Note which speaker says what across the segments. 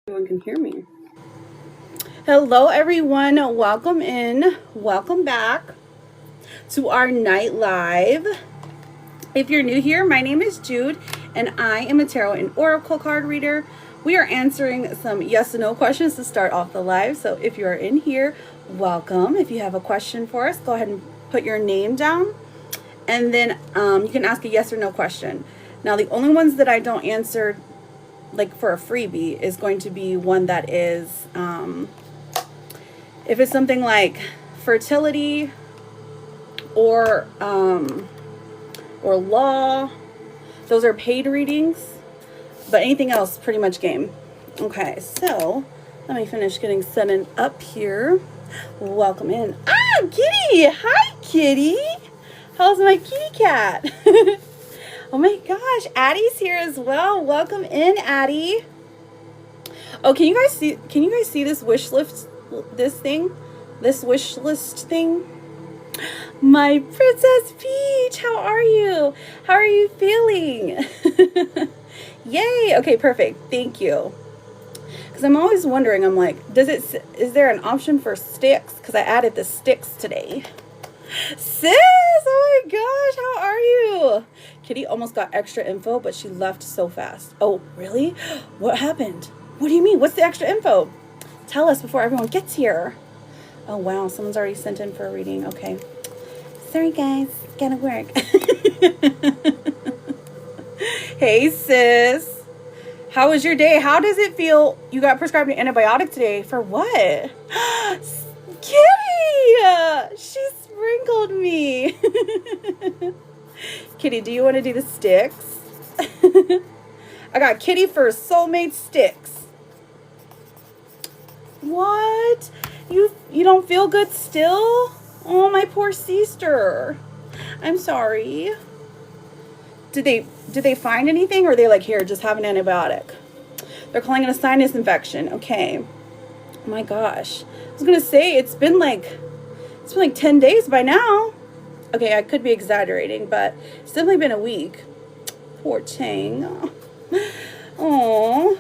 Speaker 1: Everyone can hear me. Hello, everyone. Welcome in. Welcome back to our night live. If you're new here, my name is Jude, and I am a tarot and oracle card reader. We are answering some yes and no questions to start off the live. So if you are in here, welcome. If you have a question for us, go ahead and put your name down, and then you can ask a yes or no question. Now, the only ones that I don't answer like for a freebie is going to be one that is if it's something like fertility or law, those are paid readings, but anything else pretty much game. Okay, so let me finish getting set up here. Welcome in. Kitty! Hi, Kitty! How's my kitty cat? Oh my gosh, Addie's here as well. Welcome in, Addie. Oh, can you guys see this wish list thing? My Princess Peach, how are you? How are you feeling? Yay. Okay, perfect. Thank you. Because I'm always wondering, I'm like, is there an option for sticks? Because I added the sticks today. Sis, oh my gosh, how are you? Kitty almost got extra info, but she left so fast. Oh, really? What happened? What do you mean? What's the extra info? Tell us before everyone gets here. Oh, wow. Someone's already sent in for a reading. Okay. Sorry, guys. Gotta work. Hey, sis. How was your day? How does it feel? You got prescribed an antibiotic today. For what? Kitty! She sprinkled me. Kitty, do you want to do the sticks? I got Kitty for soulmate sticks. What? You don't feel good still? Oh, my poor sister. I'm sorry. Did they find anything, or are they like, here, just have an antibiotic? They're calling it a sinus infection. Okay. Oh my gosh. I was gonna say it's been like 10 days by now. Okay, I could be exaggerating, but it's definitely been a week. Poor Chang. Oh.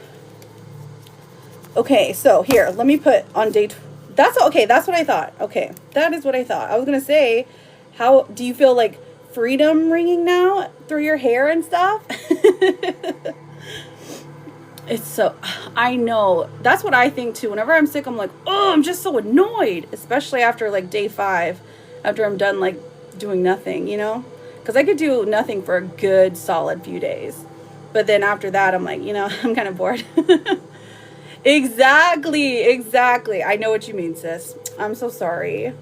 Speaker 1: Okay, so here, let me put on day. That's okay. That's what I thought. Okay, that is what I thought. I was gonna say, how do you feel like freedom ringing now through your hair and stuff? It's so, I know, that's what I think too. Whenever I'm sick, I'm like, oh, I'm just so annoyed, especially after like day 5, after I'm done like doing nothing, because I could do nothing for a good solid few days, but then after that I'm like, I'm kind of bored. Exactly. I know what you mean, sis. I'm so sorry.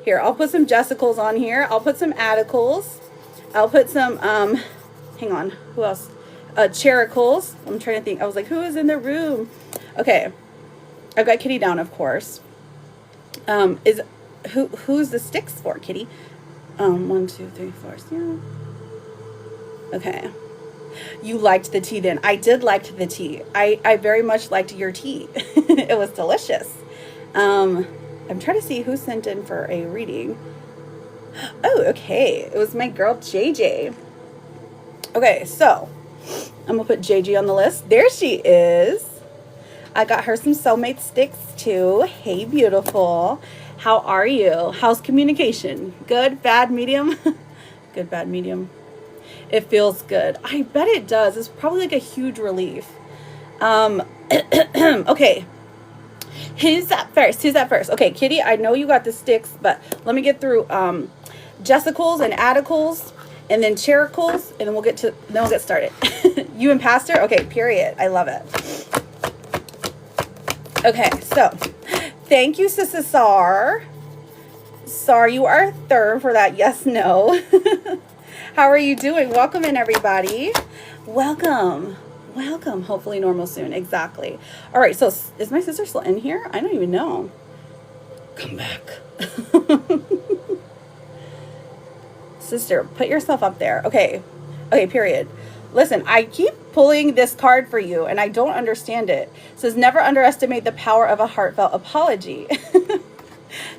Speaker 1: Here, I'll put some Jessicals on here. I'll put some Atticals. I'll put some hang on, who else? Chericals. I'm trying to think. I was like, who is in the room? Okay, I've got Kitty down, of course. Who's the sticks for, Kitty? 1, 2, 3, 4. Yeah. Okay. You liked the tea then. I did like the tea. I very much liked your tea. It was delicious. I'm trying to see who sent in for a reading. Oh, okay. It was my girl JJ. Okay, so I'm gonna put JJ on the list. There she is. I got her some soulmate sticks too. Hey, beautiful. How are you? How's communication? Good, bad, medium? Good, bad, medium. It feels good. I bet it does. It's probably like a huge relief. Okay. Who's up first? Okay, Kitty, I know you got the sticks, but let me get through Jessicals and Atticals, and then Chericals, and then we'll get started. You and Pastor? Okay, period. I love it. Okay, so thank you, Sister Sar. Sar, you are third for that yes, no. How are you doing? Welcome in, everybody. Welcome. Hopefully normal soon. Exactly. All right, so is my sister still in here? I don't even know. Come back. Sister, put yourself up there. Okay, period. Listen, I keep pulling this card for you, and I don't understand it. It says, never underestimate the power of a heartfelt apology.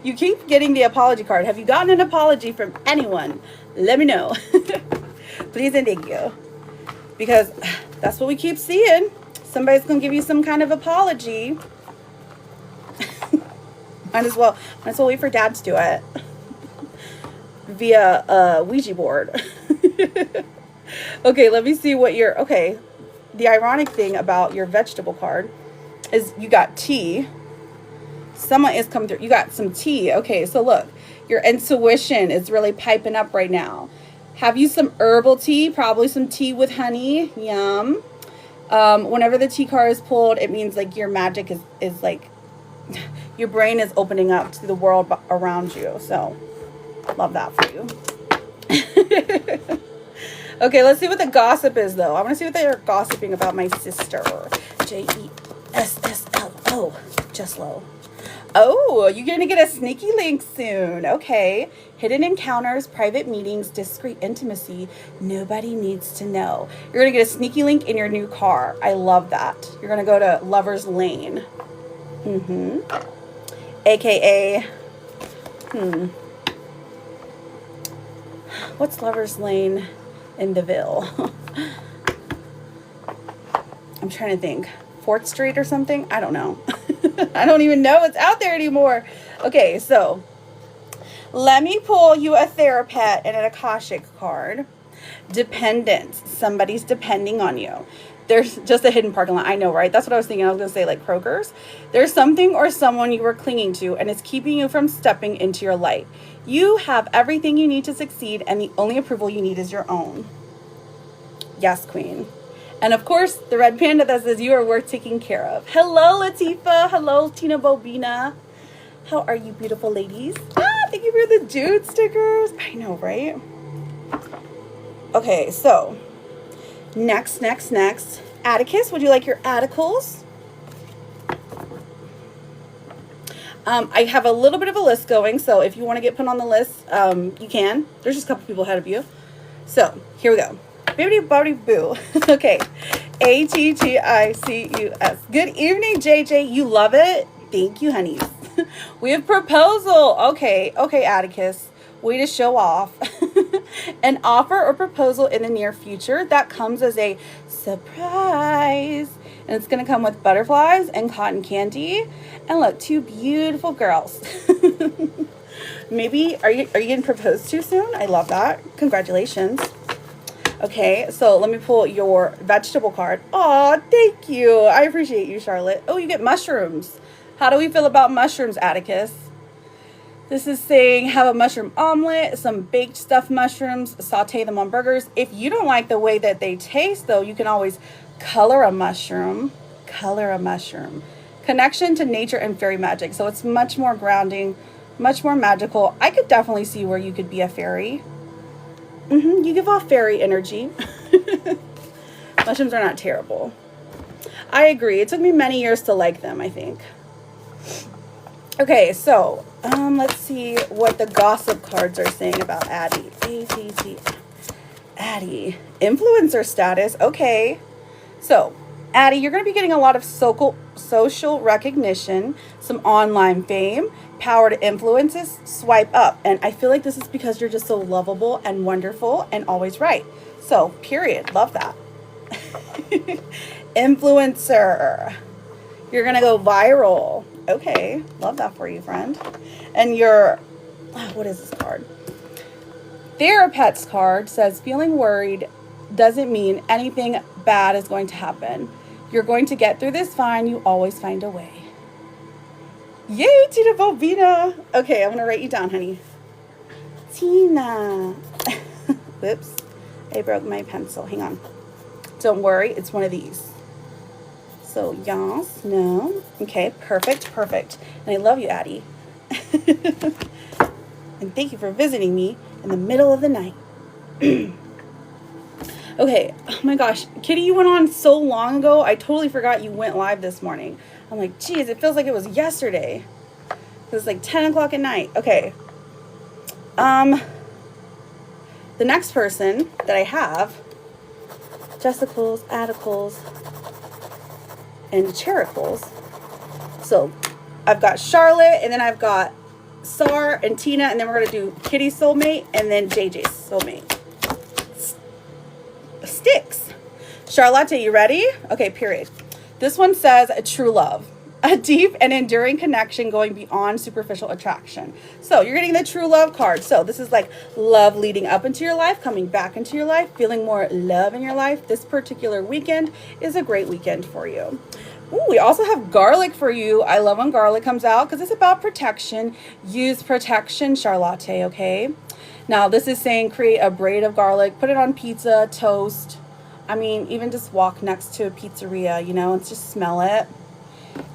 Speaker 1: You keep getting the apology card. Have you gotten an apology from anyone? Let me know. Please and thank you. Because that's what we keep seeing. Somebody's going to give you some kind of apology. Might as well wait for Dad to do it. Via a Ouija board. Okay, let me see what your, okay. The ironic thing about your vegetable card is you got tea. Someone is coming through. You got some tea. Okay, so look, your intuition is really piping up right now. Have you some herbal tea? Probably some tea with honey. Yum. Whenever the tea card is pulled, it means like your magic is like, your brain is opening up to the world around you. So, love that for you. Okay, let's see what the gossip is, though. I want to see what they're gossiping about my sister. Jesslo. Jeslo. Oh, you're going to get a sneaky link soon. Okay. Hidden encounters, private meetings, discreet intimacy. Nobody needs to know. You're going to get a sneaky link in your new car. I love that. You're going to go to Lover's Lane. AKA, what's Lover's Lane in DeVille? I'm trying to think. 4th Street or something? I don't know. I don't even know it's out there anymore. Okay, so let me pull you a Therapet and an Akashic card. Dependence. Somebody's depending on you. There's just a hidden parking lot. I know, right? That's what I was thinking. I was going to say like Kroger's. There's something or someone you were clinging to, and it's keeping you from stepping into your light. You have everything you need to succeed, and the only approval you need is your own. Yes, Queen. And of course, the red panda that says you are worth taking care of. Hello, Latifa. Hello, Tina Bobina. How are you, beautiful ladies? Thank you for the dude stickers. I know, right? Okay, so next. Atticus, would you like your articles? I have a little bit of a list going, so if you want to get put on the list, you can. There's just a couple people ahead of you. So, here we go. Bibbidi bobbidi boo. Okay. ATTICUS. Good evening, JJ. You love it? Thank you, honeys. We have proposal. Okay, Atticus. Way to show off. An offer or proposal in the near future that comes as a surprise. And it's going to come with butterflies and cotton candy. And look, 2 beautiful girls. Maybe, are you getting proposed to soon? I love that. Congratulations. Okay, so let me pull your vegetable card. Oh, thank you. I appreciate you, Charlotte. Oh, you get mushrooms. How do we feel about mushrooms, Atticus? This is saying have a mushroom omelet, some baked stuffed mushrooms, saute them on burgers. If you don't like the way that they taste, though, you can always color a mushroom. Connection to nature and fairy magic. So it's much more grounding, much more magical. I could definitely see where you could be a fairy. You give off fairy energy. Mushrooms are not terrible. I agree. It took me many years to like them, I think. Okay, so let's see what the gossip cards are saying about Addie. Addie. Influencer status. Okay. So, Addie, you're going to be getting a lot of social recognition, some online fame, power to influences, swipe up. And I feel like this is because you're just so lovable and wonderful and always right. So, period. Love that. Influencer. You're going to go viral. Okay. Love that for you, friend. And your, what is this card? Therapet's card says feeling worried doesn't mean anything bad is going to happen. You're going to get through this fine. You always find a way. Yay, Tina Bobina. Okay, I'm going to write you down, honey. Tina. Whoops. I broke my pencil. Hang on. Don't worry. It's one of these. So, yes, no. Okay, perfect. And I love you, Addie. And thank you for visiting me in the middle of the night. Okay, oh my gosh. Kitty, you went on so long ago. I totally forgot you went live this morning. I'm like, geez, it feels like it was yesterday. It was like 10 o'clock at night. Okay. The next person that I have, Jessicles, Atticles, and Chericles. So I've got Charlotte, and then I've got Sar and Tina, and then we're going to do Kitty's soulmate, and then JJ's soulmate. Sticks. Charlotte, you ready? Okay, period. This one says a true love, a deep and enduring connection going beyond superficial attraction. So you're getting the true love card. So this is like love leading up into your life, coming back into your life, feeling more love in your life. This particular weekend is a great weekend for you. Ooh, we also have garlic for you. I love when garlic comes out because it's about protection. Use protection, Charlotte, okay? Now, this is saying create a braid of garlic, put it on pizza, toast. I mean, even just walk next to a pizzeria, you know, and just smell it.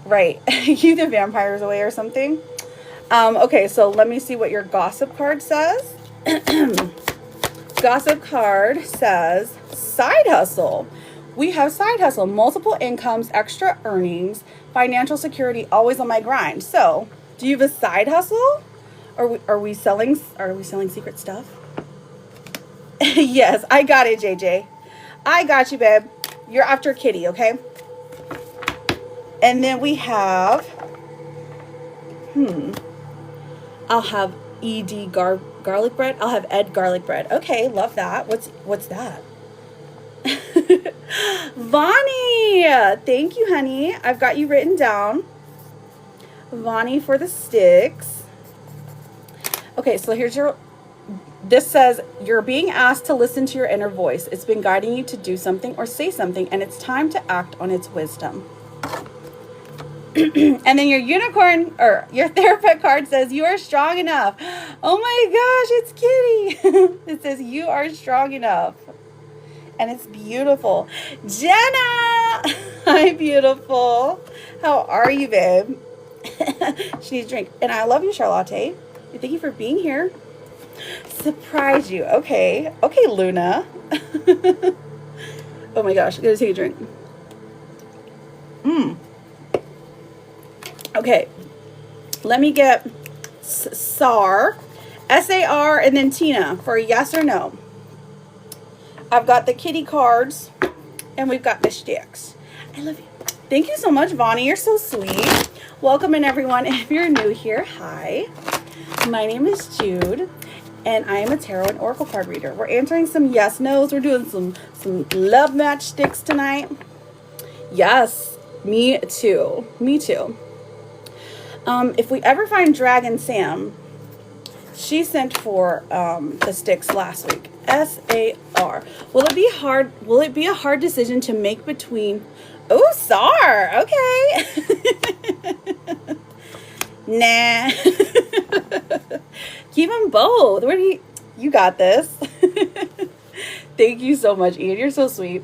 Speaker 1: Right. Keep the vampires away or something. Okay, so let me see what your gossip card says. Gossip card says side hustle. We have side hustle, multiple incomes, extra earnings, financial security, always on my grind. So, do you have a side hustle? Are we selling secret stuff? Yes, I got it, JJ. I got you, babe. You're after Kitty, okay? And then we have I'll have ED garlic bread. I'll have Ed garlic bread. Okay, love that. What's that? Vani, thank you, honey. I've got you written down. Vani for the sticks. Okay, so this says you're being asked to listen to your inner voice. It's been guiding you to do something or say something, and it's time to act on its wisdom. And then your unicorn or your therapist card says you are strong enough. Oh my gosh, it's Kitty. It says you are strong enough. And it's beautiful. Jenna! Hi, beautiful. How are you, babe? She needs a drink. And I love you, Charlotte. Thank you for being here. Surprise you. Okay. Okay, Luna. Oh my gosh, I gotta take a drink. Okay. Let me get SAR, S-A-R, and then Tina for a yes or no. I've got the kitty cards, and we've got the sticks. I love you. Thank you so much, Vonnie. You're so sweet. Welcome in, everyone. If you're new here, hi. My name is Jude, and I am a tarot and oracle card reader. We're answering some yes, no's. We're doing some love match sticks tonight. Yes, me too. Me too. If we ever find Dragon Sam, she sent for the sticks last week. S-A-R. Will it be hard? Will it be a hard decision to make between? Oh, SAR. Okay. Nah. Keep them both. Where do you got this? Thank you so much, Ian. You're so sweet.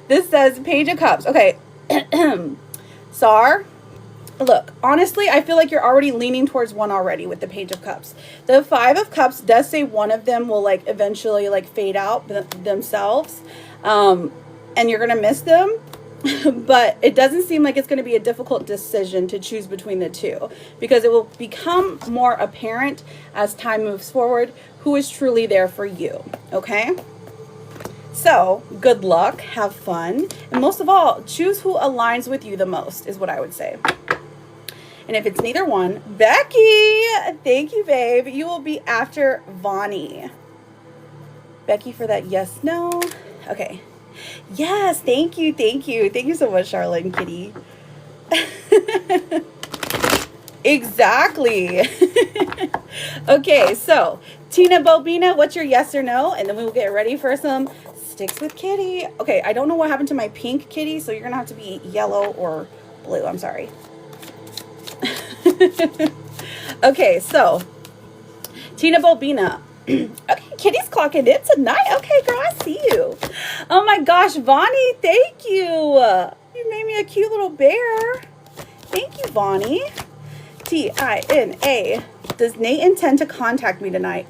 Speaker 1: This says Page of Cups. Okay. SAR. Look, honestly, I feel like you're already leaning towards one already with the Page of Cups. The Five of Cups does say one of them will like eventually like fade out themselves. And you're going to miss them. But it doesn't seem like it's going to be a difficult decision to choose between the two, because it will become more apparent as time moves forward who is truly there for you. Okay? So, good luck, have fun, and most of all, choose who aligns with you the most, is what I would say. And if it's neither one, Becky, thank you, babe. You will be after Vonnie. Becky for that yes, no. Okay. Yes, thank you, thank you. Thank you so much, Charlotte and Kitty. Exactly. Okay, so Tina Bobina, what's your yes or no? And then we will get ready for some sticks with Kitty. Okay, I don't know what happened to my pink kitty, so you're gonna have to be yellow or blue. I'm sorry. Okay, so Tina Bobina. Okay, Kitty's clocking in tonight. Okay, girl, I see you. Oh my gosh, Vonnie, thank you. You made me a cute little bear. Thank you, Vonnie. T-I-N-A. Does Nate intend to contact me tonight?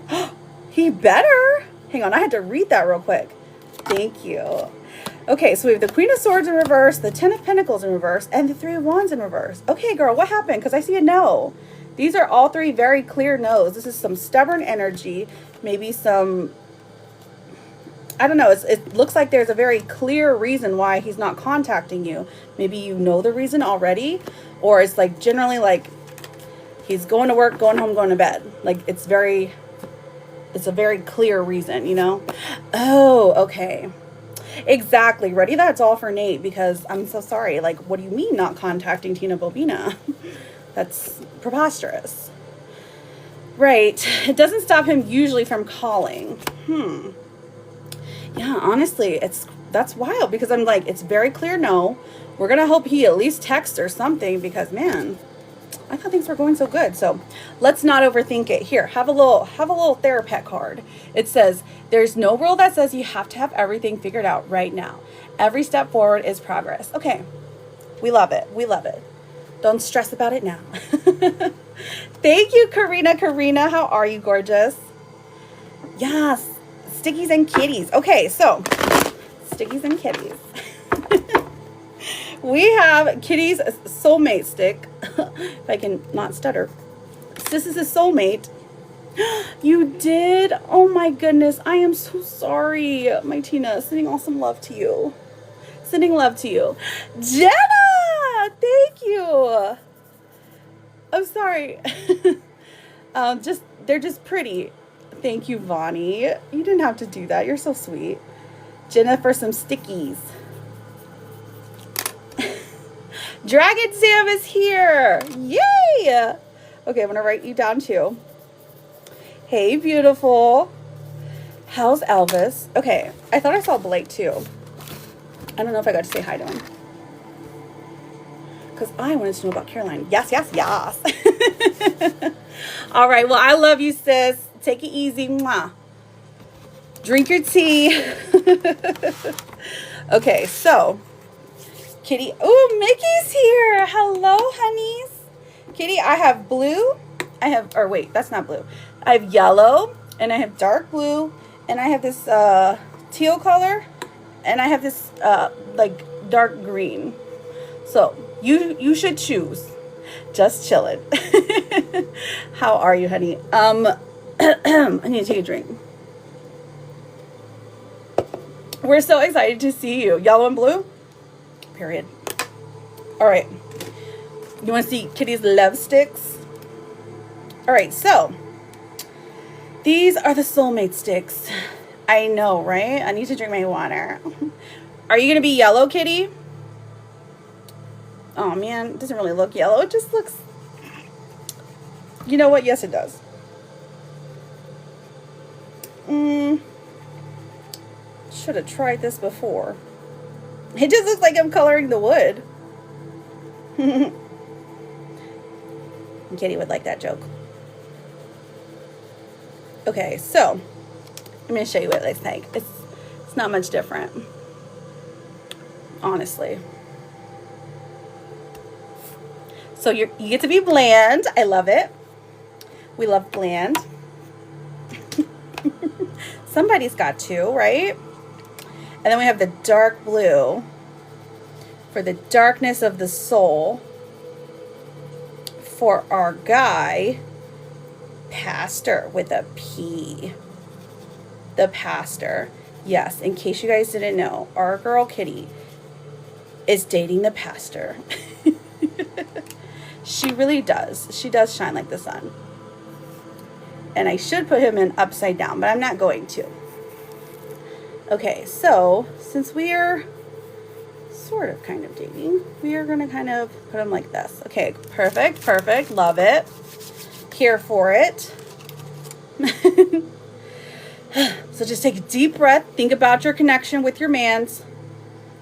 Speaker 1: He better. Hang on, I had to read that real quick. Thank you. Okay, so we have the Queen of Swords in reverse, the Ten of Pentacles in reverse, and the Three of Wands in reverse. Okay, girl, what happened? Because I see a no. These are all three very clear no's. This is some stubborn energy. Maybe some, I don't know. It looks like there's a very clear reason why he's not contacting you. Maybe you know the reason already. Or it's like generally like he's going to work, going home, going to bed. Like it's a very clear reason, you know? Oh, okay. Exactly. Ready that doll for Nate, because I'm so sorry. Like, what do you mean not contacting Tina Bobina? That's preposterous. Right. It doesn't stop him usually from calling. Yeah, honestly, that's wild, because I'm like, it's very clear no. We're gonna hope he at least texts or something, because man, I thought things were going so good. So let's not overthink it. Here, have a little Therapet card. It says, there's no rule that says you have to have everything figured out right now. Every step forward is progress. Okay. We love it. We love it. Don't stress about it now. Thank you, Karina. Karina, how are you, gorgeous? Yes. Stickies and kitties. Okay, so stickies and kitties. We have Kitty's soulmate stick. If I can not stutter. This is a soulmate. You did? Oh my goodness. I am so sorry. My Tina, sending awesome love to you. Sending love to you. Jenna! Thank you. I'm sorry. They're just pretty. Thank you, Vonnie. You didn't have to do that. You're so sweet. Jenna for some stickies. Dragon Sam is here. Yay! Okay, I'm going to write you down too. Hey, beautiful. How's Elvis? Okay, I thought I saw Blake too. I don't know if I got to say hi to him, because I wanted to know about Caroline. Yes, yes, yes. All right, well, I love you, sis. Take it easy. Mwah. Drink your tea. Okay, so Kitty. Oh, Mickey's here. Hello, honeys. Kitty, I have blue. Or wait, that's not blue. I have yellow, and I have dark blue, and I have this teal color, and I have this like dark green. So you should choose. Just chilling. How are you, honey? I need to take a drink. We're so excited to see you. Yellow and blue? Period. All right. You want to see Kitty's love sticks? All right, so these are the soulmate sticks. I know, right? I need to drink my water. Are you going to be yellow, Kitty? Oh, man. It doesn't really look yellow. It just looks... You know what? Yes, it does. Should have tried this before. It just looks like I'm coloring the wood. Kitty would like that joke. Okay, so I'm going to show you what it looks like. It's not much different, honestly. So you get to be bland. I love it. We love bland. Somebody's got to, right? And then we have the dark blue for the darkness of the soul for our guy, Pastor, with a P. The Pastor. Yes, in case you guys didn't know, our girl Kitty is dating the Pastor. She really does. She does shine like the sun. And I should put him in upside down, but I'm not going to. Okay, so since we are sort of kind of dating, we are going to kind of put him like this. Okay, perfect, perfect. Love it. Here for it. So just take a deep breath. Think about your connection with your mans.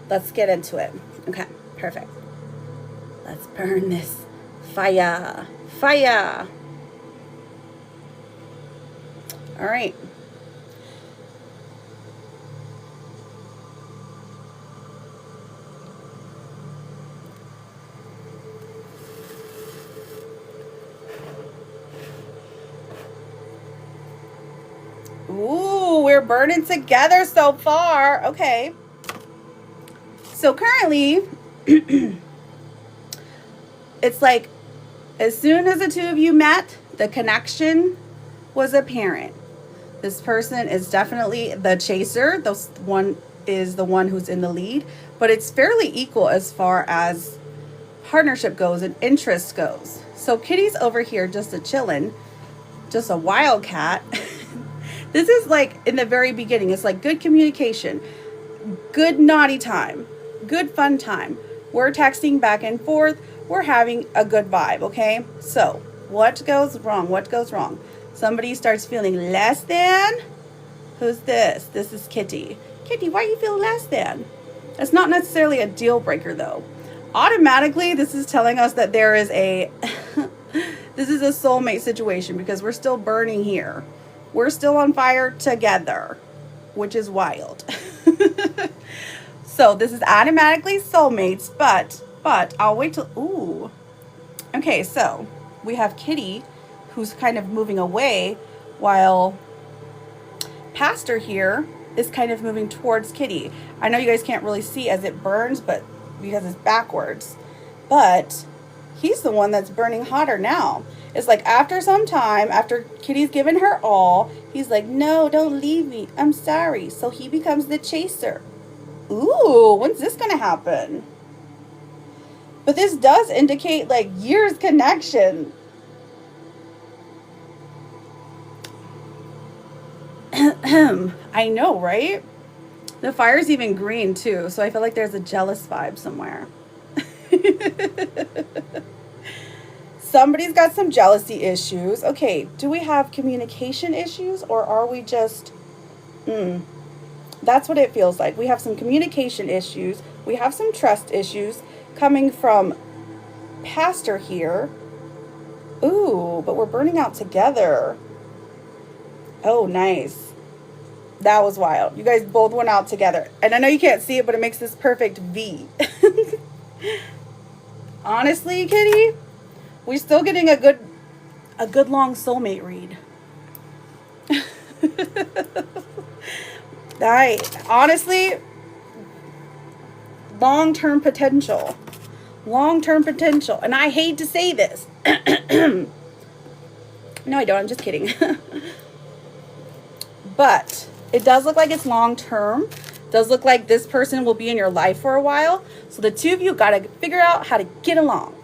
Speaker 1: Let's get into it. Okay, perfect. Let's burn this fire. Fire. All right. Ooh, we're burning together so far. Okay. So currently, it's like as soon as the two of you met, the connection was apparent. This person is definitely the chaser. This one is the one who's in the lead, but it's fairly equal as far as partnership goes and interest goes. So Kitty's over here just a chillin', just a wildcat. This is like in the very beginning. It's like good communication. good naughty time, good fun time. We're texting back and forth. We're having a good vibe, okay? So, what goes wrong? What goes wrong? Somebody starts feeling less than. Who's this? This is Kitty. Kitty, why you feel less than? It's not necessarily a deal breaker though. Automatically, this is telling us that there is a this is a soulmate situation because we're still burning here. We're still on fire together, which is wild. So this is automatically soulmates, but I'll wait till, ooh. Okay, so we have Kitty who's kind of moving away while Pastor here is kind of moving towards Kitty. I know you guys can't really see as it burns, but because it's backwards, but he's the one that's burning hotter now. It's like after some time, after Kitty's given her all, he's like, no, don't leave me. I'm sorry. So he becomes the chaser. Ooh, when's this going to happen? But this does indicate like years connection. I know, right? The fire's even green too, so I feel like there's a jealous vibe somewhere. Somebody's got some jealousy issues. Okay, do we have communication issues or are we just... That's what it feels like. We have some communication issues. We have some trust issues coming from Pastor here. Ooh, but we're burning out together. Oh, nice. That was wild. You guys both went out together. And I know you can't see it, but it makes this perfect V. Honestly, Kitty, we're still getting a good long soulmate read. Honestly, long-term potential. Long-term potential. And I hate to say this. No, I don't. I'm just kidding. But it does look like it's long-term. Does look like this person will be in your life for a while. So the two of you got to figure out how to get along.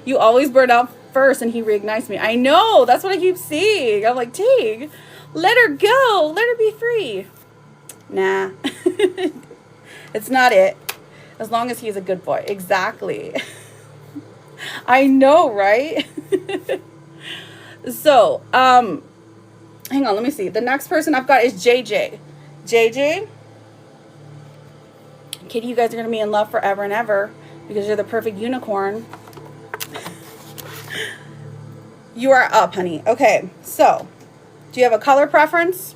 Speaker 1: You always burn out first and he reignites me. I know. That's what I keep seeing. I'm like, Tig, let her go. Let her be free. Nah. It's not it. As long as he's a good boy. Exactly. I know, right? So, hang on, let me see. The next person I've got is JJ. JJ, Kitty, you guys are going to be in love forever and ever because you're the perfect unicorn. You are up, honey. Okay, so, do you have a color preference?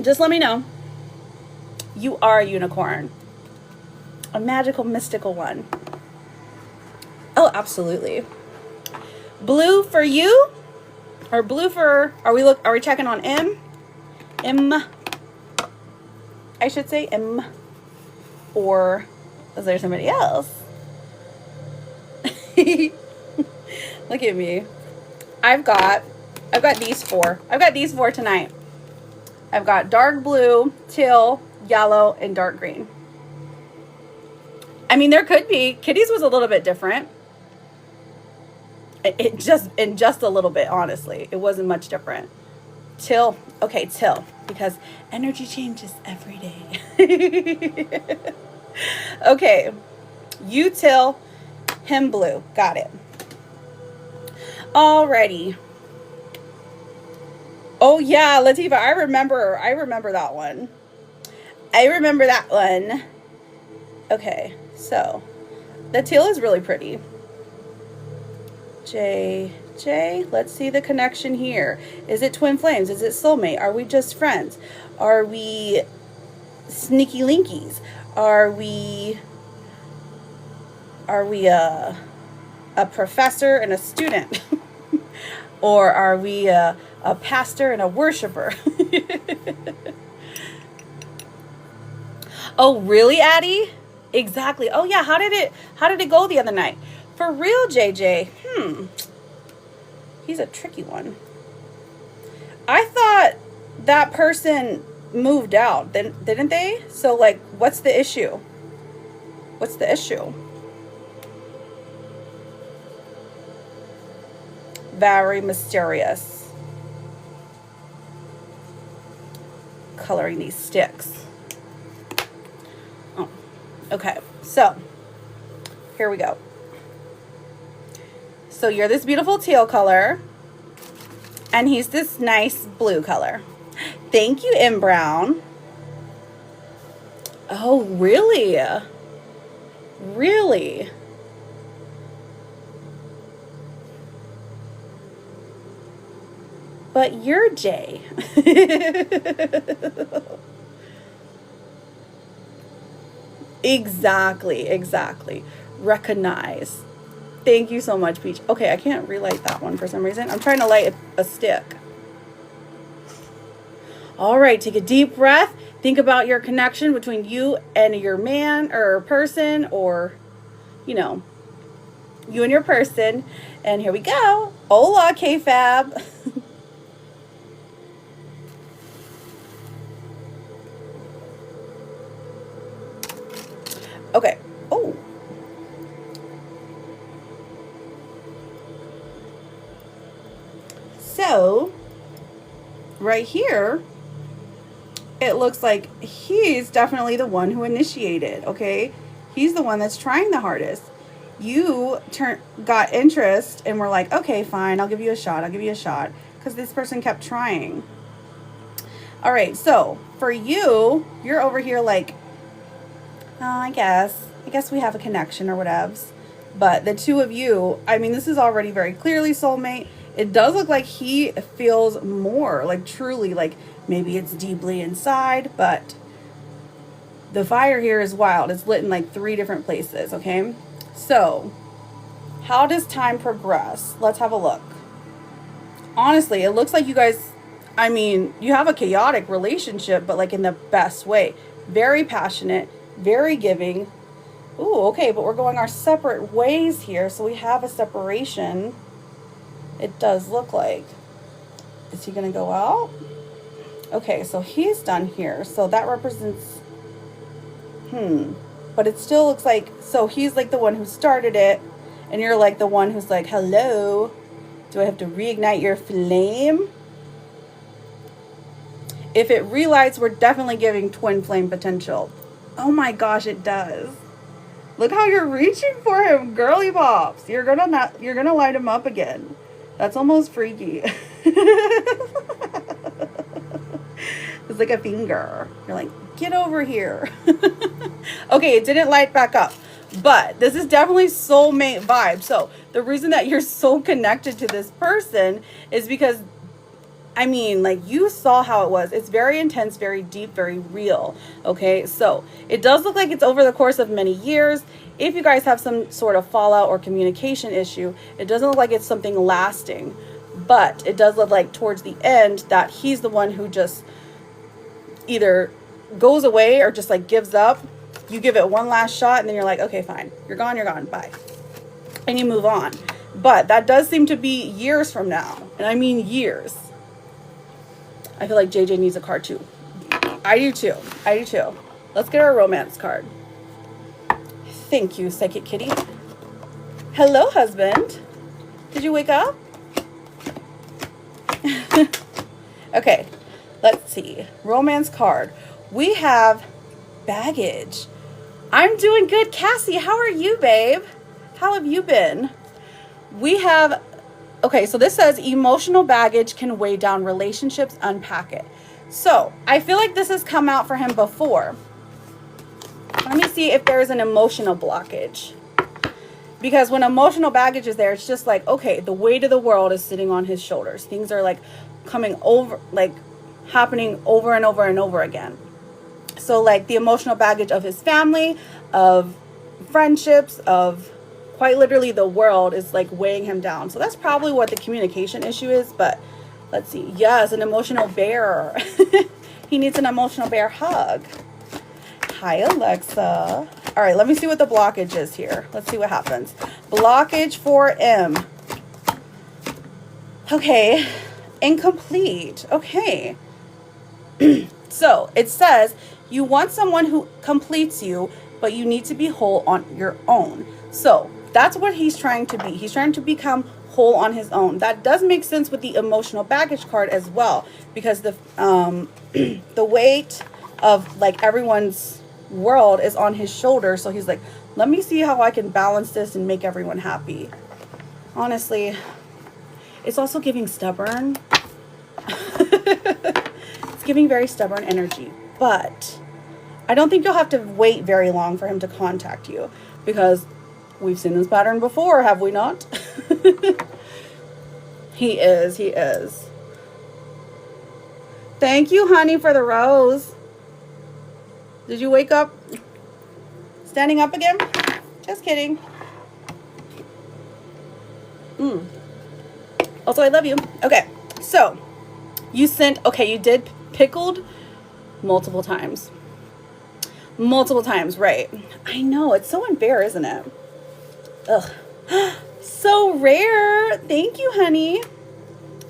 Speaker 1: Just let me know. You are a unicorn. A magical, mystical one. Oh, absolutely. Blue for you? Or blue for, are we checking on M? M. I should say M. Or is there somebody else? Look at me. I've got these four. I've got these four tonight. I've got dark blue, teal, yellow, and dark green. I mean, there could be. Kitty's was a little bit different. It just a little bit, honestly. It wasn't much different. Teal. Okay, teal. Because energy changes every day. Okay. You teal, him blue. Got it. Alrighty. Oh yeah, Latifah, I remember that one. I remember that one. Okay, so the teal is really pretty. JJ, let's see the connection here. Is it twin flames? Is it soulmate? Are we just friends? Are we sneaky linkies? Are we a professor and a student? Or are we a pastor and a worshiper? Oh, really, Addie? Exactly. Oh yeah, how did it go the other night? For real, JJ. He's a tricky one. I thought that person moved out, didn't they? So like, what's the issue? What's the issue? Very mysterious. coloring these sticks. Oh, okay. So here we go. So you're this beautiful teal color, and he's this nice blue color. Thank you, M. Brown. Oh, really? Really? But you're Jay. Exactly, exactly. Recognize. Thank you so much, Peach. Okay, I can't relight that one for some reason. I'm trying to light a stick. All right, take a deep breath. Think about your connection between you and your man or person, or, you know, you and your person. And here we go. Hola, K-Fab. Okay. Oh. So, right here, it looks like he's definitely the one who initiated, okay? He's the one that's trying the hardest. You got interest and were like, okay, fine, I'll give you a shot. I'll give you a shot. Because this person kept trying. All right, so for you, you're over here like, oh, I guess we have a connection or whatevs. But the two of you, I mean, this is already very clearly soulmate. It does look like he feels more, like truly, like maybe it's deeply inside, but the fire here is wild. It's lit in like 3 different places, okay? So, how does time progress? Let's have a look. Honestly, it looks like you guys, I mean, you have a chaotic relationship, but like in the best way. Very passionate, very giving. Ooh, okay, but we're going our separate ways here, so we have a separation. It does look like. Is he going to go out? Okay, so he's done here. So that represents, but it still looks like, so he's like the one who started it, and you're like the one who's like, hello, do I have to reignite your flame? If it relights, we're definitely giving twin flame potential. Oh my gosh, it does. Look how you're reaching for him, girly pops. You're gonna light him up again. That's almost freaky. It's like a finger. You're like, get over here. Okay, it didn't light back up. But this is definitely soulmate vibe. So the reason that you're so connected to this person is because, I mean, like, you saw how it was. It's very intense, very deep, very real. Okay, so it does look like it's over the course of many years. If you guys have some sort of fallout or communication issue, it doesn't look like it's something lasting. But it does look like towards the end that he's the one who just either goes away or just like gives up. You give it one last shot and then you're like, okay, fine. You're gone, bye. And you move on. But that does seem to be years from now. And I mean years. I feel like JJ needs a card too. I do too. Let's get our romance card. Thank you, Psychic Kitty. Hello, husband. Did you wake up? Okay, let's see. Romance card. We have baggage. I'm doing good, Cassie. How are you, babe? How have you been? We have, okay, so this says emotional baggage can weigh down relationships, unpack it. So I feel like this has come out for him before. Let me see if there's an emotional blockage. Because when emotional baggage is there, it's just like, okay, the weight of the world is sitting on his shoulders. Things are like coming over, like happening over and over and over again. So like the emotional baggage of his family, of friendships, of quite literally the world is like weighing him down. So that's probably what the communication issue is. But let's see. Yes, an emotional bear. He needs an emotional bear hug. Hi, Alexa. All right, let me see what the blockage is here. Let's see what happens. Blockage for M. Okay. Incomplete. Okay. So it says you want someone who completes you, but you need to be whole on your own. So that's what he's trying to be. He's trying to become whole on his own. That does make sense with the emotional baggage card as well, because the the weight of like everyone's world is on his shoulders. So he's like, let me see how I can balance this and make everyone happy. Honestly, it's also giving stubborn. It's giving very stubborn energy, but I don't think you'll have to wait very long for him to contact you, because we've seen this pattern before, have we not? He is. Thank you, honey, for the rose. Did you wake up standing up again? Just kidding. Also, I love you. Okay, so you did pickled multiple times. Multiple times, right. I know, it's so unfair, isn't it? Ugh. So rare. Thank you, honey.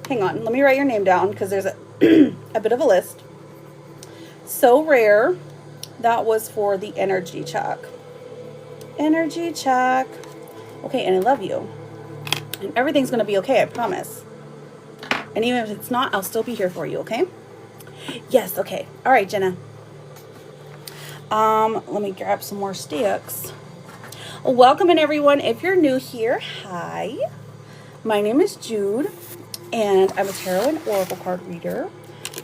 Speaker 1: Hang on, let me write your name down because there's a, a bit of a list. So rare. That was for the energy check. Energy check. Okay, and I love you. And everything's going to be okay, I promise. And even if it's not, I'll still be here for you, okay? Yes, okay. All right, Jenna. Let me grab some more sticks. Welcome in, everyone. If you're new here, hi. My name is Jude, and I'm a tarot and oracle card reader.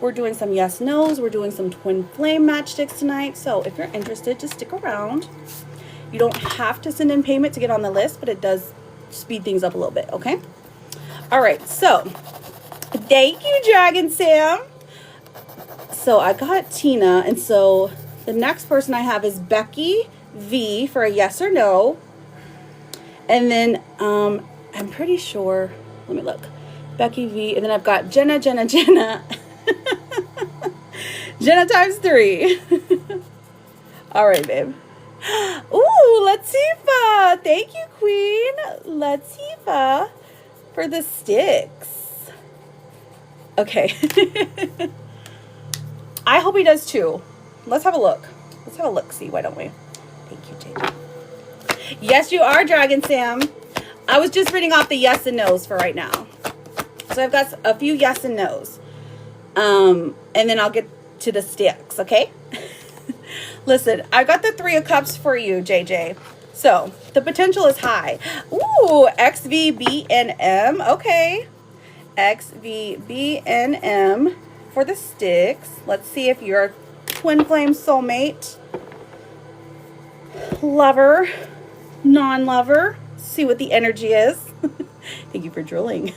Speaker 1: We're doing some yes, no's. We're doing some twin flame matchsticks tonight. So if you're interested, just stick around. You don't have to send in payment to get on the list, but it does speed things up a little bit, okay? All right, so thank you, Dragon Sam. So I got Tina, and so the next person I have is Becky V for a yes or no. And then I'm pretty sure, let me look. Becky V, and then I've got Jenna. Jenna times 3. All right, babe. Ooh, Latifa. Thank you, Queen. Latifa for the sticks. Okay. I hope he does too. Let's have a look. Let's have a look. See, why don't we? Thank you, JJ. Yes, you are, Dragon Sam. I was just reading off the yes and no's for right now. So I've got a few yes and no's. And then I'll get to the sticks, okay? Listen, I got the 3 of Cups for you, JJ. So the potential is high. Ooh, XVBNM. Okay. XVBNM for the sticks. Let's see if you're a twin flame soulmate, lover, non-lover. See what the energy is. Thank you for drilling.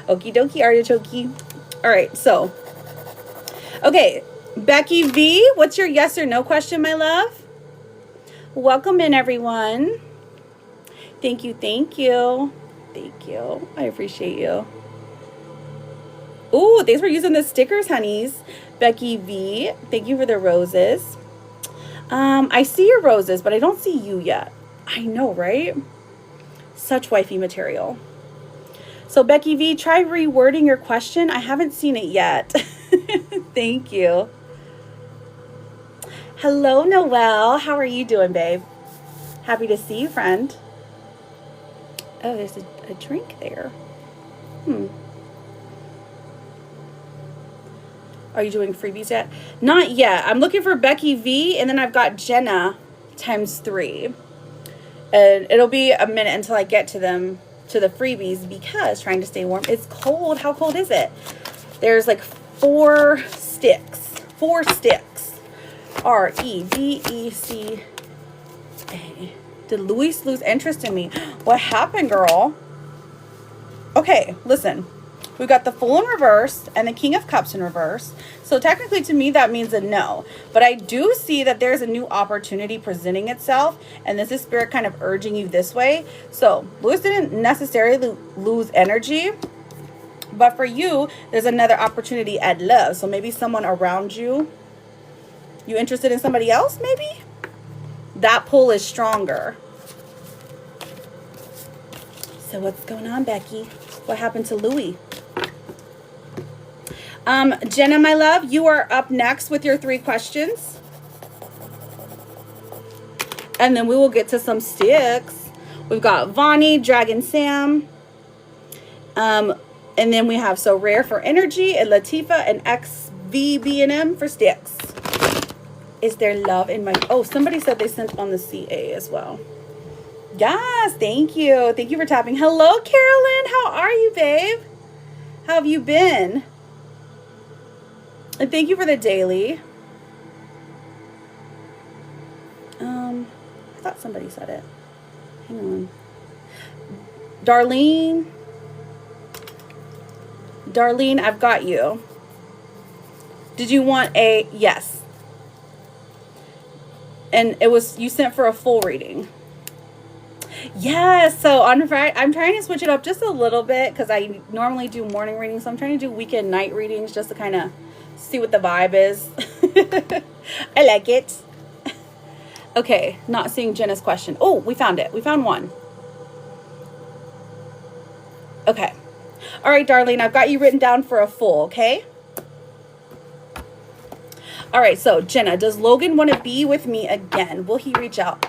Speaker 1: Okie dokie, artichoke. All right, so, okay, Becky V, what's your yes or no question, my love? Welcome in, everyone. Thank you, thank you. Thank you. I appreciate you. Ooh, thanks for using the stickers, honeys. Becky V, thank you for the roses. I see your roses, but I don't see you yet. I know, right? Such wifey material. So Becky V, try rewording your question. I haven't seen it yet. Thank you. Hello, Noelle. How are you doing, babe? Happy to see you, friend. Oh, there's a drink there. Are you doing freebies yet? Not yet. I'm looking for Becky V, and then I've got Jenna times 3. And it'll be a minute until I get to them, to the freebies, because trying to stay warm. It's cold. How cold is it? There's like 4 sticks. 4 sticks. REVECA. Did Luis lose interest in me? What happened, girl? Okay, listen. We've got the Fool in reverse and the King of Cups in reverse. So technically to me that means a no. But I do see that there's a new opportunity presenting itself. And this is Spirit kind of urging you this way. So Luis didn't necessarily lose energy. But for you, there's another opportunity at love. So maybe someone around you. You interested in somebody else maybe? That pull is stronger. So what's going on, Becky? What happened to Louis? Jenna, my love, you are up next with your 3 questions. And then we will get to some sticks. We've got Vonnie, Dragon Sam. And then we have So Rare for energy, and Latifa and XVB&M for sticks. Is there love in my... Oh, somebody said they sent on the CA as well. Yes, thank you. Thank you for tapping. Hello, Carolyn. How are you, babe? How have you been? And thank you for the daily. I thought somebody said it. Hang on. Darlene, I've got you. Did you want a... Yes. And it was... You sent for a full reading. Yes. So on Friday, I'm trying to switch it up just a little bit because I normally do morning readings. So I'm trying to do weekend night readings just to kind of see what the vibe is. I like it. Okay. Not seeing Jenna's question. Oh, we found it. We found one. Okay. All right, Darlene, I've got you written down for a full, okay? All right, so Jenna, does Logan want to be with me again? Will he reach out?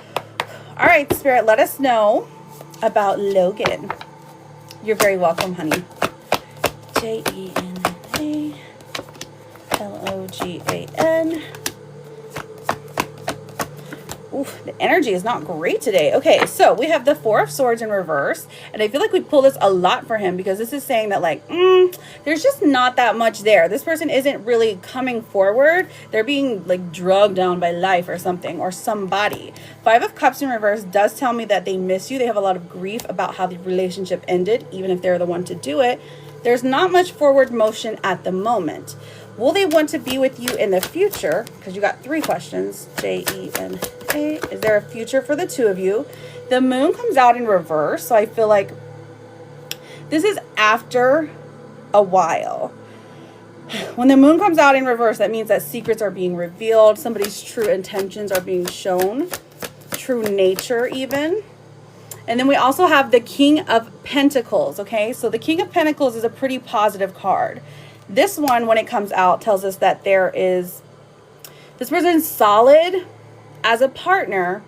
Speaker 1: All right, Spirit, let us know about Logan. You're very welcome, honey. JENA-LOGAN. Oof, the energy is not great today. Okay, so we have the Four of Swords in reverse. And I feel like we pull this a lot for him because this is saying that like, there's just not that much there. This person isn't really coming forward. They're being like drugged down by life or something or somebody. Five of Cups in reverse does tell me that they miss you. They have a lot of grief about how the relationship ended, even if they're the one to do it. There's not much forward motion at the moment. Will they want to be with you in the future? Because you got 3 questions. JENA. Is there a future for the two of you? The moon comes out in reverse. So I feel like this is after a while. When the moon comes out in reverse, that means that secrets are being revealed. Somebody's true intentions are being shown. True nature even. And then we also have the King of Pentacles. Okay. So the King of Pentacles is a pretty positive card. This one, when it comes out, tells us that this person's solid as a partner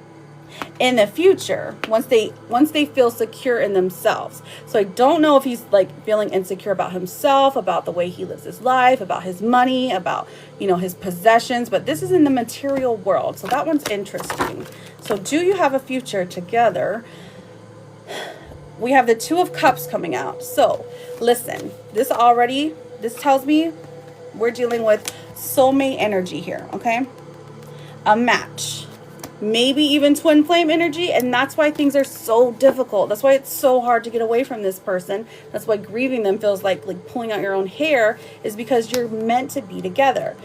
Speaker 1: in the future once they feel secure in themselves. So I don't know if he's like feeling insecure about himself, about the way he lives his life, about his money, about, you know, his possessions, but this is in the material world. So that one's interesting. So do you have a future together? We have the Two of Cups coming out. So listen, this tells me we're dealing with soulmate energy here, okay? A match. Maybe even twin flame energy, and that's why things are so difficult. That's why it's so hard to get away from this person. That's why grieving them feels like pulling out your own hair, is because you're meant to be together.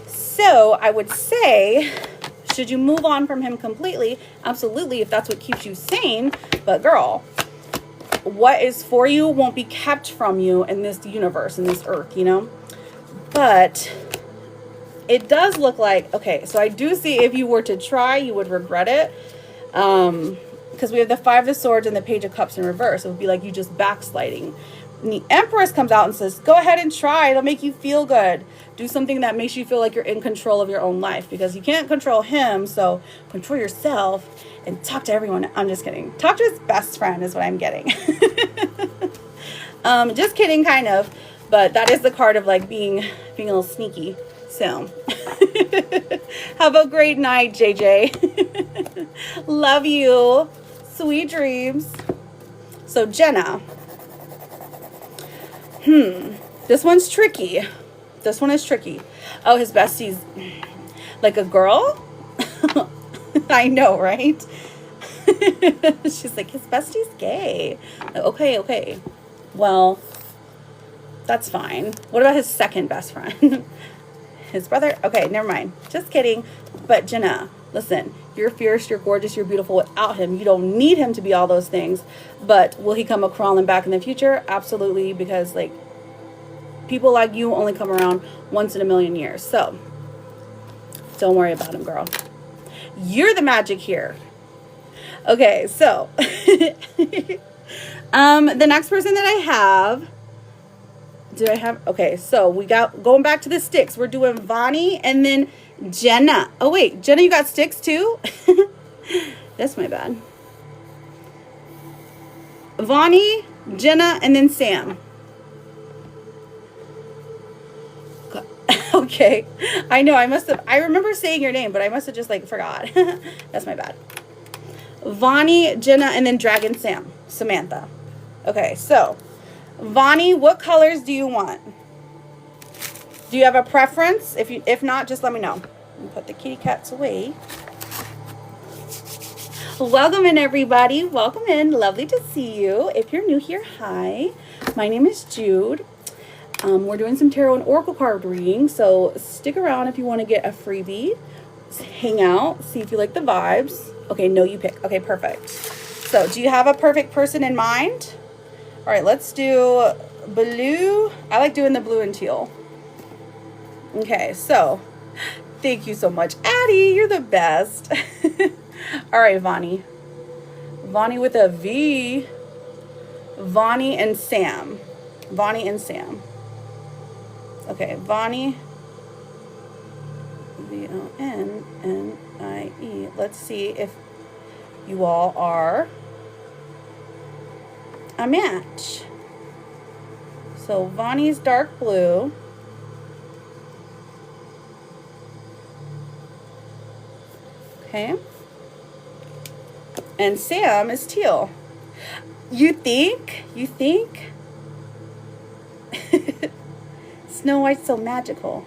Speaker 1: So I would say, should you move on from him completely? Absolutely, if that's what keeps you sane. But girl, what is for you won't be kept from you in this universe, in this earth, you know? But it does look like, okay, so I do see if you were to try, you would regret it. Because we have the Five of Swords and the Page of Cups in reverse. It would be like you just backsliding. And the Empress comes out and says, go ahead and try. It'll make you feel good. Do something that makes you feel like you're in control of your own life. Because you can't control him, so control yourself and talk to everyone. I'm just kidding. Talk to his best friend is what I'm getting. Just kidding, kind of. But that is the card of like being a little sneaky. So, have a great night, JJ. Love you. Sweet dreams. So, Jenna. This one's tricky. This one is tricky. Oh, his bestie's like a girl? I know, right? She's like, his bestie's gay. Okay. Well, that's fine. What about his second best friend? His brother? Okay, never mind. Just kidding. But Jenna, listen, you're fierce, you're gorgeous, you're beautiful without him. You don't need him to be all those things. But will he come a crawling back in the future? Absolutely, because like people like you only come around once in a million years. So don't worry about him, girl. You're the magic here. Okay, so the next person that I have, okay, so we got, going back to the sticks, we're doing Vani and then Jenna. Oh wait, Jenna, you got sticks too? That's my bad. Vani, Jenna and then Sam. Okay. I know, I remember saying your name, but I must have just like forgot. That's my bad. Vani, Jenna, and then Dragon Sam. Samantha. Okay, so Vani, what colors do you want? Do you have a preference? If not, just let me know. Put the kitty cats away. Welcome in, everybody. Welcome in. Lovely to see you. If you're new here, hi. My name is Jude. We're doing some tarot and oracle card reading, so stick around if you want to get a freebie. Just hang out, see if you like the vibes. Okay, no, you pick. Okay, perfect. So, do you have a perfect person in mind? All right, let's do blue. I like doing the blue and teal. Okay, so thank you so much, Addie. You're the best. All right, Vani. Vani with a V. Vani and Sam. Vani and Sam. Okay, Vani. V-O-N-N-I-E. Let's see if you all are a match. So Vani's dark blue. Okay. And Sam is teal. You think? You think? Snow White's so magical.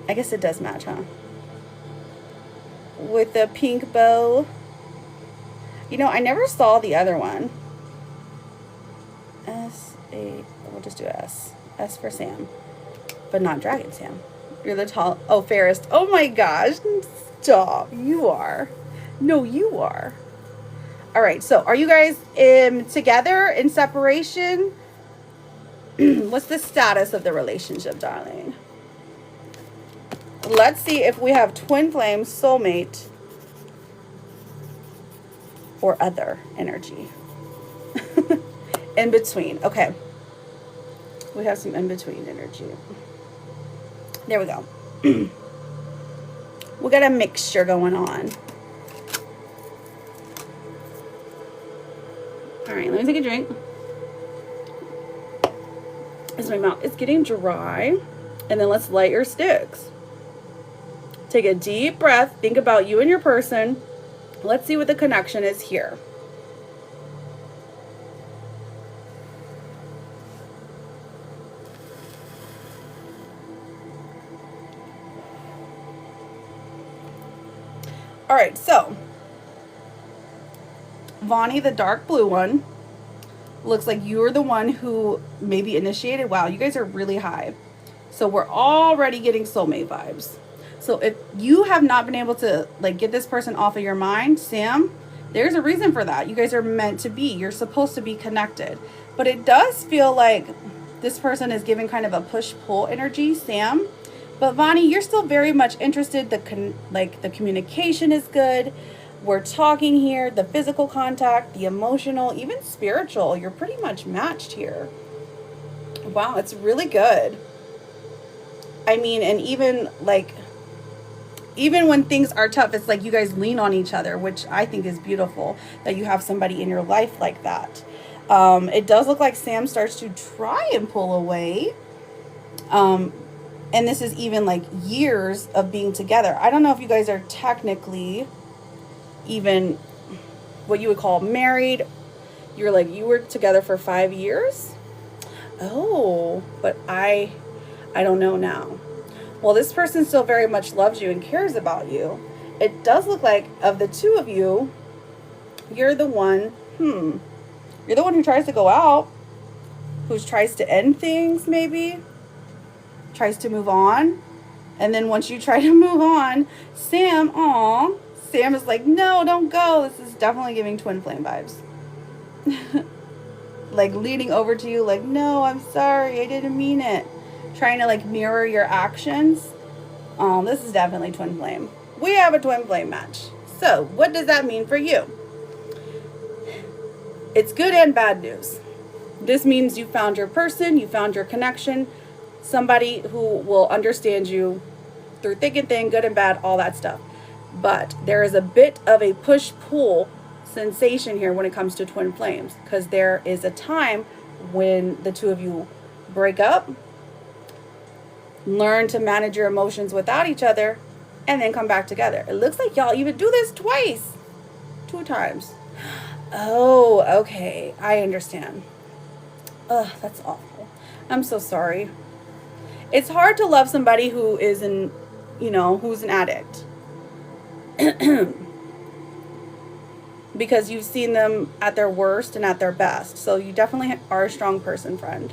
Speaker 1: I guess it does match, huh? With the pink bow. You know, I never saw the other one. We'll just do S. S for Sam. But not Dragon Sam. You're the tall, oh, fairest. Oh my gosh. Stop. You are. No, you are. All right. So are you guys together, in separation? What's the status of the relationship, darling? Let's see if we have twin flame, soulmate, or other energy. In between. Okay. We have some in between energy. There we go. We got a mixture going on. All right, let me take a drink. As my mouth is getting dry. And then let's light your sticks. Take a deep breath. Think about you and your person. Let's see what the connection is here. All right, so Vani, the dark blue one, looks like you're the one who maybe initiated. Wow, you guys are really high. So we're already getting soulmate vibes. So if you have not been able to like get this person off of your mind, Sam, there's a reason for that. You guys are meant to be. You're supposed to be connected. But it does feel like this person is giving kind of a push-pull energy, Sam. But Vani, you're still very much interested. The communication is good. We're talking here. The physical contact, the emotional, even spiritual. You're pretty much matched here. Wow, it's really good. I mean, and even when things are tough, it's like you guys lean on each other, which I think is beautiful that you have somebody in your life like that. It does look like Sam starts to try and pull away. And this is even like years of being together. I don't know if you guys are technically even what you would call married. You were together for 5 years. Oh, but I don't know now. Well, this person still very much loves you and cares about you. It does look like of the two of you, you're the one, you're the one who tries to go out, who tries to end things maybe, tries to move on. And then once you try to move on, Sam is like, no, don't go. This is definitely giving twin flame vibes. Like leaning over to you like, no, I'm sorry, I didn't mean it. Trying to like mirror your actions. This is definitely twin flame. We have a twin flame match. So what does that mean for you? It's good and bad news. This means you found your person, you found your connection, somebody who will understand you through thick and thin, good and bad, all that stuff. But there is a bit of a push-pull sensation here when it comes to twin flames, because there is a time when the two of you break up, learn to manage your emotions without each other, and then come back together. It looks like y'all even do this twice. 2 times. Oh, okay. I understand. Ugh, that's awful. I'm so sorry. It's hard to love somebody who is who's an addict. Because you've seen them at their worst and at their best. So you definitely are a strong person, friend.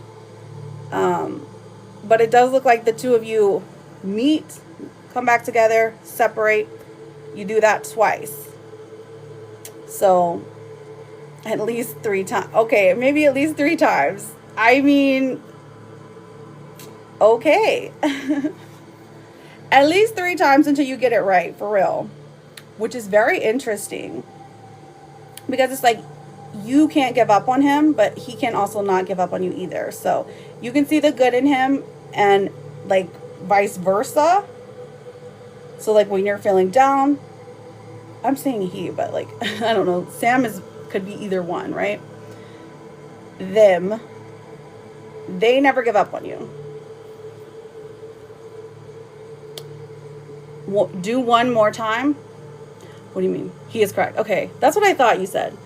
Speaker 1: But it does look like the two of you meet, come back together, separate. You do that twice. So at least 3 times. Okay, maybe at least 3 times. I mean, okay. At least 3 times until you get it right, for real. Which is very interesting. Because it's like, you can't give up on him, but he can also not give up on you either. So you can see the good in him, and like vice versa. So like when you're feeling down, I'm saying he, but like, I don't know. Sam could be either one, right? They never give up on you. Do one more time. What do you mean? He is correct. Okay, that's what I thought you said.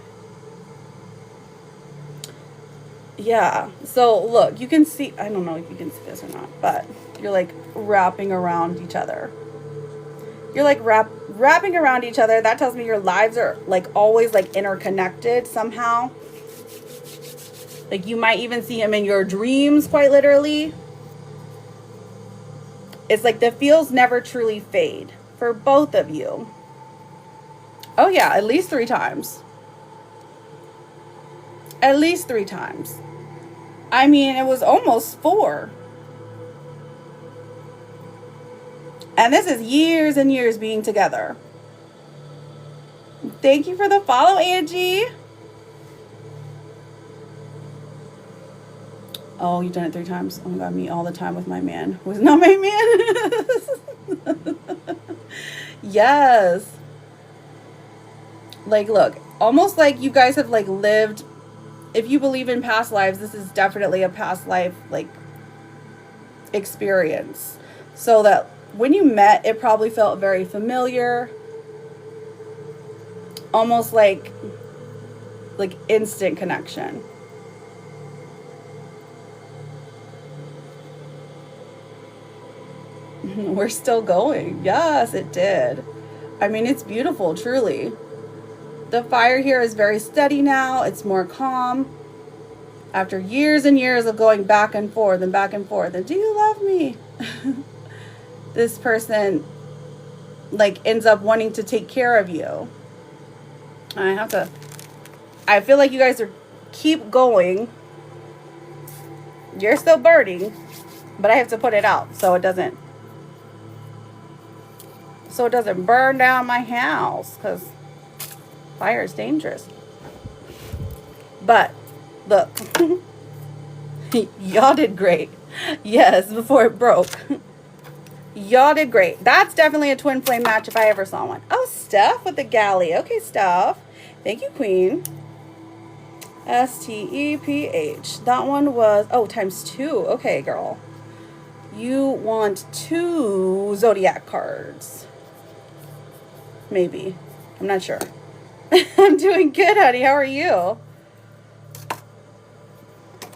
Speaker 1: Yeah, so look, you can see, I don't know if you can see this or not, but you're like wrapping around each other. You're like wrapping around each other. That tells me your lives are like always like interconnected somehow. Like you might even see him in your dreams, quite literally. It's like the feels never truly fade for both of you. Oh yeah, at least 3 times. At least 3 times. I mean, it was almost 4. And this is years and years being together. Thank you for the follow, Angie. Oh, you've done it 3 times. Oh my God, me all the time with my man who's not my man. Yes. Like, look, almost like you guys have like lived. If you believe in past lives, this is definitely a past life like experience. So that when you met, it probably felt very familiar. Almost like instant connection. We're still going. Yes, it did. I mean, it's beautiful, truly. The fire here is very steady now. It's more calm. After years and years of going back and forth and back and forth. And do you love me? This person like ends up wanting to take care of you. I feel like you guys keep going. You're still burning, but I have to put it out so it doesn't burn down my house, because fire is dangerous. But look, y'all did great. Yes, before it broke. Y'all did great. That's definitely a twin flame match if I ever saw one. Oh, Steph with the galley. Okay, Steph. Thank you, Queen. STEPH. That one was, ×2. Okay, girl. You want 2 zodiac cards. Maybe. I'm not sure. I'm doing good, honey. How are you? All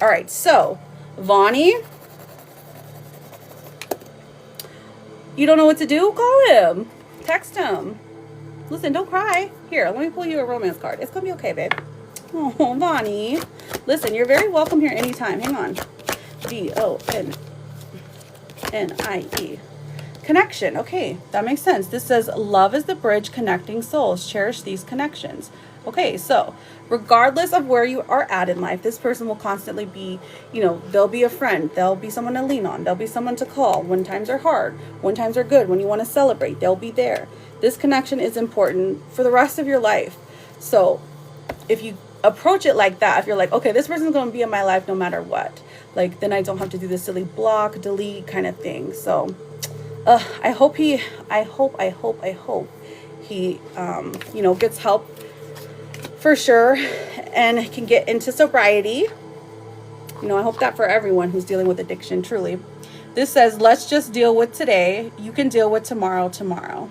Speaker 1: right, so, Vonnie. You don't know what to do? Call him. Text him. Listen, don't cry. Here, let me pull you a romance card. It's going to be okay, babe. Oh, Vonnie. Listen, you're very welcome here anytime. Hang on. VONNIE. Connection. Okay, that makes sense. This says, love is the bridge connecting souls. Cherish these connections. Okay, so regardless of where you are at in life, this person will constantly be, they'll be a friend. They'll be someone to lean on. They'll be someone to call when times are hard, when times are good, when you want to celebrate. They'll be there. This connection is important for the rest of your life. So if you approach it like that, if you're like, okay, this person's going to be in my life no matter what, like, then I don't have to do this silly block, delete kind of thing. So I hope he, gets help for sure, and can get into sobriety. You know, I hope that for everyone who's dealing with addiction, truly. This says, let's just deal with today. You can deal with tomorrow.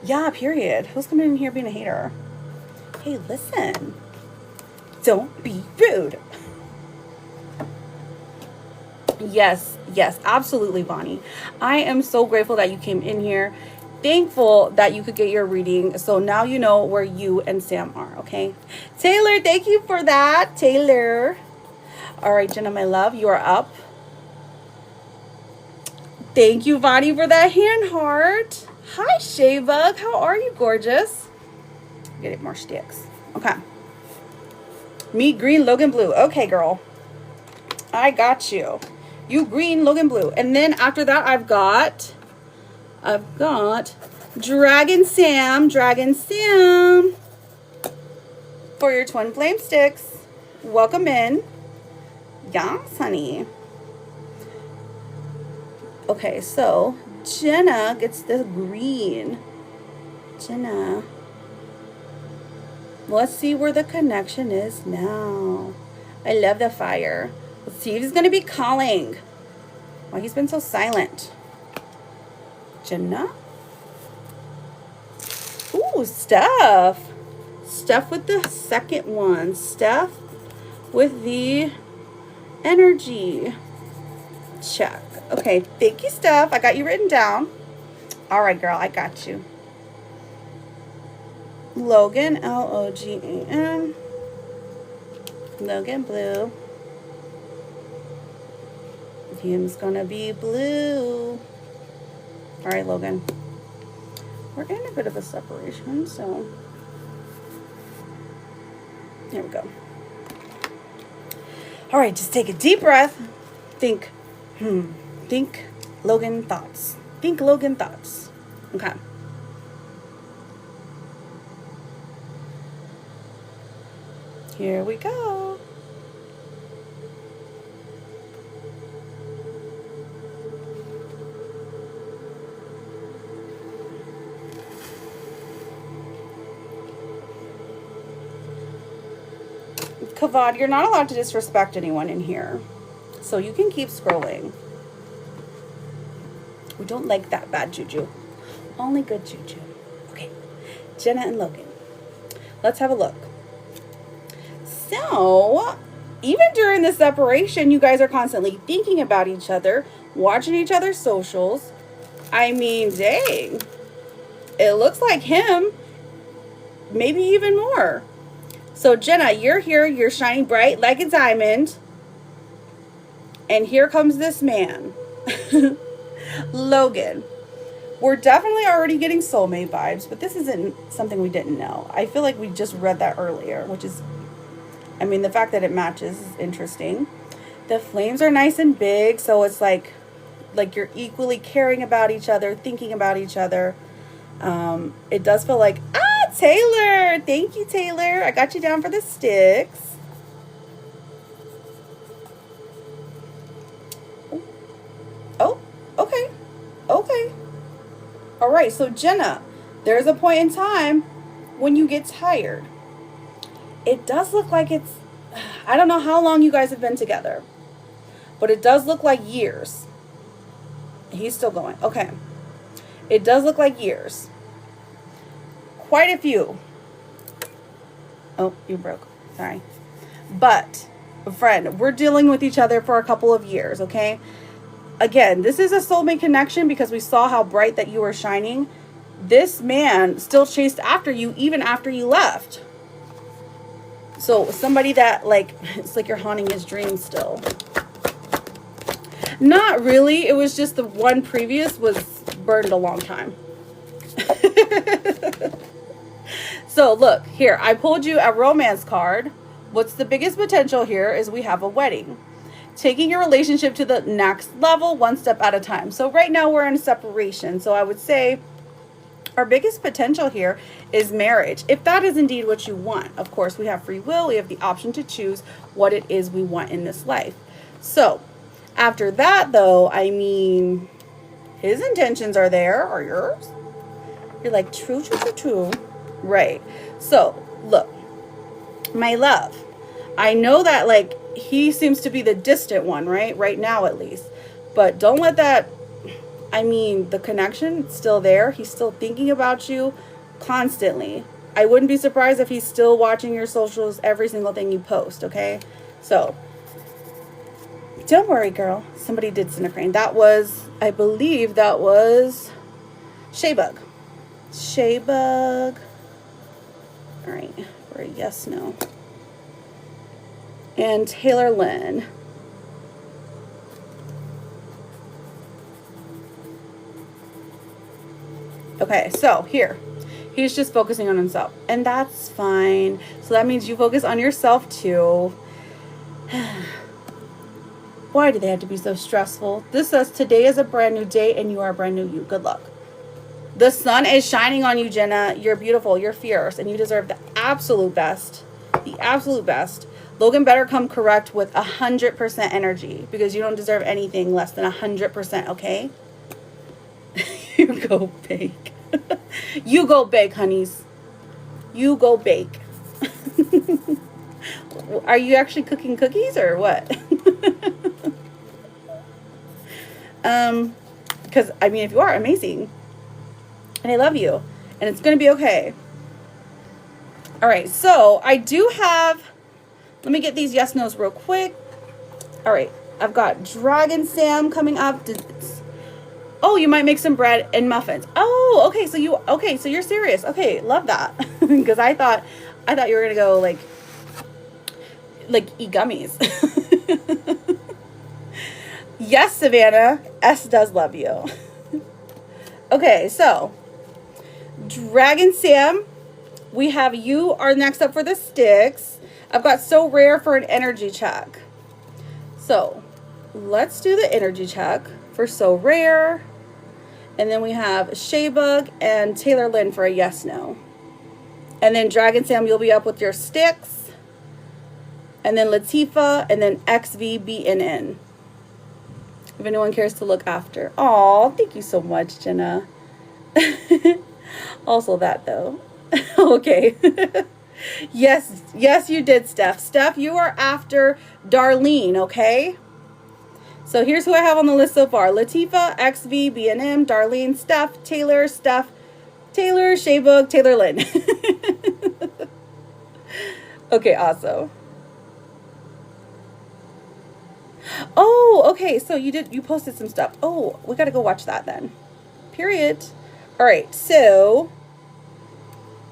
Speaker 1: Yeah, period. Who's coming in here being a hater? Hey, listen. Don't be rude. Yes, absolutely, Bonnie. I am so grateful that you came in here. Thankful that you could get your reading. So now you know where you and Sam are, okay? Taylor, thank you for that. Taylor. All right, Jenna, my love, you are up. Thank you, Bonnie, for that hand heart. Hi, Shaybug. How are you, gorgeous? Get it more sticks. Okay. Me, green, Logan, blue. Okay, girl. I got you. You green, Logan, blue. And then after that, I've got Dragon Sam. For your twin flame sticks. Welcome in. Yes, honey. Okay, so Jenna gets the green. Jenna. Let's see where the connection is now. I love the fire. Let's see if he's going to be calling. Why he's been so silent. Jenna? Ooh, Steph. Steph with the second one. Steph with the energy. Check. Okay, thank you, Steph. I got you written down. All right, girl, I got you. Logan, Logan. Logan, blue. Him's gonna be blue. All right, Logan. We're in a bit of a separation, so here we go. All right, just take a deep breath. Think Logan thoughts. Think Logan thoughts. Okay. Here we go. Kavad, you're not allowed to disrespect anyone in here. So you can keep scrolling. We don't like that bad juju. Only good juju. Okay. Jenna and Logan. Let's have a look. So, even during the separation, you guys are constantly thinking about each other, watching each other's socials. I mean, dang. It looks like him. Maybe even more. So, Jenna, you're here. You're shining bright like a diamond. And here comes this man. Logan. We're definitely already getting soulmate vibes, but this isn't something we didn't know. I feel like we just read that earlier, which is, I mean, the fact that it matches is interesting. The flames are nice and big, so it's like you're equally caring about each other, thinking about each other. It does feel like, Taylor. Thank you, Taylor. I got you down for the sticks. Oh, okay. Okay. All right, so Jenna, there's a point in time when you get tired. It does look like it's, I don't know how long you guys have been together, but it does look like years. He's still going. Okay. It does look like years. Quite a few. Oh, you broke. Sorry. But, friend, we're dealing with each other for a couple of years, okay? Again, this is a soulmate connection because we saw how bright that you were shining. This man still chased after you even after you left. So somebody that, like, it's like you're haunting his dreams still. Not really. It was just the one previous was burned a long time. So look, here, I pulled you a romance card. What's the biggest potential here is we have a wedding. Taking your relationship to the next level, one step at a time. So right now we're in separation. So I would say our biggest potential here is marriage. If that is indeed what you want. Of course, we have free will. We have the option to choose what it is we want in this life. So after that, though, I mean, his intentions are there. Are yours? You're like, true, true, true, true. Right. So, look, my love, I know that, like, he seems to be the distant one, right? Right now, at least. But don't let that, I mean, the connection's still there. He's still thinking about you constantly. I wouldn't be surprised if he's still watching your socials, every single thing you post, okay? So, don't worry, girl. Somebody did Cinecrane. That was, I believe that was Shaybug. Shaybug. All right, for a yes, no. And Taylor Lynn. Okay, so here. He's just focusing on himself. And that's fine. So that means you focus on yourself too. Why do they have to be so stressful? This says today is a brand new day and you are a brand new you. Good luck. The sun is shining on you, Jenna. You're beautiful. You're fierce. And you deserve the absolute best. The absolute best. Logan better come correct with 100% energy because you don't deserve anything less than 100%, okay? You go bake. You go bake, honeys. You go bake. Are you actually cooking cookies or what? Because, I mean, if you are, amazing. And I love you. And it's going to be okay. All right, so I do have, let me get these yes, no's real quick. All right, I've got Dragon Sam coming up. Oh, you might make some bread and muffins. Oh, okay, so you're serious. Okay, love that. Because I thought you were going to go like eat gummies. Yes, Savannah. S does love you. Okay, so Dragon Sam, we have you are next up for the sticks. I've got So Rare for an energy check. So let's do the energy check for So Rare. And then we have Shaybug and Taylor Lynn for a yes, no. And then Dragon Sam, you'll be up with your sticks. And then Latifa, and then XVBNN. If anyone cares to look after. Oh, thank you so much, Jenna. Also that, though. Okay. Yes, you did, Steph. Steph, you are after Darlene, okay? So here's who I have on the list so far. Latifa, XVBNM, Darlene, Steph, Taylor, Shaybug, Taylor Lynn. Okay, awesome. Oh, okay, so you posted some stuff. Oh, we gotta go watch that then. Period. All right, so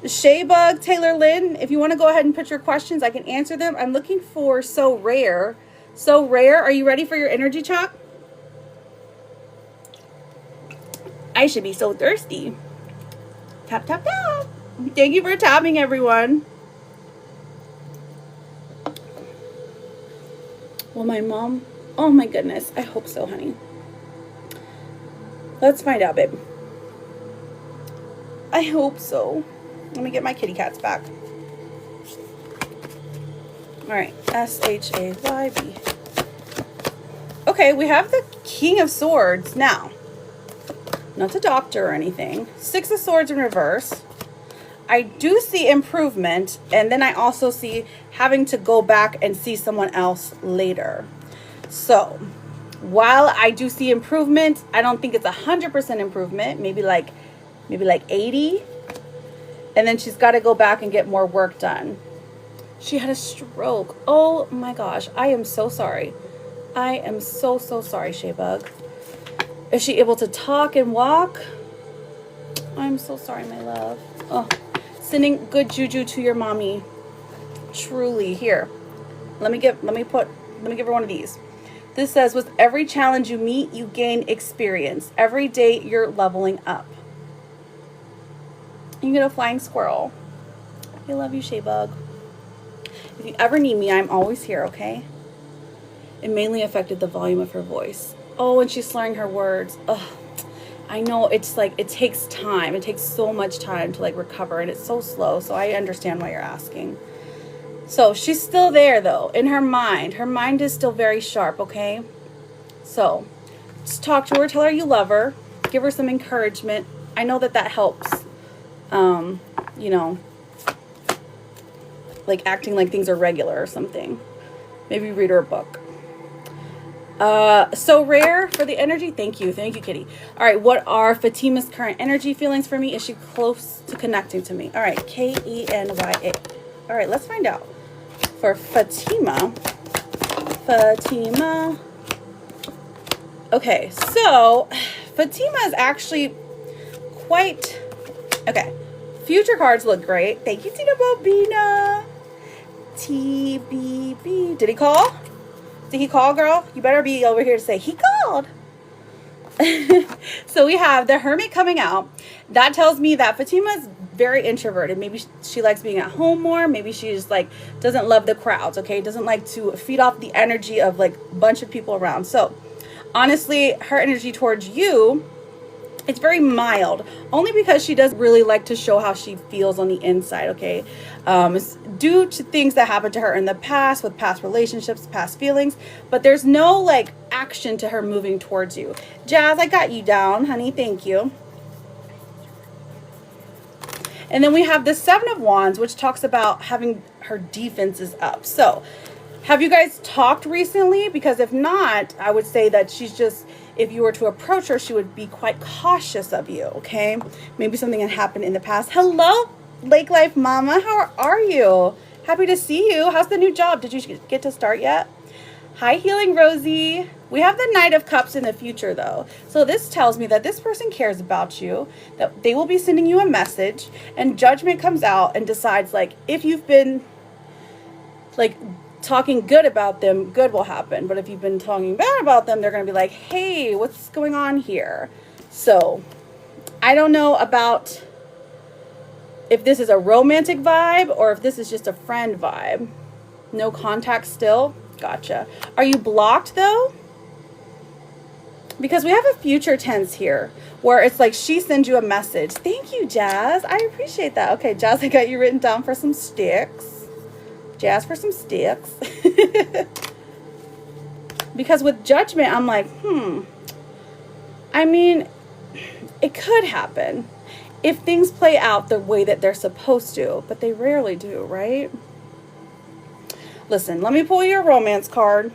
Speaker 1: Shaybug, Taylor Lynn, if you want to go ahead and put your questions, I can answer them. I'm looking for So Rare. So Rare, are you ready for your energy check? I should be so thirsty. Tap, tap, tap. Thank you for tapping, everyone. Well, my mom, oh my goodness. I hope so, honey. Let's find out, babe. I hope so. Let me get my kitty cats back. All right, SHAYB. Okay, we have the King of Swords now. Not a doctor or anything. 6 of Swords in reverse. I do see improvement, and then I also see having to go back and see someone else later. So, while I do see improvement, I don't think it's 100% improvement. Maybe like 80. And then she's got to go back and get more work done. She had a stroke. Oh my gosh. I am so sorry. I am so sorry, Shaybug. Is she able to talk and walk? I'm so sorry, my love. Oh, sending good juju to your mommy. Truly. Here. Let me give her one of these. This says, with every challenge you meet, you gain experience. Every day you're leveling up. You get a flying squirrel. I love you, Shaybug. If you ever need me, I'm always here, okay? It mainly affected the volume of her voice. Oh, and she's slurring her words. Ugh. I know it's like, it takes time. It takes so much time to like recover, and it's so slow. So I understand why you're asking. So she's still there though, in her mind. Her mind is still very sharp, okay? So just talk to her, tell her you love her, give her some encouragement. I know that helps. You know, like acting like things are regular or something. Maybe read her a book. So rare for the energy. Thank you, Kitty. All right, what are Fatima's current energy feelings for me? Is she close to connecting to me? All right, Kenya. All right, let's find out. For Fatima. Okay, so Fatima is actually quite okay. Future cards look great. Thank you, Tina Bobina. TBB. Did he call? Did he call, girl? You better be over here to say he called. So we have the Hermit coming out. That tells me that Fatima's very introverted. Maybe she likes being at home more. Maybe she just like doesn't love the crowds, okay? Doesn't like to feed off the energy of like a bunch of people around. So honestly, her energy towards you, it's very mild, only because she doesn't really like to show how she feels on the inside, okay? It's due to things that happened to her in the past, with past relationships, past feelings, but there's no like action to her moving towards you. Jazz, I got you down, honey, thank you. And then we have the Seven of Wands, which talks about having her defenses up. So have you guys talked recently? Because if not, I would say that she's just, if you were to approach her, she would be quite cautious of you, okay? Maybe something had happened in the past. Hello, Lake Life Mama. How are you? Happy to see you. How's the new job? Did you get to start yet? Hi, Healing Rosie. We have the Knight of Cups in the future, though. So this tells me that this person cares about you, that they will be sending you a message, and Judgment comes out and decides, like, if you've been, like, talking good about them, good will happen. But if you've been talking bad about them, they're going to be like, hey, what's going on here? So I don't know about if this is a romantic vibe or if this is just a friend vibe. No contact still. Gotcha. Are you blocked though? Because we have a future tense here where it's like she sends you a message. Thank you, Jazz. I appreciate that. Okay, Jazz, I got you written down for some sticks. Jazz for some sticks. Because with Judgment, I'm like, I mean, it could happen if things play out the way that they're supposed to, but they rarely do, right? Listen, let me pull your romance card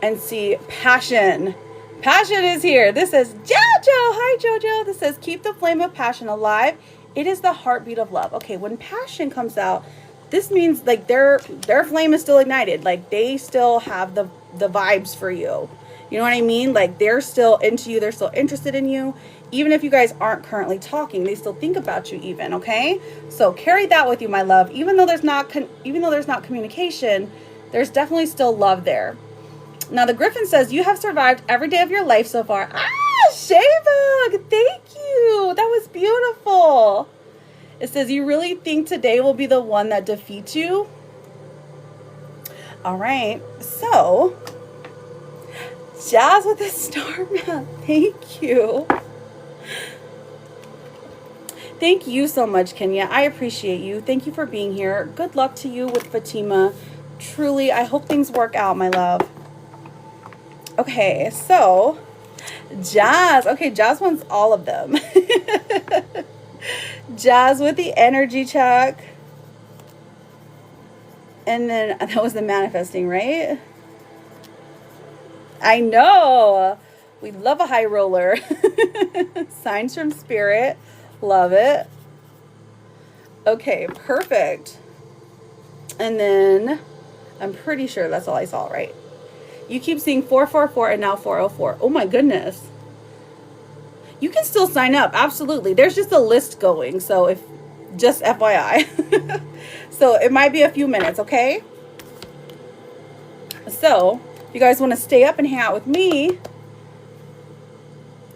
Speaker 1: and see. Passion. Passion is here. This says Jojo. Hi, Jojo. This says keep the flame of passion alive. It is the heartbeat of love. Okay, when passion comes out, this means like their flame is still ignited. Like they still have the vibes for you. You know what I mean? Like they're still into you. They're still interested in you. Even if you guys aren't currently talking, they still think about you even, okay? So carry that with you, my love. Even though there's not communication, there's definitely still love there. Now the Griffin says you have survived every day of your life so far. Ah, Shaybug, thank you. That was beautiful. It says, you really think today will be the one that defeats you? All right. So, Jazz with the star map. Thank you. Thank you so much, Kenya. I appreciate you. Thank you for being here. Good luck to you with Fatima. Truly, I hope things work out, my love. Okay, so, Jazz. Okay, Jazz wants all of them. Jazz with the energy check. And then that was the manifesting, right? I know. We love a high roller. Signs from spirit. Love it. Okay, perfect. And then I'm pretty sure that's all I saw, right? You keep seeing 444 and now 404. Oh my goodness. You can still sign up. Absolutely. There's just a list going. So if just FYI. So it might be a few minutes, okay? So if you guys want to stay up and hang out with me,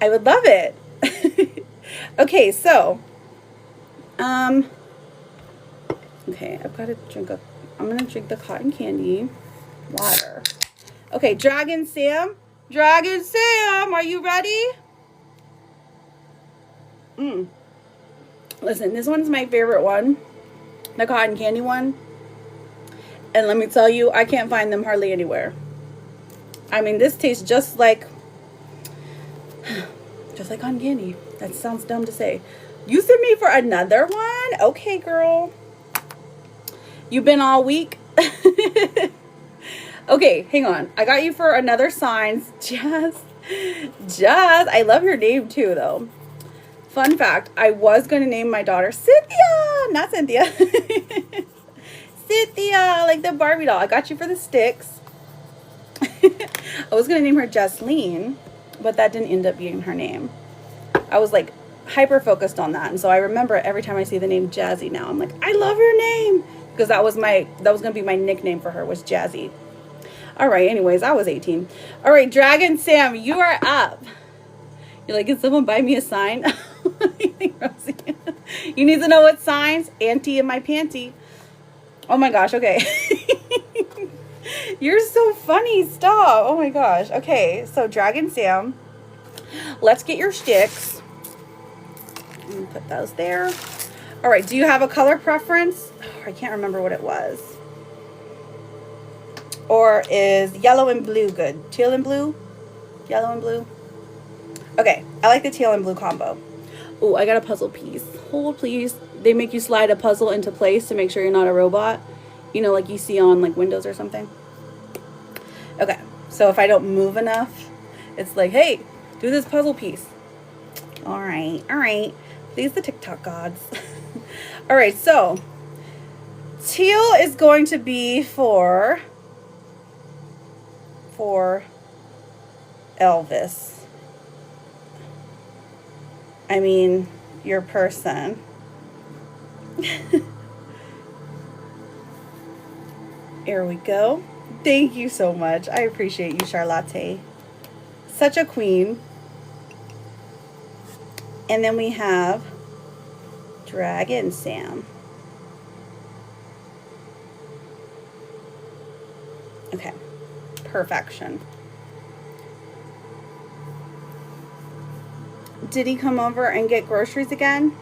Speaker 1: I would love it. Okay, so okay, I've got to drink up. I'm gonna drink the cotton candy water. Okay, Dragon Sam. Dragon Sam, are you ready? Listen, this one's my favorite one. The cotton candy one. And let me tell you, I can't find them hardly anywhere. I mean, this tastes just like cotton candy. That sounds dumb to say. You sent me for another one? Okay, girl. You been all week? Okay, hang on. I got you for another signs. Jazz. Jazz. I love your name too, though. Fun fact, I was going to name my daughter Cynthia. Not Cynthia. Cynthia, like the Barbie doll. I got you for the sticks. I was going to name her Jasleen, but that didn't end up being her name. I was like hyper focused on that. And so I remember every time I see the name Jazzy now, I'm like, I love your name. Because that was going to be my nickname for her, was Jazzy. All right, anyways, I was 18. All right, Dragon Sam, you are up. You're like, can someone buy me a sign? You need to know what signs? Auntie in my panty. Oh my gosh, okay. You're so funny. Stop. Oh my gosh. Okay, so Dragon Sam, let's get your sticks. Put those there. All right, do you have a color preference? Oh, I can't remember what it was. Or is yellow and blue good? Teal and blue? Yellow and blue? Okay, I like the teal and blue combo. Oh, I got a puzzle piece. Hold, please. They make you slide a puzzle into place to make sure you're not a robot. You know, like you see on like Windows or something. Okay, so if I don't move enough, it's like, hey, do this puzzle piece. All right. Please, the TikTok gods. All right, so teal is going to be for Elvis. I mean, your person. Here we go. Thank you so much. I appreciate you, Charlotte. Such a queen. And then we have Dragon Sam. Okay. Perfection. Did he come over and get groceries again?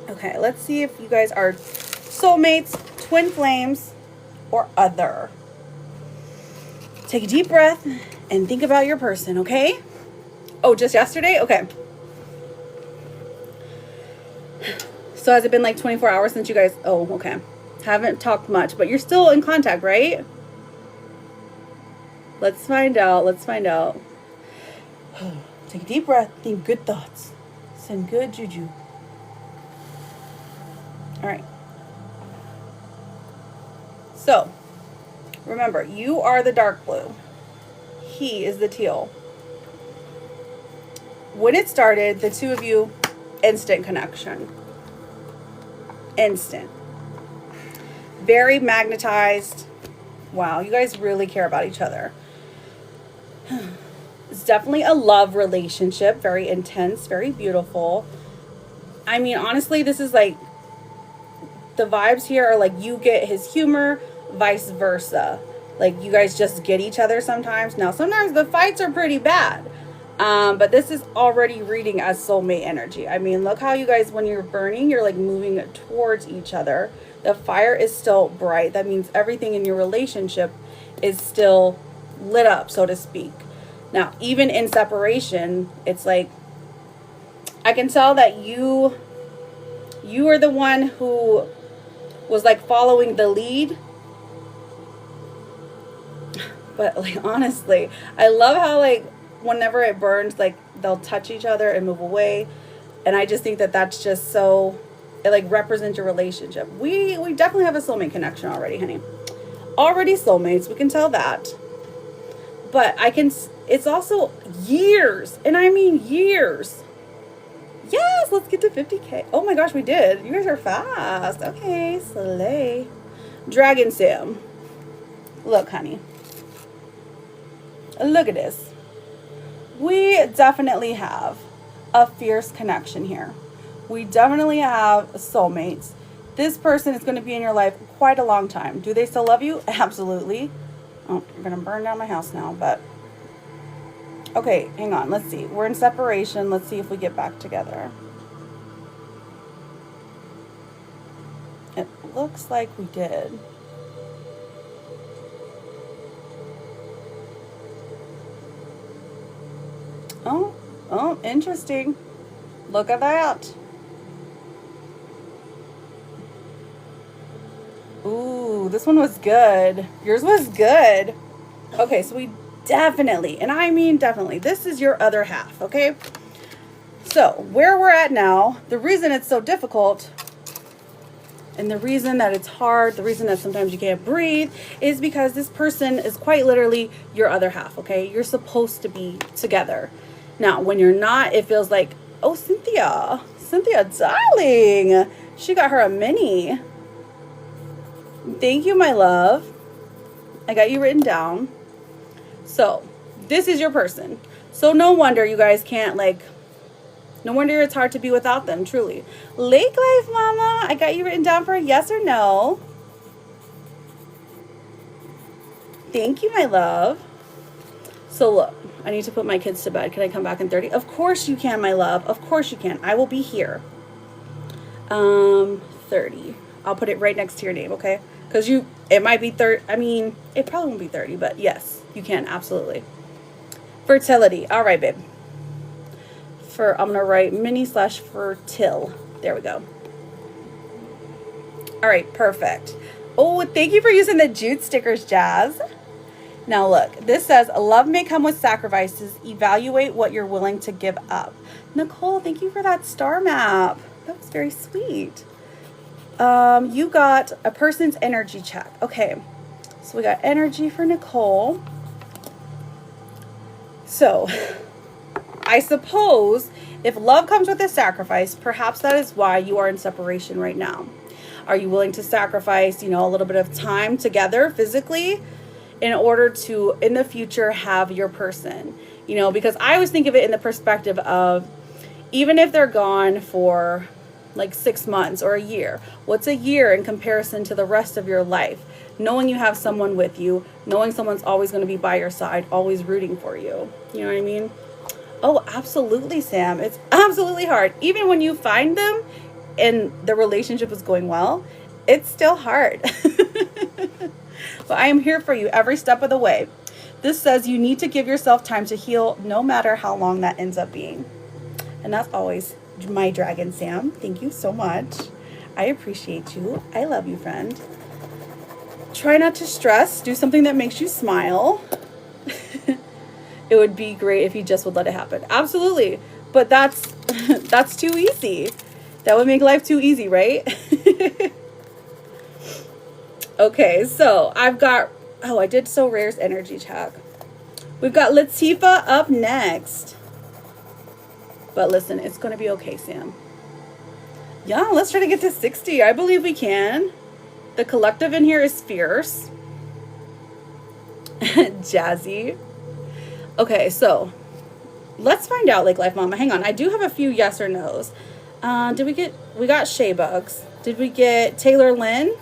Speaker 1: Okay, let's see if you guys are soulmates, twin flames, or other. Take a deep breath and think about your person, okay? Oh, just yesterday? Okay. So has it been like 24 hours since you guys... Oh, okay. Haven't talked much, but you're still in contact, right? Let's find out. Take a deep breath. Think good thoughts. Send good juju. All right. So, remember, you are the dark blue. He is the teal. When it started, the two of you, instant connection. Instant. Very magnetized. Wow, you guys really care about each other. It's definitely a love relationship. Very intense, very beautiful. I mean, honestly, this is like, the vibes here are like you get his humor, vice versa. Like you guys just get each other sometimes. Now, sometimes the fights are pretty bad. But this is already reading as soulmate energy. I mean, look how you guys, when you're burning, you're like moving towards each other. The fire is still bright. That means everything in your relationship is still lit up, so to speak. Now, even in separation, it's like, I can tell that you are the one who was like following the lead. But like, honestly, I love how like, whenever it burns, like they'll touch each other and move away. And I just think that that's just so, it like represents your relationship. We definitely have a soulmate connection already, honey. Already soulmates, we can tell that. But it's also years, and I mean years. Yes, let's get to 50K. Oh my gosh, we did. You guys are fast. Okay, slay. Dragon Sam. Look, honey. Look at this. We definitely have a fierce connection here. We definitely have soulmates. This person is going to be in your life quite a long time. Do they still love you? Absolutely. Oh, I'm going to burn down my house now, but... Okay, hang on. Let's see. We're in separation. Let's see if we get back together. It looks like we did. Oh, Oh, interesting. Look at that. Ooh, this one was good. Yours was good. Okay, so we definitely, and I mean definitely, this is your other half, okay? So, where we're at now, the reason it's so difficult and the reason that it's hard, the reason that sometimes you can't breathe is because this person is quite literally your other half, okay? You're supposed to be together. Now, when you're not, it feels like, oh, Cynthia, darling, she got her a mini. Thank you, my love. I got you written down. So, this is your person. So, no wonder you guys can't, like, no wonder it's hard to be without them, truly. Lake Life Mama, I got you written down for a yes or no. Thank you, my love. So, look, I need to put my kids to bed. Can I come back in 30? Of course you can, my love. Of course you can. I will be here. 30. I'll put it right next to your name, okay? Because it might be 30. I mean, it probably won't be 30, but yes, you can, absolutely. Fertility. All right, babe. I'm going to write mini/fertil. There we go. All right, perfect. Oh, thank you for using the jute stickers, Jazz. Now look, this says, love may come with sacrifices. Evaluate what you're willing to give up. Nicole, thank you for that star map. That was very sweet. You got a person's energy check. Okay, so we got energy for Nicole. So, I suppose if love comes with a sacrifice, perhaps that is why you are in separation right now. Are you willing to sacrifice, a little bit of time together physically in order to, in the future, have your person? Because I always think of it in the perspective of, even if they're gone for like 6 months or a year, what's a year in comparison to the rest of your life? Knowing you have someone with you, knowing someone's always going to be by your side, always rooting for you. You know what I mean? Oh, absolutely, Sam. It's absolutely hard. Even when you find them and the relationship is going well, it's still hard. But I am here for you every step of the way. This says you need to give yourself time to heal, no matter how long that ends up being. And that's always my dragon, Sam. Thank you so much. I appreciate you. I love you, friend. Try not to stress. Do something that makes you smile. It would be great if you just would let it happen. Absolutely. But that's too easy. That would make life too easy, right? Okay, so I've got, I did So Rare's energy check. We've got Latifa up next. But listen, it's going to be okay, Sam. Yeah, let's try to get to 60. I believe we can. The collective in here is fierce. Jazzy. Okay, so let's find out, Lake Life Mama. Hang on, I do have a few yes or no's. We got Shea Bugs. Did we get Taylor Lynn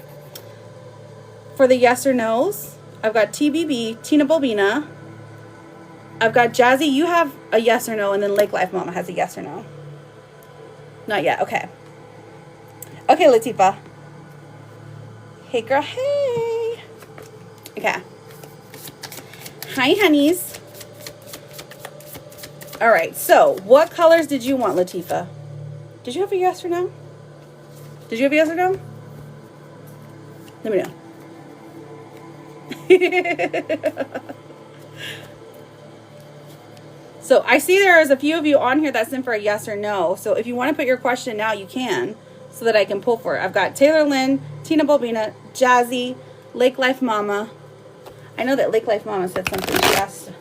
Speaker 1: for the yes or no's? I've got TBB, Tina Bobina. I've got Jazzy, you have a yes or no, and then Lake Life Mama has a yes or no. Not yet, okay. Okay, Latifa. Hey, girl, hey. Okay. Hi, honeys. All right, so what colors did you want, Latifa? Did you have a yes or no? Did you have a yes or no? Let me know. So I see there is a few of you on here that's in for a yes or no. So if you want to put your question now, you can, so that I can pull for it. I've got Taylor Lynn, Tina Bobina, Jazzy, Lake Life Mama. I know that Lake Life Mama said something. She asked,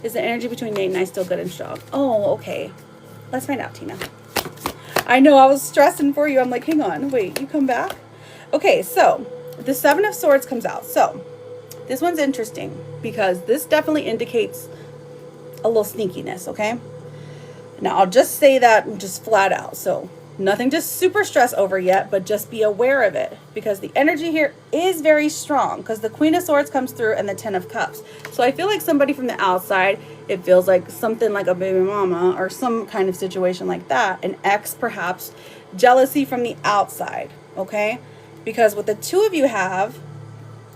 Speaker 1: is the energy between Nate and I still good and strong? Oh, okay. Let's find out, Tina. I know, I was stressing for you. I'm like, hang on, wait, you come back? Okay, so the Seven of Swords comes out. So this one's interesting because this definitely indicates a little sneakiness, okay? Now, I'll just say that just flat out. So nothing to super stress over yet, but just be aware of it because the energy here is very strong because the Queen of Swords comes through and the Ten of Cups. So I feel like somebody from the outside, it feels like something like a baby mama or some kind of situation like that. An ex, perhaps. Jealousy from the outside, okay? Because what the two of you have,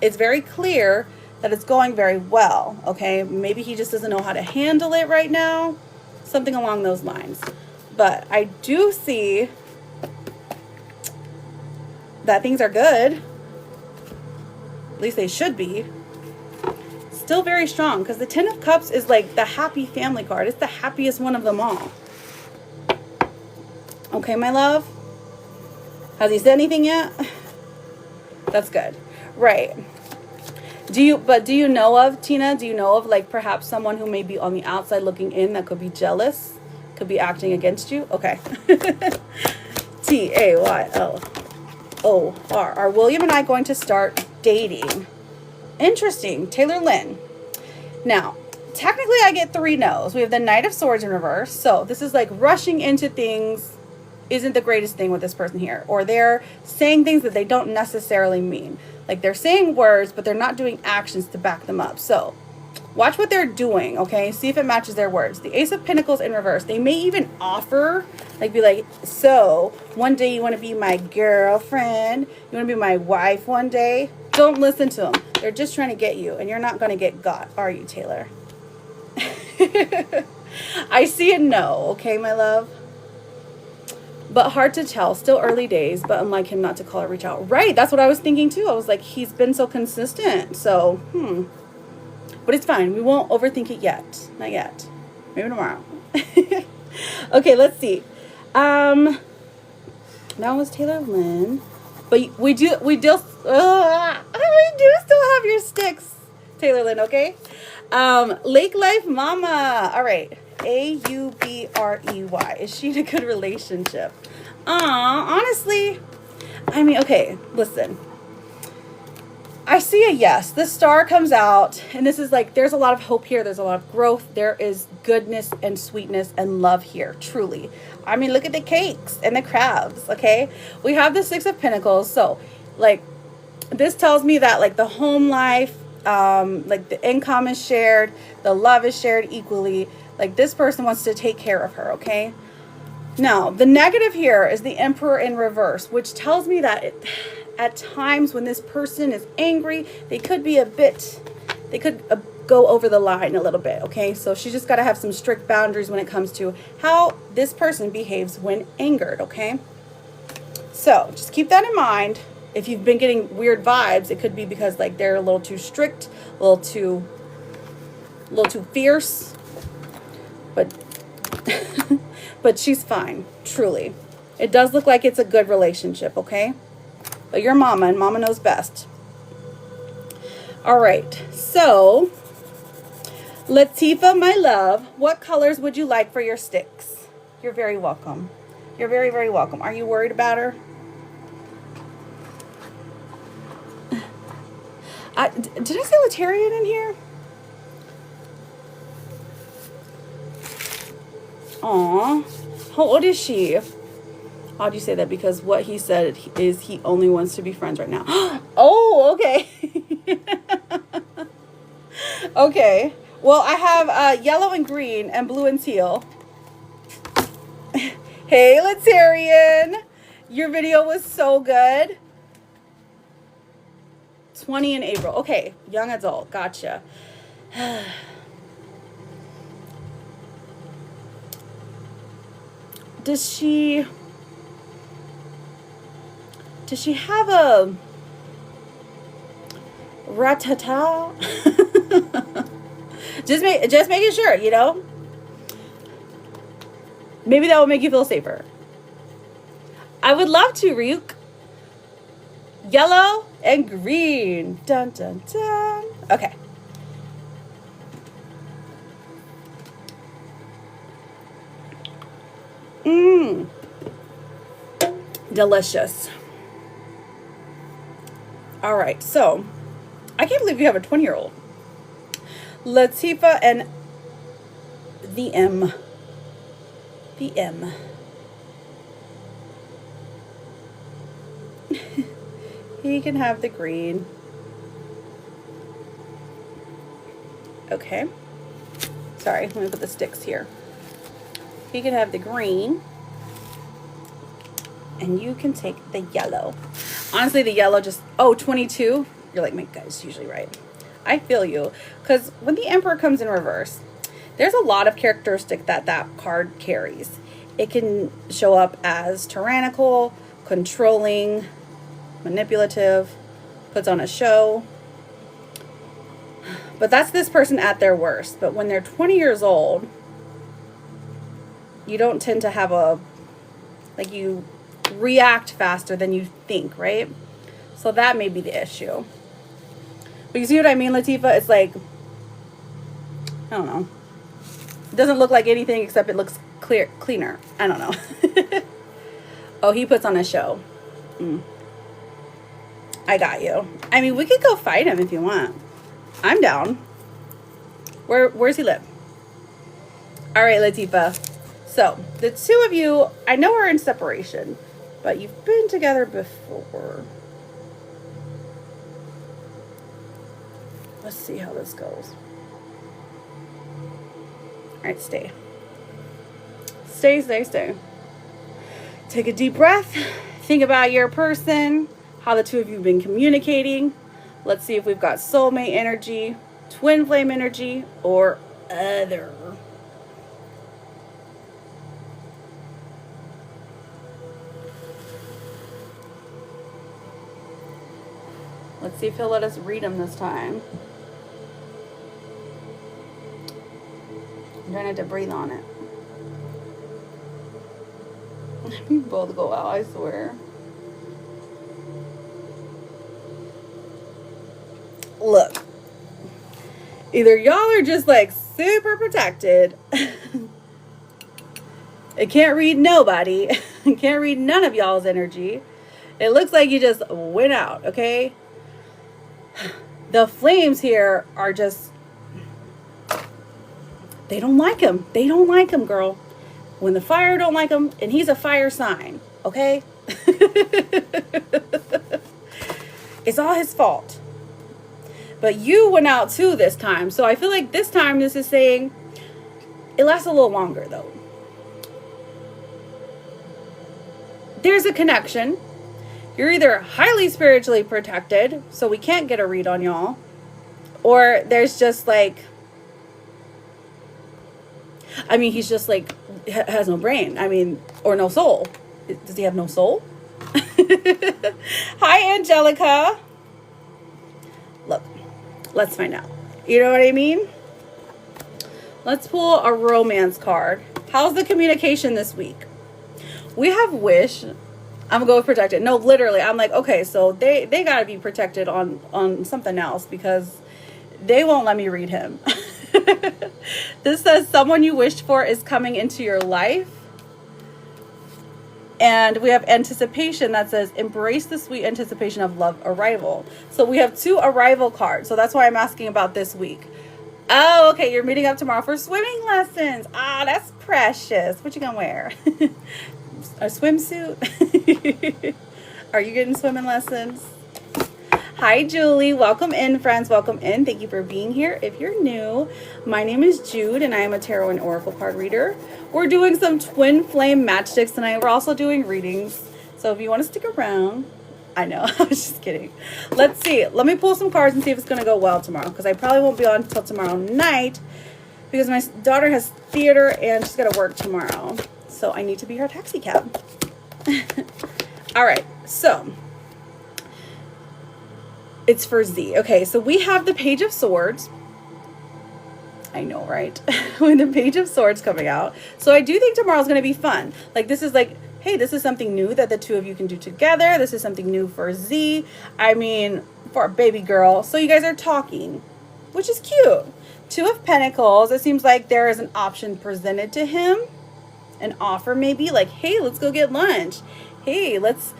Speaker 1: it's very clear that it's going very well, okay? Maybe he just doesn't know how to handle it right now. something along those lines. But I do see that things are good. At least they should be. Still very strong, because the Ten of Cups is like the happy family card. It's the happiest one of them all. Okay, my love? Has he said anything yet? That's good. Right. Do you know of, Tina, do you know of like perhaps someone who may be on the outside looking in that could be jealous? Could be acting against you? Okay. T-A-Y-L-O-R. Are William and I going to start dating? Interesting. Taylor Lynn. Now, technically I get 3 no's. We have the Knight of Swords in reverse. So this is like rushing into things isn't the greatest thing with this person here. Or they're saying things that they don't necessarily mean. Like they're saying words, but they're not doing actions to back them up. So watch what they're doing, okay? See if it matches their words. The Ace of Pentacles in reverse. They may even offer, like be like, so one day you want to be my girlfriend? You want to be my wife one day? Don't listen to them. They're just trying to get you, and you're not going to get got, are you, Taylor? I see a no, okay, my love? But hard to tell. Still early days, but unlike him not to call or reach out. Right, that's what I was thinking too. I was like, he's been so consistent. So, But it's fine. We won't overthink it yet. Not yet. Maybe tomorrow. Okay, let's see. That was Taylor Lynn. But we do still have your sticks, Taylor Lynn, okay? Lake Life Mama. All right. A-U-B-R-E-Y. Is she in a good relationship? Honestly, I mean, okay, listen. I see a yes. The star comes out, and this is like, there's a lot of hope here. There's a lot of growth. There is goodness and sweetness and love here, truly. I mean, look at the cakes and the crabs, okay? We have the Six of Pentacles. So, like, this tells me that, like, the home life, like, the income is shared. The love is shared equally. Like, this person wants to take care of her, okay? Now, the negative here is the Emperor in reverse, which tells me that at times when this person is angry, they could be they could go over the line a little bit, okay? So she's just got to have some strict boundaries when it comes to how this person behaves when angered, okay? So just keep that in mind. If you've been getting weird vibes, it could be because like they're a little too strict, a little too fierce. But she's fine, truly. It does look like it's a good relationship, okay? But you're mama, and mama knows best. All right, so Latifa, my love, what colors would you like for your sticks? You're very welcome. You're very, very welcome. Are you worried about her? Did I say Latarian in here? Aw, how old is she? How'd you say that? Because what he said is he only wants to be friends right now. Oh, okay. Okay. Well, I have yellow and green and blue and teal. Hey, Latarian. Your video was so good. 20 in April. Okay, young adult. Gotcha. Does she have a ratata? just making sure, you know? Maybe that will make you feel safer. I would love to, Ryuk. Yellow and green. Dun, dun, dun. Okay. Delicious. All right, so I can't believe you have a 20-year-old. Latifa and the M. The M. He can have the green. Okay. Sorry, let me put the sticks here. He can have the green. And you can take the yellow. Honestly, the yellow just... Oh, 22? You're like, my guy's usually right. I feel you. Because when the Emperor comes in reverse, There's a lot of characteristic that that card carries. It can show up as tyrannical, controlling, manipulative, puts on a show. But that's this person at their worst. But when they're 20 years old, you don't tend to have like you react faster than you think, right? So that may be the issue. But you see what I mean, Latifa? It's like, I don't know. It doesn't look like anything except it looks cleaner. I don't know. Oh, he puts on a show. I got you. I mean, we could go fight him if you want. I'm down. Where's he live? All right, Latifa. So, the two of you, I know are in separation, but you've been together before. Let's see how this goes. All right, stay. Stay. Take a deep breath. Think about your person, how the two of you have been communicating. Let's see if we've got soulmate energy, twin flame energy, or other. Let's see if he'll let us read them this time. I'm trying not to breathe on it. We both go out, I swear. Look. Either y'all are just like super protected. It can't read nobody. It can't read none of y'all's energy. It looks like you just went out, okay? The flames here are just, they don't like him. They don't like him, girl. When the fire don't like him, and he's a fire sign, okay? It's all his fault. But you went out too this time. So I feel like this time this is saying it lasts a little longer though. There's a connection. You're either highly spiritually protected, so we can't get a read on y'all, or there's just like, I mean, he's just like, has no brain. I mean, or no soul. Does he have no soul? Hi, Angelica. Look, let's find out. You know what I mean? Let's pull a romance card. How's the communication this week? We have wish. I'm gonna go with protected. No, literally, I'm like, okay, so they gotta be protected on something else because they won't let me read him. This says someone you wished for is coming into your life. And we have anticipation that says embrace the sweet anticipation of love arrival. So we have 2 arrival cards. So that's why I'm asking about this week. Oh, okay. You're meeting up tomorrow for swimming lessons. Ah, that's precious. What you gonna wear? A swimsuit? Are you getting swimming lessons? Hi, Julie. Welcome in, friends. Welcome in. Thank you for being here. If you're new, my name is Jude, and I am a tarot and oracle card reader. We're doing some twin flame matchsticks tonight. We're also doing readings. So if you want to stick around, I know. I was just kidding. Let's see. Let me pull some cards and see if it's going to go well tomorrow, because I probably won't be on until tomorrow night because my daughter has theater and she's got to work tomorrow. So I need to be her taxi cab. All right. So it's for Z. Okay, so we have the Page of Swords. I know, right? When the Page of Swords coming out. So I do think tomorrow's going to be fun. Like, this is like, hey, this is something new that the two of you can do together. This is something new for Z. I mean, for a baby girl. So you guys are talking, which is cute. 2 of Pentacles. It seems like there is an option presented to him. An offer maybe, like, hey, let's go get lunch. Hey, let's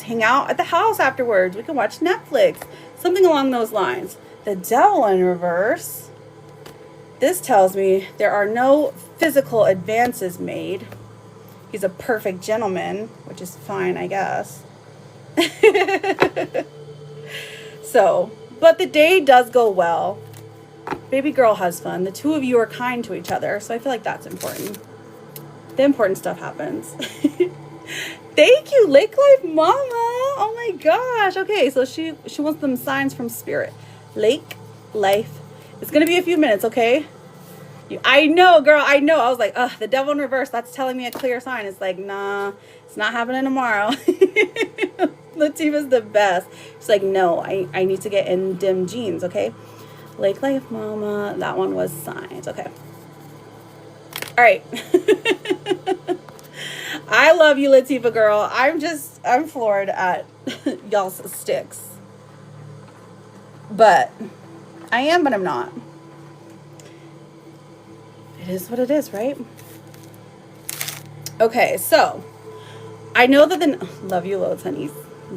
Speaker 1: hang out at the house afterwards. We can watch Netflix. Something along those lines. The Devil in reverse. This tells me there are no physical advances made. He's a perfect gentleman, which is fine, I guess. So, but the day does go well. Baby girl has fun. The 2 of you are kind to each other, so I feel like that's important. The important stuff happens. Thank you, Lake Life Mama. Oh my gosh. Okay, so she wants some signs from Spirit. Lake Life. It's going to be a few minutes, okay? I know, girl. I know. I was like, ugh, the devil in reverse. That's telling me a clear sign. It's like, nah, it's not happening tomorrow. Latifah's the best. She's like, no, I need to get in dim jeans, okay? Lake Life Mama. That one was signs. Okay. All right. I love you, Latifah girl. I'm floored at y'all's sticks. But I am, but I'm not. It is what it is, right? Okay, so I know that love you loads, honeys.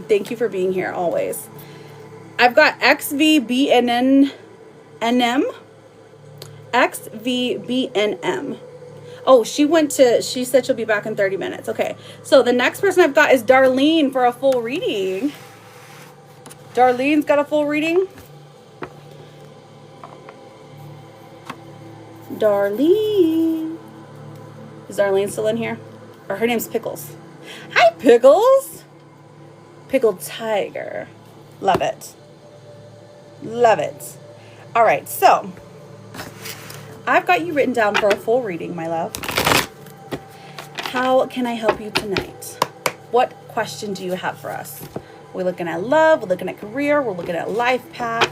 Speaker 1: Thank you for being here always. I've got XVBNNM. XVBNM. Oh, she said she'll be back in 30 minutes. Okay, so the next person I've got is Darlene for a full reading. Darlene's got a full reading. Darlene. Is Darlene still in here? Or her name's Pickles. Hi, Pickles. Pickled Tiger. Love it. Love it. All right, so I've got you written down for a full reading, my love. How can I help you tonight? What question do you have for us? We're looking at love, we're looking at career, we're looking at life path.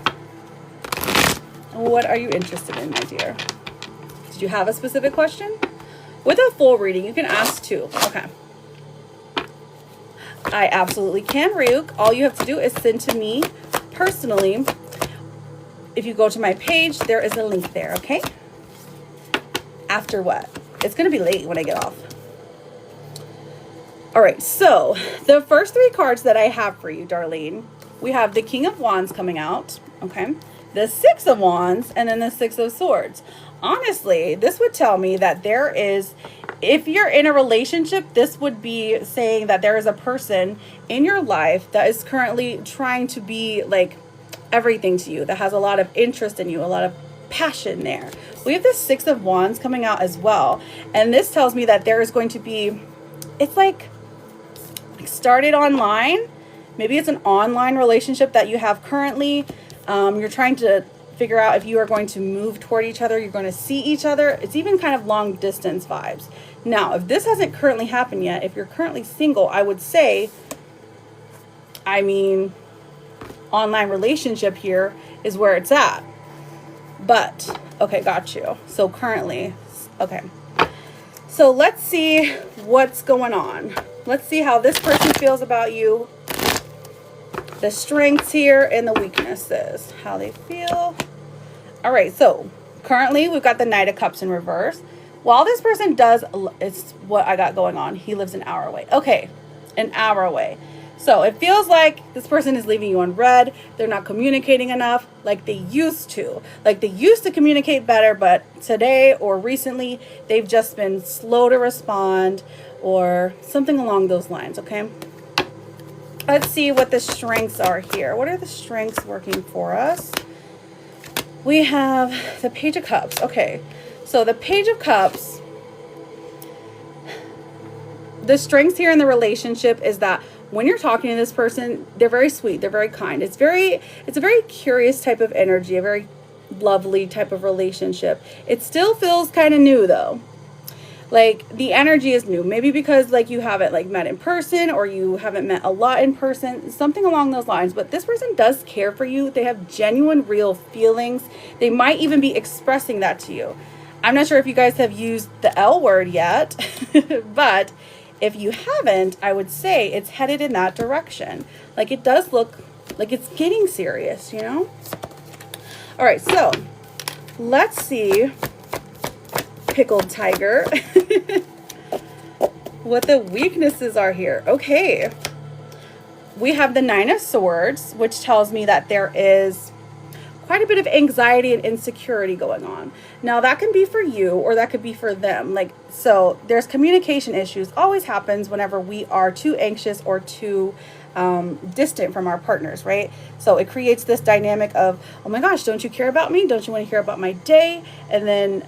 Speaker 1: What are you interested in, my dear? Did you have a specific question? With a full reading, you can ask two. Okay. I absolutely can, Ryuk. All you have to do is send to me personally. If you go to my page, there is a link there, okay? After what? It's going to be late when I get off. All right, so the first three cards that I have for you, Darlene, we have the King of Wands coming out, okay? The Six of Wands, and then the Six of Swords. Honestly, this would tell me that there is, if you're in a relationship, this would be saying that there is a person in your life that is currently trying to be like everything to you, that has a lot of interest in you, a lot of passion there. We have the Six of Wands coming out as well. And this tells me that there is going to be, it's like started online. Maybe it's an online relationship that you have currently. You're trying to figure out if you are going to move toward each other, you're going to see each other. It's even kind of long distance vibes. Now, if this hasn't currently happened yet, if you're currently single, I would say, I mean, online relationship here is where it's at. But, okay, got you. So currently, okay. So let's see what's going on. Let's see how this person feels about you. The strengths here and the weaknesses, how they feel. All right, so currently we've got the Knight of Cups in reverse. While this person does, it's what I got going on. He lives an hour away. Okay, an hour away. So it feels like this person is leaving you on red. They're not communicating enough like they used to. Like they used to communicate better, but today or recently, they've just been slow to respond or something along those lines, okay? Let's see what the strengths are here. What are the strengths working for us? We have the Page of Cups. Okay, so the Page of Cups, the strengths here in the relationship is that when you're talking to this person, they're very sweet, they're very kind. It's a very curious type of energy, a very lovely type of relationship. It still feels kind of new though. Like the energy is new, maybe because like you haven't like met in person or you haven't met a lot in person, something along those lines. But this person does care for you. They have genuine, real feelings. They might even be expressing that to you. I'm not sure if you guys have used the L word yet, but if you haven't, I would say it's headed in that direction. Like it does look like it's getting serious, you know? All right, so let's see, Pickled Tiger, what the weaknesses are here. Okay, we have the Nine of Swords, which tells me that there is quite a bit of anxiety and insecurity going on. Now that can be for you or that could be for them. Like, so there's communication issues, always happens whenever we are too anxious or too distant from our partners, right? So it creates this dynamic of, oh my gosh, don't you care about me? Don't you want to hear about my day? And then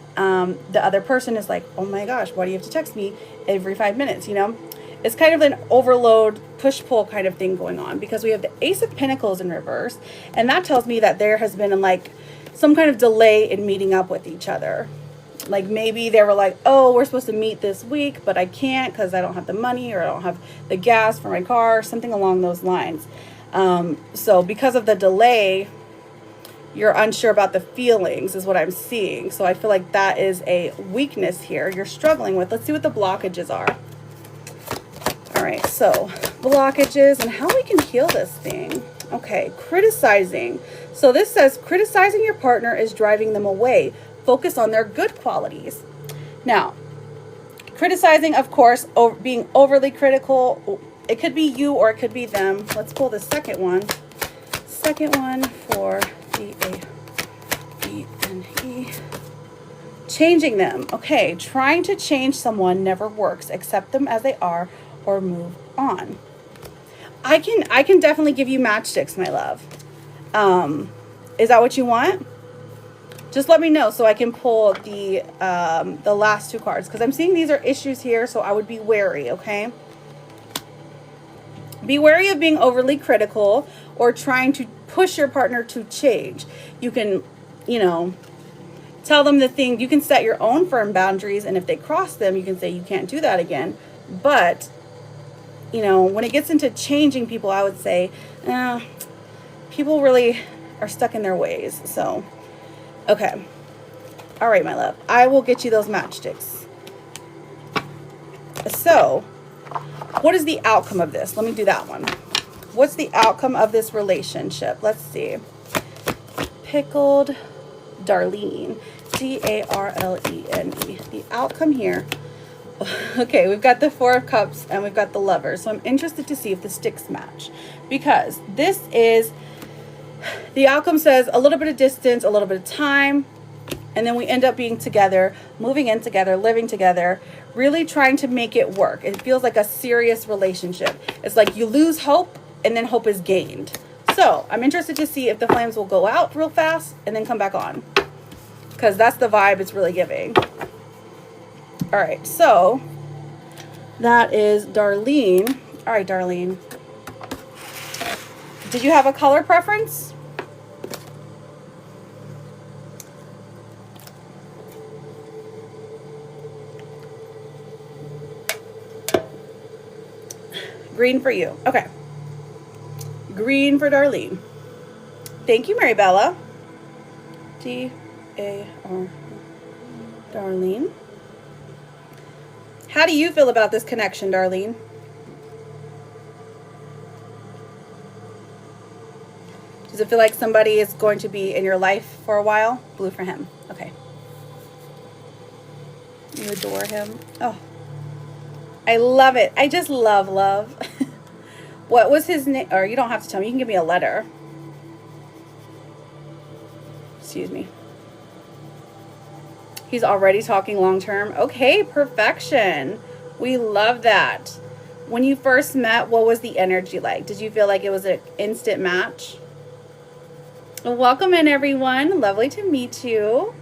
Speaker 1: the other person is like, oh my gosh, why do you have to text me every 5 minutes? You know, it's kind of an overload push-pull kind of thing going on because we have the Ace of Pentacles in reverse, and that tells me that there has been like some kind of delay in meeting up with each other. Like maybe they were like, oh, we're supposed to meet this week, but I can't because I don't have the money or I don't have the gas for my car, something along those lines. So because of the delay, you're unsure about the feelings is what I'm seeing. So I feel like that is a weakness here you're struggling with. Let's see what the blockages are. All right, so blockages and how we can heal this thing. Okay, criticizing. So this says criticizing your partner is driving them away. Focus on their good qualities. Now, criticizing, of course, being overly critical. It could be you or it could be them. Let's pull the second one. Second one for D-A-B-N-E. Changing them. Okay, trying to change someone never works. Accept them as they are or move on. I can definitely give you matchsticks, my love. Is that what you want? Just let me know so I can pull the last two cards, because I'm seeing these are issues here, so I would be wary, okay? Be wary of being overly critical or trying to push your partner to change. You can, you know, tell them the thing. You can set your own firm boundaries, and if they cross them, you can say you can't do that again. But, you know, when it gets into changing people, I would say, people really are stuck in their ways. So, okay. All right, my love. I will get you those matchsticks. So, what is the outcome of this? Let me do that one. What's the outcome of this relationship? Let's see. Pickled Darlene. D-A-R-L-E-N-E. The outcome here. Okay, we've got the Four of Cups and we've got the Lovers. So I'm interested to see if the sticks match. Because this is, the outcome says a little bit of distance, a little bit of time, and then we end up being together, moving in together, living together, really trying to make it work. It feels like a serious relationship. It's like you lose hope and then hope is gained. So I'm interested to see if the flames will go out real fast and then come back on, because that's the vibe it's really giving. All right, so that is Darlene. All right, Darlene. Did you have a color preference? Green for you. Okay. Green for Darlene. Thank you, Maribella. D-A-R. Darlene. How do you feel about this connection, Darlene? Does it feel like somebody is going to be in your life for a while? Blue for him. Okay. You adore him. Oh, I love it. I just love love. What was his name? Or you don't have to tell me. You can give me a letter. Excuse me. He's already talking long term. Okay, perfection. We love that. When you first met, what was the energy like? Did you feel like it was an instant match? Well, welcome in, everyone. Lovely to meet you.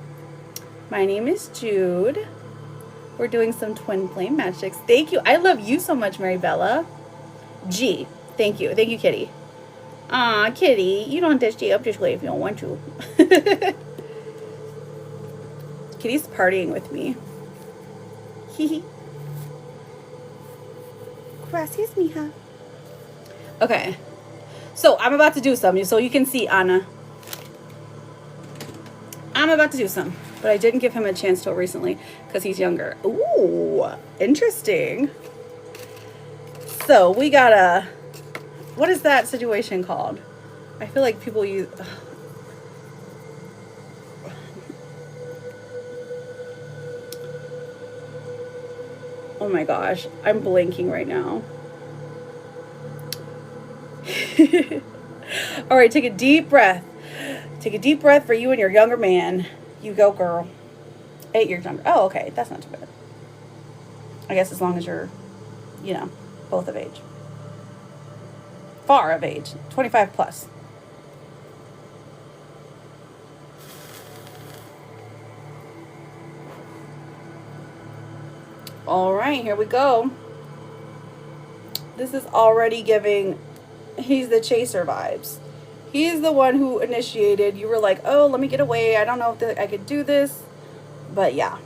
Speaker 1: My name is Jude. We're doing some twin flame matchsticks. Thank you. I love you so much, Maribella. G. Thank you. Thank you, Kitty. Aw, Kitty. You don't have to stay up this way if you don't want to. Kitty's partying with me. Hee. Gracias, mija. Okay. So, I'm about to do something so you can see Anna. I'm about to do some, but I didn't give him a chance till recently because he's younger. Ooh, interesting. So, we got a... What is that situation called? I feel like people use... Oh my gosh, I'm blinking right now. All right, take a deep breath. Take a deep breath for you and your younger man. You go, girl. 8 years younger. Oh, okay, that's not too bad. I guess as long as you're, you know, both of age. Far of age. 25 plus. All right, here we go. This is already giving, he's the chaser vibes. He's the one who initiated. You were like, oh, let me get away. I don't know if I could do this. But yeah,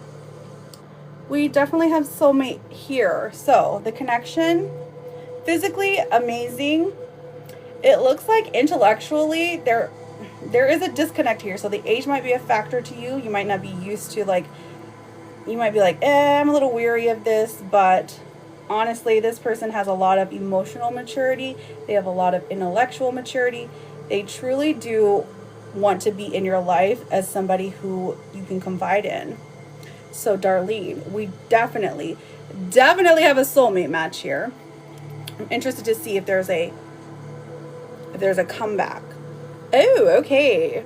Speaker 1: we definitely have soulmate here. So the connection, physically amazing. It looks like intellectually there is a disconnect here. So the age might be a factor to you. You might not be used to, like, you might be like, I'm a little weary of this, but honestly, this person has a lot of emotional maturity. They have a lot of intellectual maturity. They truly do want to be in your life as somebody who you can confide in. So Darlene, we definitely have a soulmate match here. I'm interested to see if there's a comeback. Oh, okay.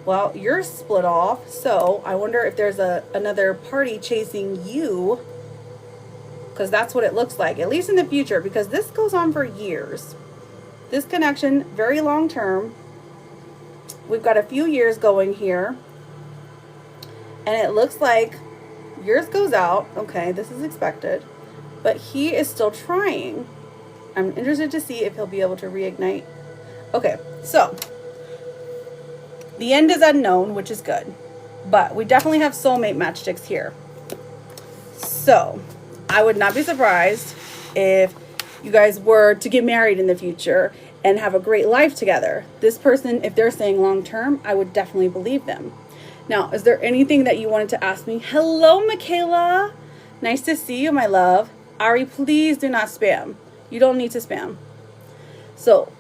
Speaker 1: Well, you're split off, so I wonder if there's another party chasing you, because that's what it looks like, at least in the future, because this goes on for years. This connection, very long term. We've got a few years going here, and it looks like yours goes out. Okay, this is expected, but he is still trying. I'm interested to see if he'll be able to reignite. Okay, so the end is unknown, which is good, but we definitely have soulmate matchsticks here. So I would not be surprised if you guys were to get married in the future and have a great life together. This person, if they're saying long term, I would definitely believe them. Now, is there anything that you wanted to ask me? Hello, Michaela. Nice to see you, my love. Ari, please do not spam. You don't need to spam. So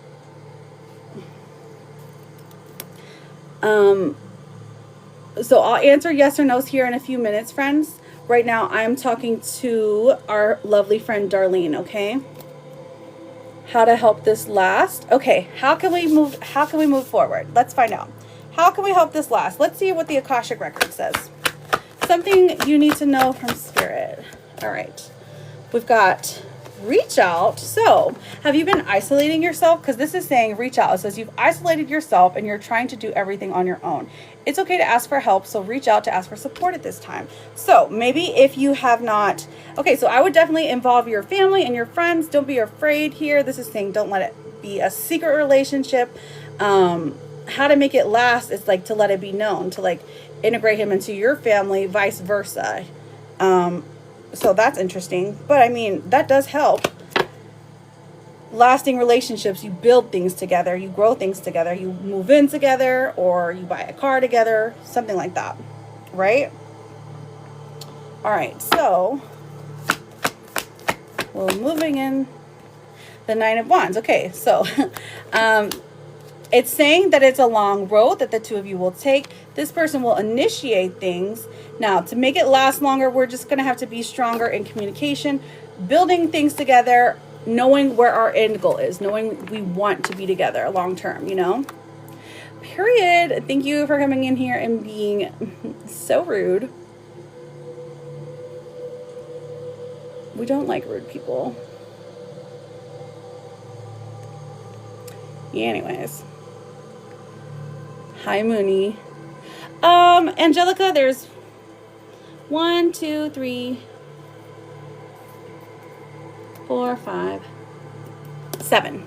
Speaker 1: I'll answer yes or no's here in a few minutes, friends. Right now, I am talking to our lovely friend Darlene, okay? How to help this last? Okay, how can we move forward? Let's find out. How can we help this last? Let's see what the Akashic Record says. Something you need to know from Spirit. All right. We've got reach out. So, have you been isolating yourself? Because this is saying reach out. It says you've isolated yourself and you're trying to do everything on your own. It's okay to ask for help, so reach out to ask for support at this time. So, maybe if you have not... Okay, so I would definitely involve your family and your friends. Don't be afraid here. This is saying don't let it be a secret relationship. How to make it last is like to let it be known, to like integrate him into your family, vice versa. So that's interesting. But I mean, that does help. Lasting relationships, you build things together, you grow things together, you move in together, or you buy a car together, something like that, right? All right, so we're moving in the Nine of Wands. Okay, so it's saying that it's a long road that the two of you will take. This person will initiate things. Now, to make it last longer, we're just going to have to be stronger in communication, building things together, knowing where our end goal is, knowing we want to be together long term, you know? Period. Thank you for coming in here and being so rude. We don't like rude people. Anyways. Hi, Mooney. Angelica, there's 1, 2, 3, 4, 5, 7.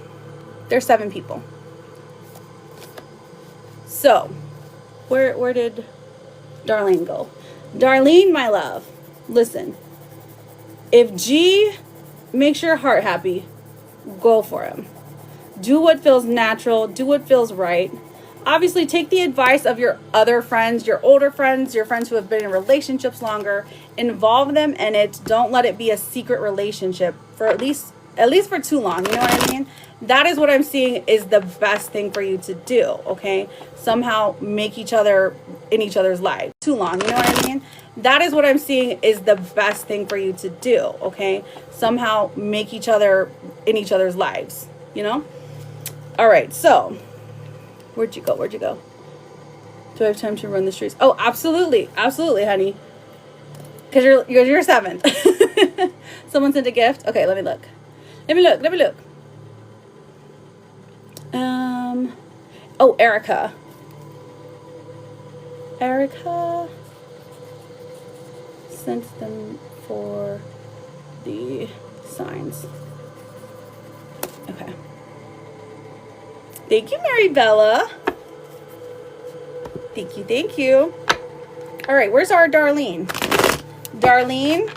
Speaker 1: There's 7 people. So, where did Darlene go? Darlene, my love, listen. If G makes your heart happy, go for him. Do what feels natural. Do what feels right. Obviously, take the advice of your other friends, your older friends, your friends who have been in relationships longer. Involve them in it. Don't let it be a secret relationship for at least for too long. You know what I mean? That is what I'm seeing is the best thing for you to do, okay? Somehow make each other in each other's lives. Too long, you know what I mean? That is what I'm seeing is the best thing for you to do, okay? Somehow make each other in each other's lives, you know? All right, so... Where'd you go? Do I have time to run the streets? Oh, absolutely. Absolutely, honey. Because you're 7th. Someone sent a gift? Okay, let me look. Oh, Erica. Erica sent them for the signs. Okay. Thank you, Mary Bella. Thank you. All right, where's our Darlene? Darlene,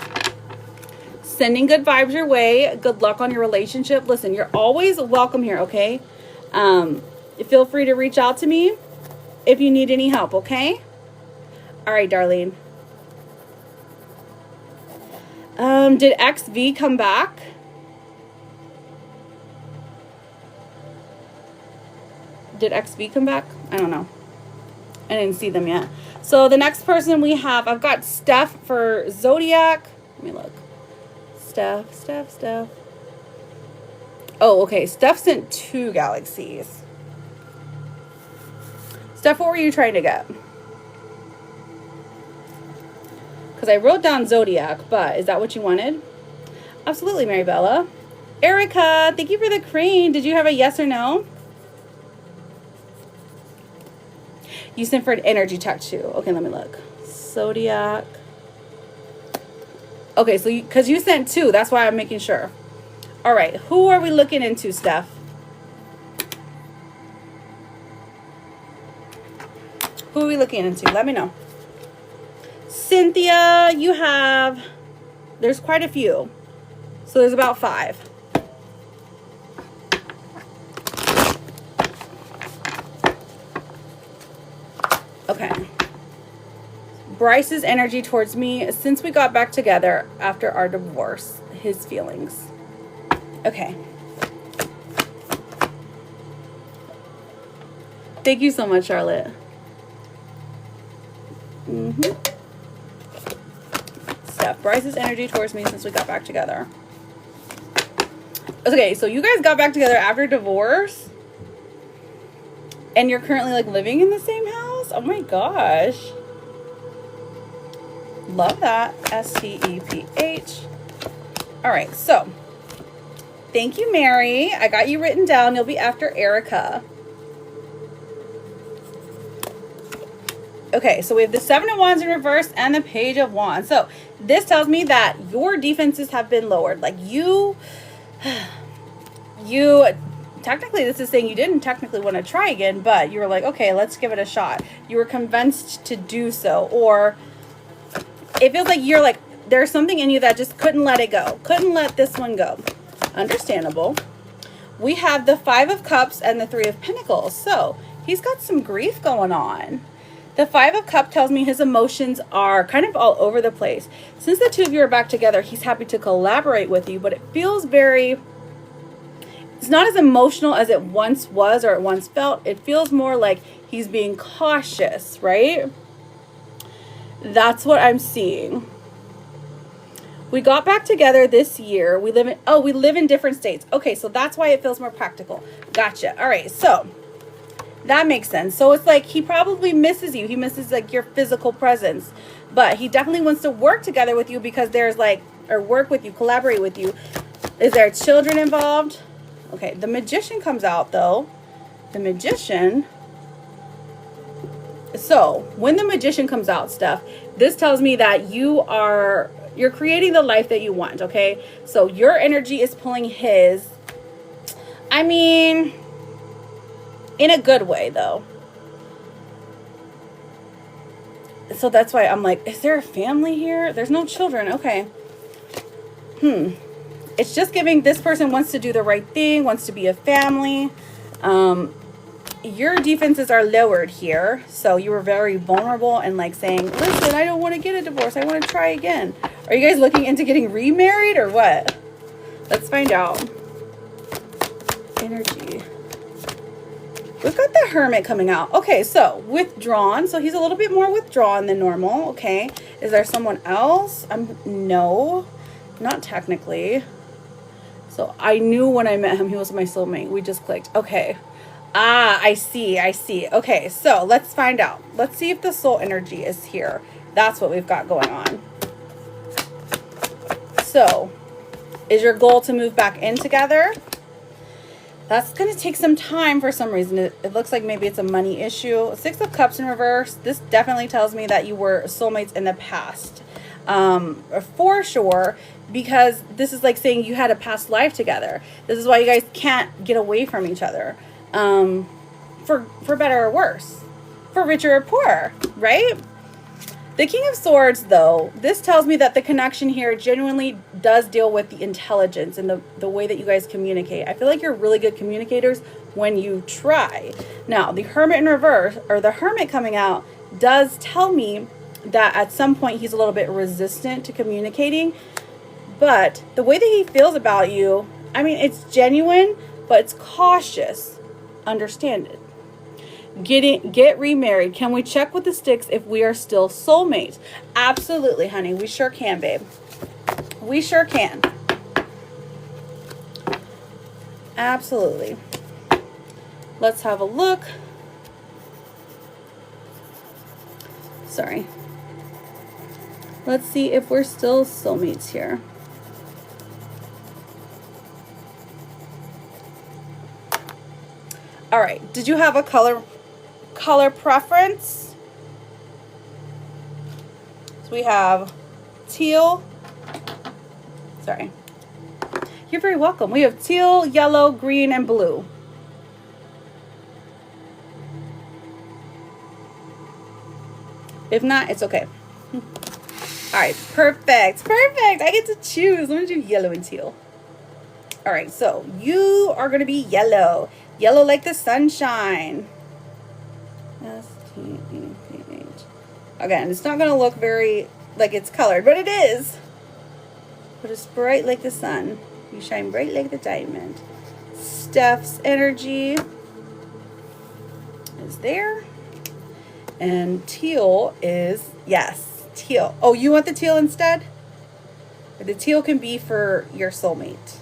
Speaker 1: sending good vibes your way. Good luck on your relationship. Listen, you're always welcome here, okay? Feel free to reach out to me if you need any help, okay? All right, Darlene. Did XV come back? Did XV come back? I don't know. I didn't see them yet. So the next person we have, I've got Steph for Zodiac. Let me look. Steph. Oh, okay. Steph sent 2 galaxies. Steph, what were you trying to get? Because I wrote down Zodiac, but is that what you wanted? Absolutely, Mary Bella. Erica, thank you for the crane. Did you have a yes or no? You sent for an energy check too. Okay, let me look. Zodiac. Okay, so because you sent 2, that's why I'm making sure. All right, who are we looking into, Steph? Who are we looking into? Let me know. Cynthia, you have, there's quite a few. So there's about 5. Okay. Bryce's energy towards me since we got back together after our divorce. His feelings. Okay. Thank you so much, Charlotte. Steph, Bryce's energy towards me since we got back together. Okay, so you guys got back together after divorce? And you're currently like living in the same house? Oh my gosh. Love that. STEPH. All right, so thank you, Mary. I got you written down. You'll be after Erica. Okay, so we have the 7 of Wands in reverse and the Page of Wands. So this tells me that your defenses have been lowered. Like you technically, this is saying you didn't technically want to try again, but you were like, okay, let's give it a shot. You were convinced to do so. Or it feels like you're like, there's something in you that just couldn't let it go. Couldn't let this one go. Understandable. We have the 5 of Cups and the 3 of Pentacles. So he's got some grief going on. The 5 of Cups tells me his emotions are kind of all over the place. Since the 2 of you are back together, he's happy to collaborate with you, but it feels very... It's not as emotional as it once was or it once felt. It feels more like he's being cautious, right? That's what I'm seeing. We got back together this year. We live in different states. Okay, so that's why it feels more practical. Gotcha. All right, so that makes sense. So it's like he probably misses you. He misses like your physical presence, but he definitely wants to work together with you because there's like, or work with you, collaborate with you. Is there children involved? Okay, the Magician comes out though. The Magician. So when the Magician comes out, Steph, this tells me that you're creating the life that you want, okay? So your energy is pulling his. I mean, in a good way though. So that's why I'm like, is there a family here? There's no children. Okay. It's just giving this person wants to do the right thing, wants to be a family. Your defenses are lowered here. So you were very vulnerable and like saying, listen, I don't want to get a divorce. I want to try again. Are you guys looking into getting remarried or what? Let's find out. Energy. We've got the Hermit coming out. Okay, so withdrawn. So he's a little bit more withdrawn than normal. Okay. Is there someone else? No, not technically. So I knew when I met him, he was my soulmate. We just clicked. Okay. Ah, I see. Okay, so let's find out. Let's see if the soul energy is here. That's what we've got going on. So, is your goal to move back in together? That's going to take some time for some reason. It looks like maybe it's a money issue. 6 of Cups in reverse. This definitely tells me that you were soulmates in the past. For sure. Because this is like saying you had a past life together. This is why you guys can't get away from each other. For better or worse. For richer or poorer, right? The King of Swords, though, this tells me that the connection here genuinely does deal with the intelligence and the way that you guys communicate. I feel like you're really good communicators when you try. Now, the Hermit in reverse, or the Hermit coming out, does tell me that at some point he's a little bit resistant to communicating. But the way that he feels about you, I mean, it's genuine, but it's cautious. Understand it. Get remarried. Can we check with the sticks if we are still soulmates? Absolutely, honey. We sure can, babe. We sure can. Absolutely. Let's have a look. Sorry. Let's see if we're still soulmates here. All right. Did you have a color preference? So we have teal. Sorry. You're very welcome. We have teal, yellow, green, and blue. If not, it's okay. All right, perfect. Perfect. I get to choose. I'm going to do yellow and teal. All right, so you are going to be yellow. Yellow like the sunshine. S-T-E-P-H. Again, it's not going to look very like it's colored, but it is. But it's bright like the sun. You shine bright like the diamond. Steph's energy is there. And teal is, yes, teal. Oh, you want the teal instead? The teal can be for your soulmate.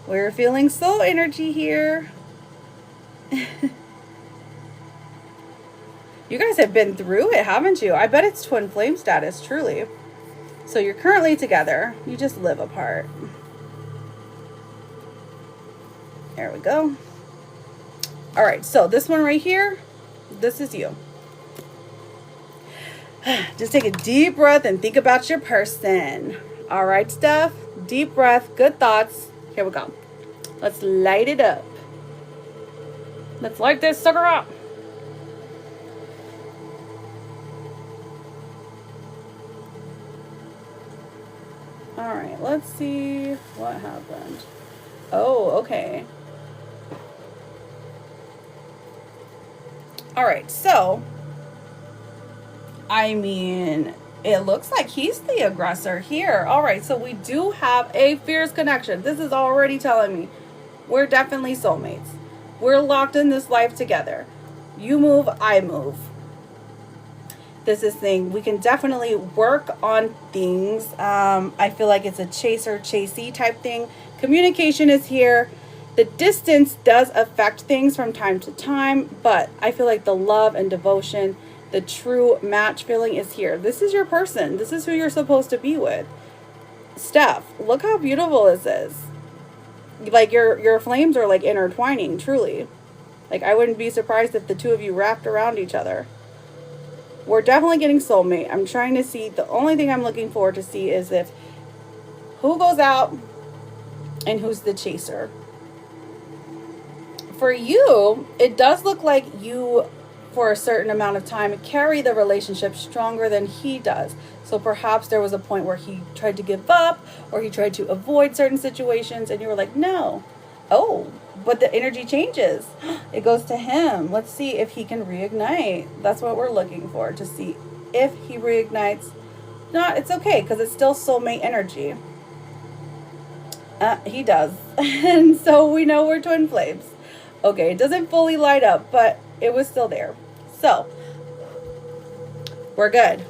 Speaker 1: We're feeling soul energy here. You guys have been through it, haven't you? I bet it's twin flame status, truly. So you're currently together. You just live apart. There we go. All right, so this one right here, this is you. Just take a deep breath and think about your person. All right, Steph. Deep breath, good thoughts. Here we go. Let's light it up. Let's light this sucker up. All right, let's see what happened. Oh, okay. All right, so, I mean, it looks like he's the aggressor here. All right, so we do have a fierce connection. This is already telling me we're definitely soulmates. We're locked in this life together. You move, I move. This is thing. We can definitely work on things. I feel like it's a chaser-chasey type thing. Communication is here. The distance does affect things from time to time, but I feel like the love and devotion, the true match feeling is here. This is your person. This is who you're supposed to be with. Steph, look how beautiful this is. Like your flames are like intertwining, truly. Like I wouldn't be surprised if the two of you wrapped around each other. We're definitely getting soulmate. I'm trying to see, the only thing I'm looking forward to see is if who goes out and who's the chaser. For you, it does look like you, for a certain amount of time, carry the relationship stronger than he does. So perhaps there was a point where he tried to give up or he tried to avoid certain situations and you were like, no. Oh, but the energy changes. It goes to him. Let's see if he can reignite. That's what we're looking for, to see if he reignites. No, it's okay because it's still soulmate energy. He does. And so we know we're twin flames. Okay, it doesn't fully light up, but it was still there. So, we're good.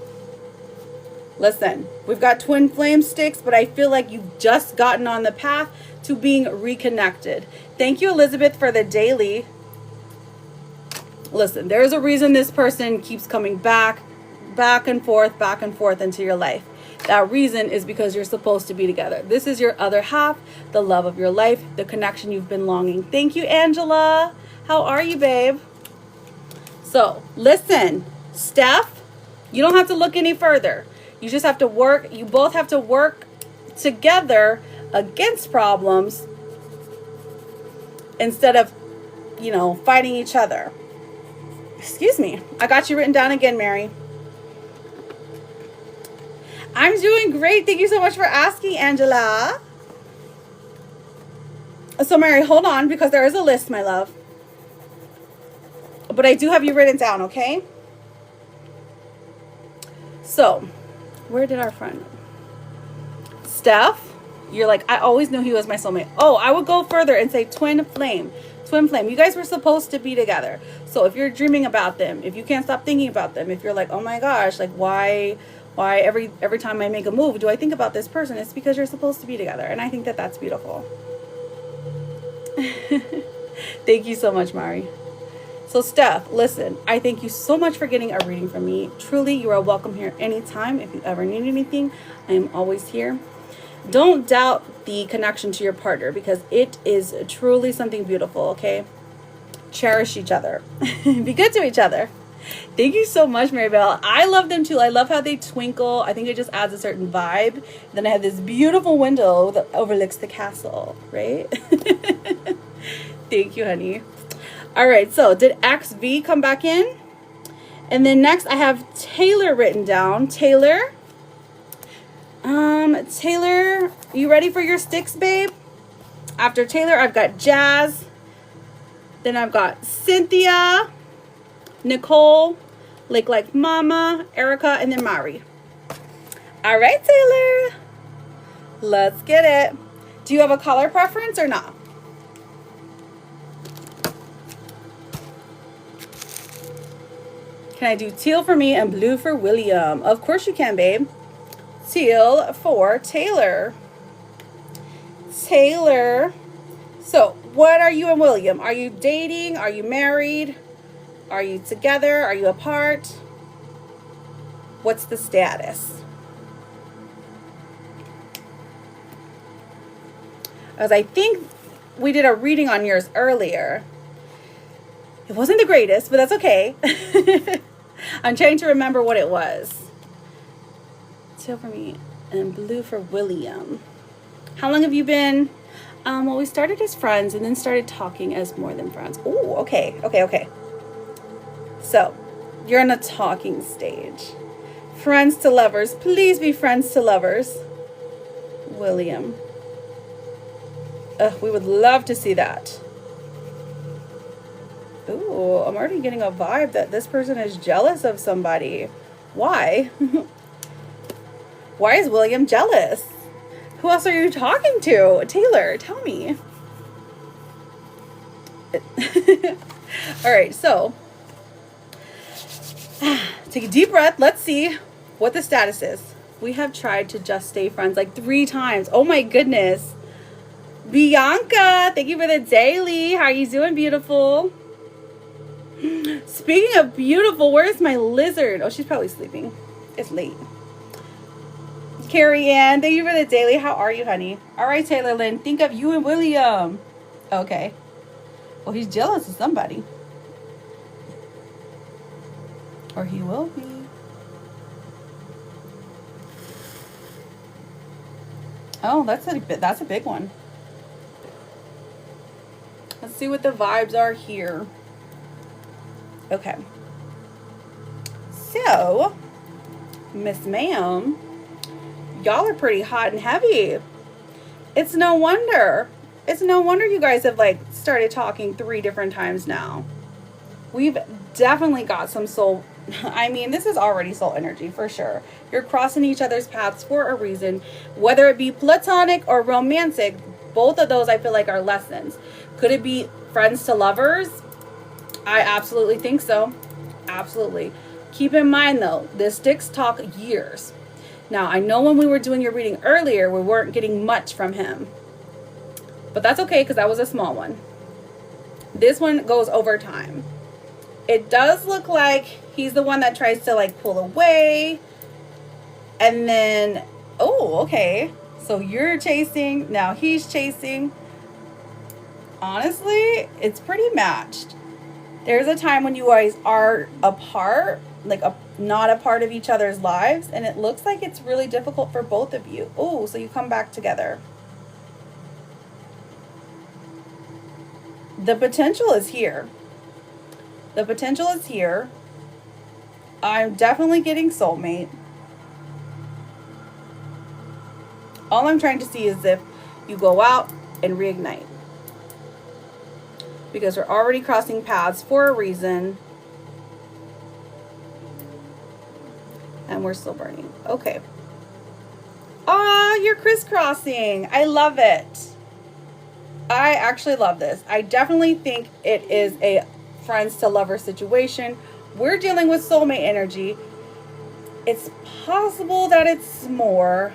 Speaker 1: Listen, we've got twin flame sticks, but I feel like you've just gotten on the path to being reconnected. Thank you, Elizabeth, for the daily. Listen, there's a reason this person keeps coming back and forth into your life. That reason is because you're supposed to be together. This is your other half, the love of your life, the connection you've been longing. Thank you, Angela. How are you, babe? So, listen, Steph, you don't have to look any further. You just have to work. You both have to work together against problems instead of, fighting each other. Excuse me. I got you written down again, Mary. I'm doing great. Thank you so much for asking, Angela. So, Mary, hold on, because there is a list, my love. But I do have you written down, okay? So, where did our friend? Steph, you're like, I always knew he was my soulmate. Oh, I would go further and say twin flame. Twin flame. You guys were supposed to be together. So if you're dreaming about them, if you can't stop thinking about them, if you're like, oh my gosh, like why every time I make a move do I think about this person? It's because you're supposed to be together. And I think that that's beautiful. Thank you so much, Mari. So Steph, listen, I thank you so much for getting a reading from me. Truly, you are welcome here anytime. If you ever need anything, I am always here. Don't doubt the connection to your partner, because it is truly something beautiful, okay? Cherish each other. Be good to each other. Thank you so much, Maribel. I love them too. I love how they twinkle. I think it just adds a certain vibe. Then I have this beautiful window that overlooks the castle, right? Thank you, honey. All right, so did XV come back in? And then next I have Taylor written down. Taylor, you ready for your sticks, babe? After Taylor, I've got Jazz. Then I've got Cynthia, Nicole, like Mama, Erica, and then Mari. All right, Taylor. Let's get it. Do you have a color preference or not? Can I do teal for me and blue for William? Of course you can, babe. Teal for Taylor. Taylor. So, what are you and William? Are you dating? Are you married? Are you together? Are you apart? What's the status? As I think we did a reading on yours earlier. It wasn't the greatest, but that's okay. I'm trying to remember what it was. Teal for me and blue for William. How long have you been? Well, we started as friends and then started talking as more than friends. Oh, okay. So, you're in a talking stage. Friends to lovers. Please be friends to lovers. William. We would love to see that. Ooh, I'm already getting a vibe that this person is jealous of somebody. Why? Why is William jealous? Who else are you talking to? Taylor, tell me. All right, so take a deep breath. Let's see what the status is. We have tried to just stay friends like 3 times. Oh my goodness. Bianca, thank you for the daily. How are you doing, beautiful? Speaking of beautiful, where's my lizard? Oh, she's probably sleeping. It's late. Carrie Ann, thank you for the daily. How are you, honey? All right, Taylor Lynn, think of you and William. Okay. Well, he's jealous of somebody. Or he will be. Oh, that's a big one. Let's see what the vibes are here. Okay. So, Miss Ma'am, y'all are pretty hot and heavy. It's no wonder. It's no wonder you guys have like started talking 3 different times now. We've definitely got some soul. I mean, this is already soul energy for sure. You're crossing each other's paths for a reason, whether it be platonic or romantic. Both of those I feel like are lessons. Could it be friends to lovers? I absolutely think so. Absolutely. Keep in mind though, the sticks talk years. Now, I know when we were doing your reading earlier, we weren't getting much from him. But that's okay, because that was a small one. This one goes over time. It does look like he's the one that tries to like pull away. And then, oh, okay. So you're chasing, now he's chasing. Honestly, it's pretty matched. There's a time when you guys are apart, like not a part of each other's lives, and it looks like it's really difficult for both of you. Oh, so you come back together. The potential is here. The potential is here. I'm definitely getting soulmate. All I'm trying to see is if you go out and reignite. Because we're already crossing paths for a reason. And we're still burning. Okay. Ah, you're crisscrossing. I love it. I actually love this. I definitely think it is a friends to lover situation. We're dealing with soulmate energy. It's possible that it's more.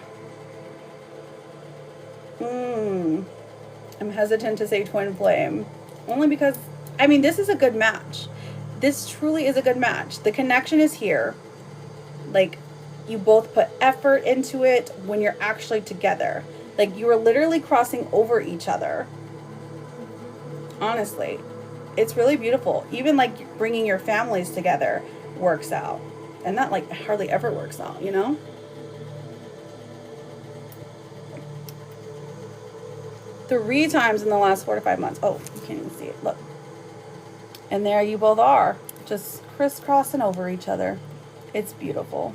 Speaker 1: I'm hesitant to say twin flame. Only because, I mean, this is a good match. This truly is a good match. The connection is here. Like, you both put effort into it when you're actually together. Like, you are literally crossing over each other. Honestly, it's really beautiful. Even like bringing your families together works out. And that like hardly ever works out, you know? 3 times in the last 4 to 5 months. Oh, you can't even see it. Look. And there you both are. Just crisscrossing over each other. It's beautiful.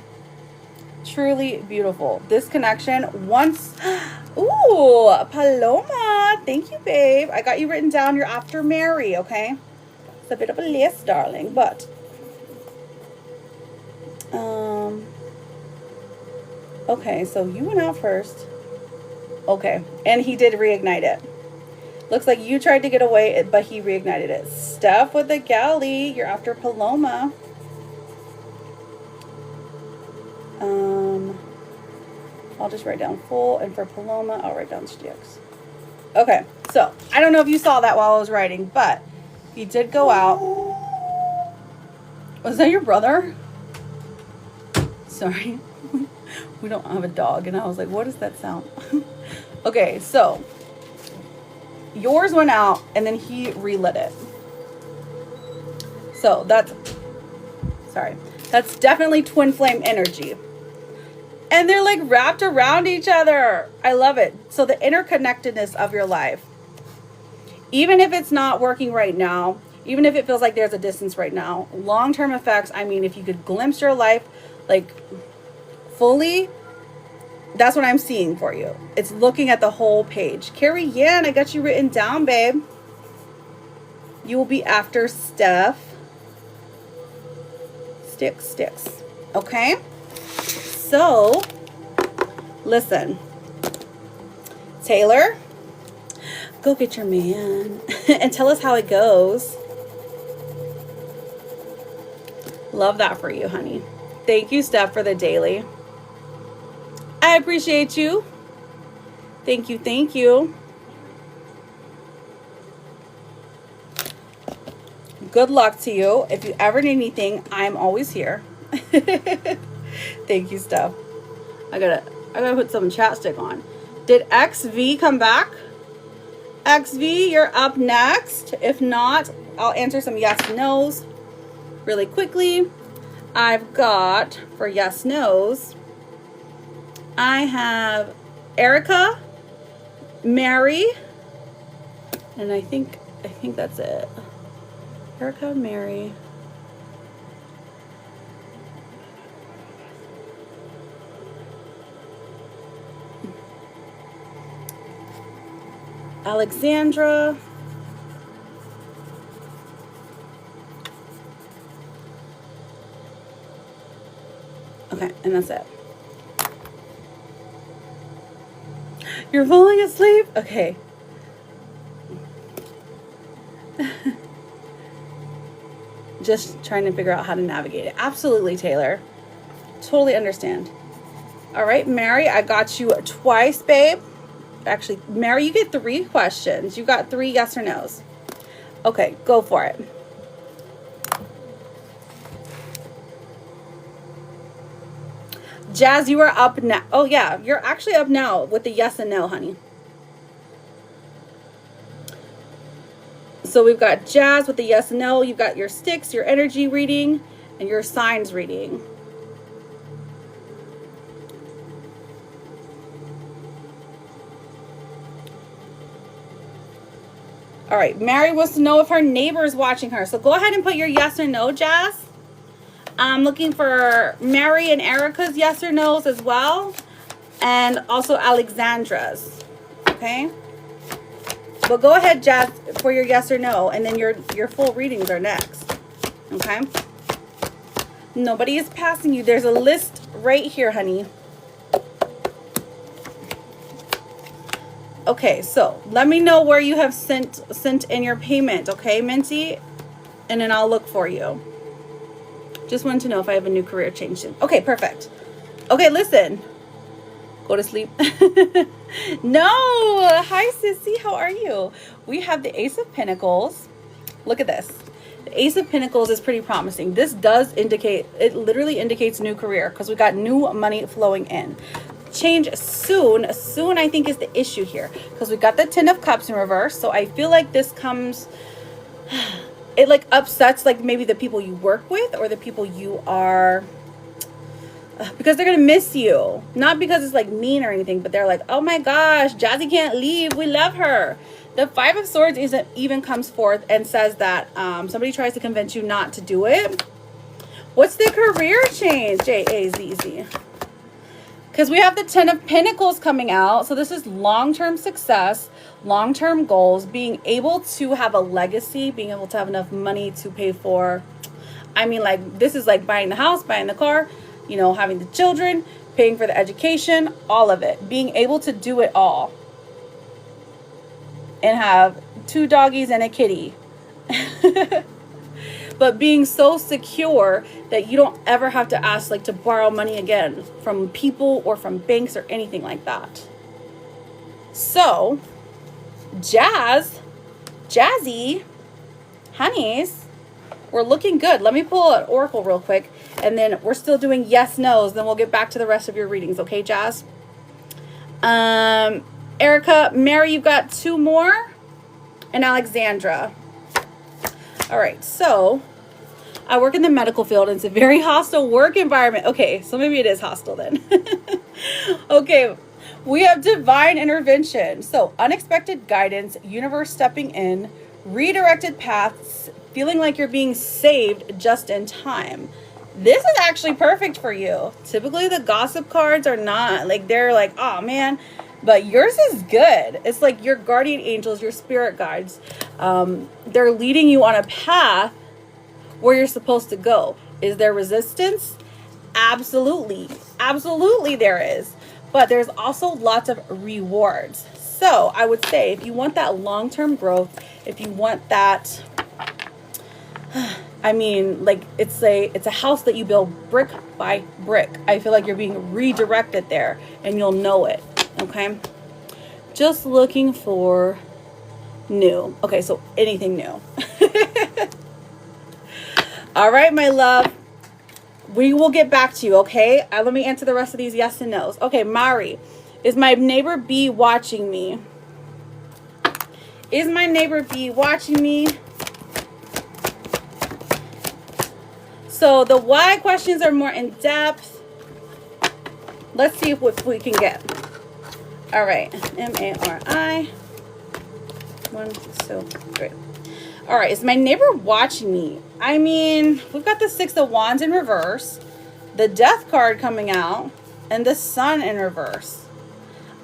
Speaker 1: Truly beautiful. This connection once... Ooh, Paloma. Thank you, babe. I got you written down. You're after Mary, okay? It's a bit of a list, darling, but... Okay, so you went out first. Okay, and he did reignite it. Looks like you tried to get away, but he reignited it. Steph with the galley. You're after Paloma. I'll just write down full, and for Paloma, I'll write down Stix. Okay, so I don't know if you saw that while I was writing, but he did go out. Was that your brother? Sorry. We don't have a dog, and I was like, what does that sound? Okay, so yours went out, and then he relit it. So that's definitely twin flame energy. And they're like wrapped around each other. I love it. So the interconnectedness of your life, even if it's not working right now, even if it feels like there's a distance right now, long-term effects, I mean, if you could glimpse your life like fully, that's what I'm seeing for you. It's looking at the whole page. Carrie Yan, I got you written down, babe. You will be after Steph. Stix. Okay? So, listen. Taylor, go get your man and tell us how it goes. Love that for you, honey. Thank you, Steph, for the daily. I appreciate you. Thank you, thank you. Good luck to you. If you ever need anything, I'm always here. Thank you, Steph. I gotta put some chapstick on. Did XV come back? XV, you're up next. If not, I'll answer some yes no's really quickly. I've got, for yes no's, I have Erica, Mary, and I think that's it. Erica, Mary. Alexandra. Okay, and that's it. You're falling asleep? Okay. Just trying to figure out how to navigate it. Absolutely, Taylor. Totally understand. All right, Mary, I got you twice, babe. Actually, Mary, you get 3 questions. You got 3 yes or no's. Okay, go for it. Jazz, you are up now. Oh, yeah, you're actually up now with the yes and no, honey. So we've got Jazz with the yes and no. You've got your Stix, your energy reading, and your signs reading. All right, Mary wants to know if her neighbor is watching her. So go ahead and put your yes or no, Jazz. I'm looking for Mary and Erica's yes or no's as well. and also Alexandra's. Okay? But go ahead, Jazz, for your yes or no, and then your full readings are next. Okay? Nobody is passing you. There's a list right here, honey. Okay, so let me know where you have sent in your payment, okay, Minty? And then I'll look for you. Just wanted to know if I have a new career change soon. Okay, perfect. Okay, listen. Go to sleep. No. Hi, Sissy. How are you? We have the Ace of Pentacles. Look at this. The Ace of Pentacles is pretty promising. This does indicate, it literally indicates new career because we got new money flowing in. Change soon. Soon, I think, is the issue here because we got the Ten of Cups in reverse. So I feel like this comes, it like upsets like maybe the people you work with or the people you are, because they're gonna miss you. Not because it's like mean or anything, but they're like, oh my gosh, Jazzy can't leave, we love her. The Five of Swords even comes forth and says that somebody tries to convince you not to do it. What's the career change? J-A-Z-Z. Because we have the Ten of Pentacles coming out. So this is long-term success, long-term goals, being able to have a legacy, being able to have enough money to pay for, I mean, like, this is like buying the house, buying the car, you know, having the children, paying for the education, all of it. Being able to do it all. And have 2 doggies and a kitty. But being so secure that you don't ever have to ask like to borrow money again from people or from banks or anything like that. So, Jazzy, honeys, we're looking good. Let me pull an oracle real quick, and then we're still doing yes, no's. Then we'll get back to the rest of your readings, okay, Jazz? Erica, Mary, you've got 2 more, and Alexandra. All right, so I work in the medical field, and it's a very hostile work environment. Okay, so maybe it is hostile then. Okay, we have divine intervention. So unexpected guidance, universe stepping in, redirected paths, feeling like you're being saved just in time. This is actually perfect for you. Typically the gossip cards are not, like, they're like, oh man, but yours is good. It's like your guardian angels, your spirit guides, they're leading you on a path where you're supposed to go. Is there resistance? Absolutely. Absolutely there is. But there's also lots of rewards. So I would say if you want that long-term growth, if you want that, I mean, like, it's a house that you build brick by brick. I feel like you're being redirected there and you'll know it. Okay. Just looking for new. Okay. So anything new. All right, my love. We will get back to you. Okay. Let me answer the rest of these yes and no's. Okay. Mari, is my neighbor B watching me? Is my neighbor B watching me? So the why questions are more in depth. Let's see what we can get. All right, M-A-R-I. 1, 2, 3. All right, is my neighbor watching me? I mean, we've got the 6 of Wands in reverse, the Death card coming out, and the Sun in reverse.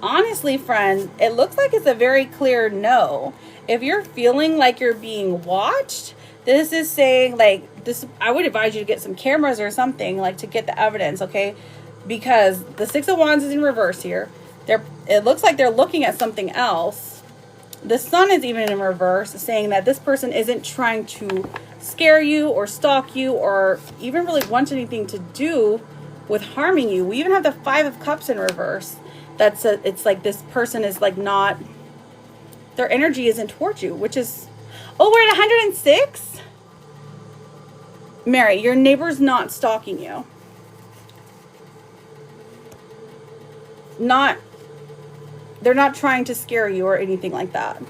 Speaker 1: Honestly, friend, it looks like it's a very clear no. If you're feeling like you're being watched, this is saying, like, this, I would advise you to get some cameras or something, like, to get the evidence, okay? Because the 6 of Wands is in reverse here. It looks like they're looking at something else. The Sun is even in reverse, saying that this person isn't trying to scare you or stalk you or even really want anything to do with harming you. We even have the 5 of Cups in reverse. It's like this person is like not, their energy isn't towards you, which is, oh, we're at 106? Mary, your neighbor's not stalking you. They're not trying to scare you or anything like that.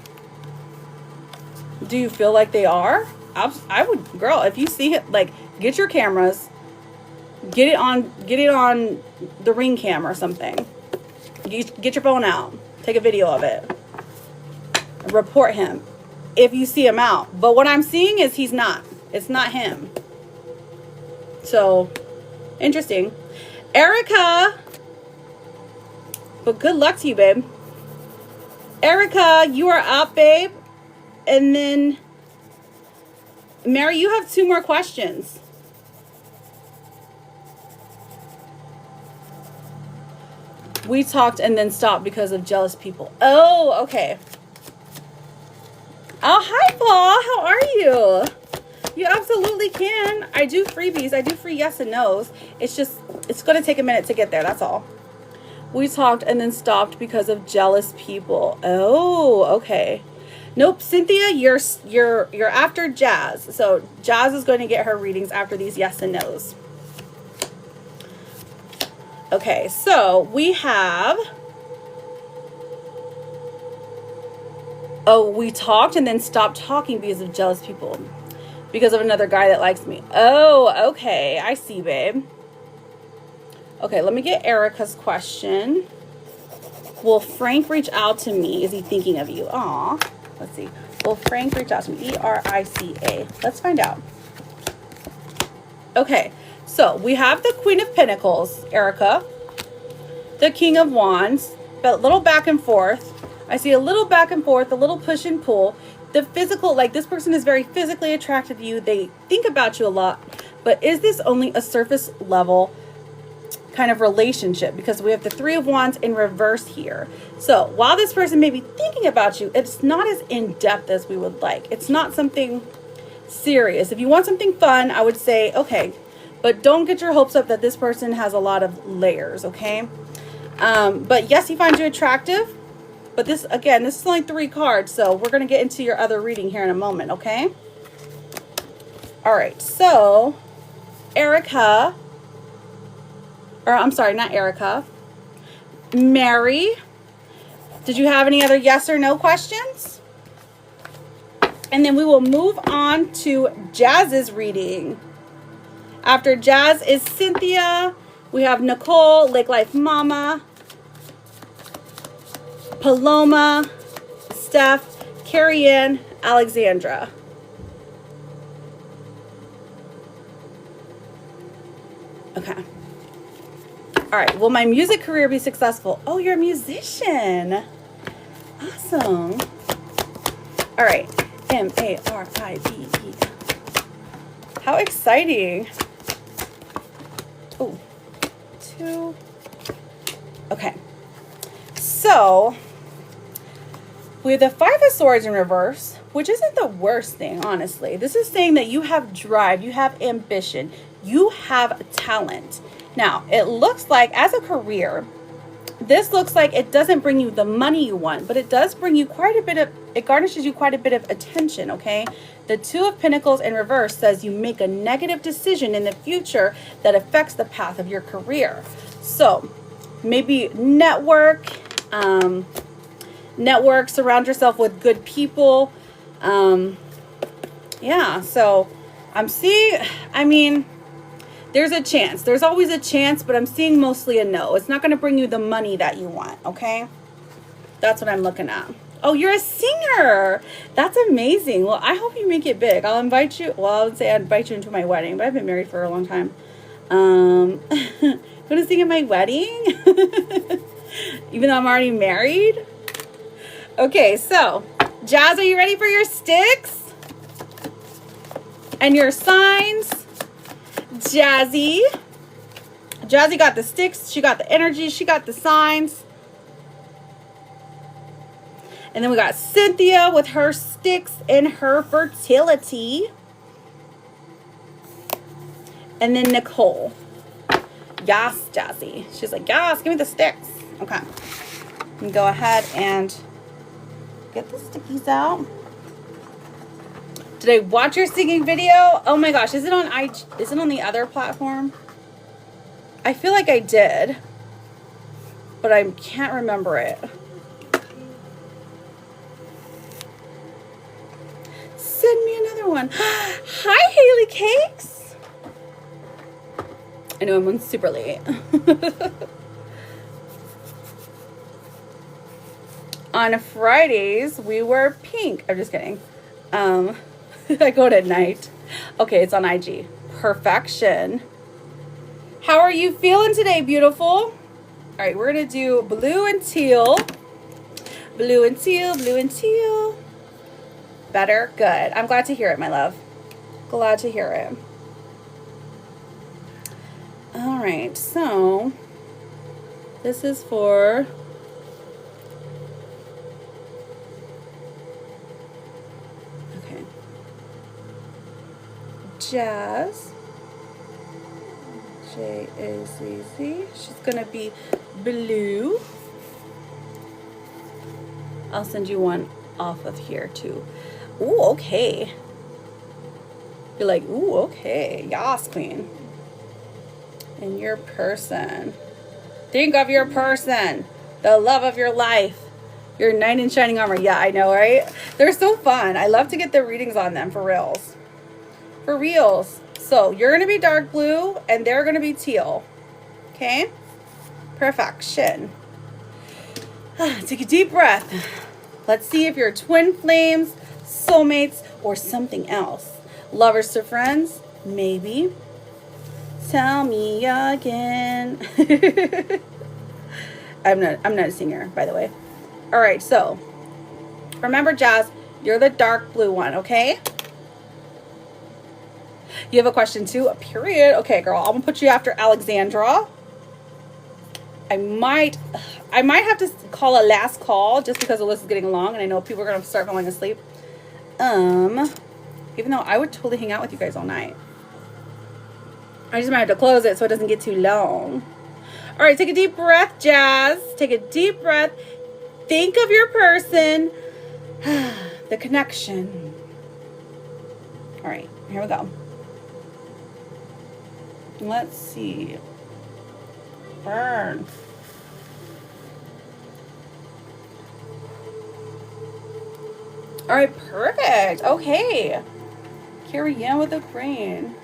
Speaker 1: Do you feel like they are? I would, girl, if you see it, like, get your cameras, get it on the Ring cam or something. Get your phone out, take a video of it, report him if you see him out. But what I'm seeing is it's not him. So interesting. Erica, But good luck to you, babe. Erica, you are up, babe. And then, Mary, you have 2 more questions. We talked and then stopped because of jealous people. Oh, okay. Oh, hi, Paul. How are you? You absolutely can. I do freebies. I do free yes and no's. It's just, it's going to take a minute to get there. That's all. We talked and then stopped because of jealous people. Oh, okay. Nope, Cynthia, you're after Jazz. So Jazz is going to get her readings after these yes and no's. Okay, so we have, oh, we talked and then stopped talking because of jealous people. Because of another guy that likes me. Oh, okay. I see, babe. Okay, let me get Erica's question. Will Frank reach out to me? Is he thinking of you? Aw. Let's see. Will Frank reach out to me? E-R-I-C-A. Let's find out. Okay, so we have the Queen of Pentacles, Erica. The King of Wands. A little back and forth. I see a little back and forth, a little push and pull. The physical, like this person is very physically attracted to you. They think about you a lot. But is this only a surface level kind of relationship? Because we have the 3 of Wands in reverse here. So while this person may be thinking about you, it's not as in-depth as we would like. It's not something serious. If you want something fun, I would say, okay. But don't get your hopes up that this person has a lot of layers, okay? But yes, he finds you attractive. But this, again, this is only 3 cards, so we're going to get into your other reading here in a moment, okay? All right, so Erica, or I'm sorry, not Erica, Mary, did you have any other yes or no questions? And then we will move on to Jazz's reading. After Jazz is Cynthia, we have Nicole, Lake Life Mama, Paloma, Steph, Carrie Ann, Alexandra. Okay. All right. Will my music career be successful? Oh, you're a musician. Awesome. All right. M-A-R-I-B-E. How exciting. Oh, 2. Okay. So, we have the 5 of Swords in reverse, which isn't the worst thing, honestly. This is saying that you have drive, you have ambition, you have talent. Now, it looks like as a career, this looks like it doesn't bring you the money you want, but it does bring you quite a bit of, it garnishes you quite a bit of attention, okay? The 2 of Pentacles in reverse says you make a negative decision in the future that affects the path of your career. So, maybe network, surround yourself with good people. Yeah, so I'm seeing, I mean, there's a chance. There's always a chance, but I'm seeing mostly a no. It's not going to bring you the money that you want, okay? That's what I'm looking at. Oh, you're a singer. That's amazing. Well, I hope you make it big. I'll invite you. Well, I would say I'd invite you into my wedding, but I've been married for a long time. Going to sing at my wedding? Even though I'm already married? Okay, so, Jazz, are you ready for your sticks? And your signs? Jazzy got the sticks, she got the energy, she got the signs. And then we got Cynthia with her sticks and her fertility. And then Nicole. Yas, Jazzy. She's like, yes, give me the sticks. Okay. And go ahead and get the stickies out. Did I watch your singing video? Oh my gosh, is it on IG? Is it on the other platform? I feel like I did, but I can't remember it. Send me another one. Hi, Haley Cakes. I know I'm on super late. On Fridays, we wear pink. I'm just kidding. I go at night. Okay, it's on IG. Perfection. How are you feeling today, beautiful? All right, we're going to do blue and teal. Blue and teal, blue and teal. Better? Good. I'm glad to hear it, my love. Glad to hear it. All right, so this is for Jazz. J-A-Z-Z. She's gonna be blue. I'll send you one off of here too. Ooh, okay. You're like, ooh, okay. Yas, queen. And your person. Think of your person. The love of your life. Your knight in shining armor. Yeah, I know, right? They're so fun. I love to get the readings on them for reals. For reals. So you're going to be dark blue and they're going to be teal. Okay? Perfection. Take a deep breath. Let's see if you're twin flames, soulmates, or something else. Lovers to friends? Maybe. Tell me again. I'm not a singer, by the way. All right, so remember, Jazz, you're the dark blue one, okay? You have a question too? A period? Okay, girl, I'm gonna put you after Alexandra. I might have to call a last call just because the list is getting long and I know people are gonna start falling asleep. Even though I would totally hang out with you guys all night. I just might have to close it so it doesn't get too long. All right, take a deep breath, Jazz. Take a deep breath. Think of your person. The connection. All right, here we go. Let's see. Burn. All right, perfect. Okay. Carry on with the green.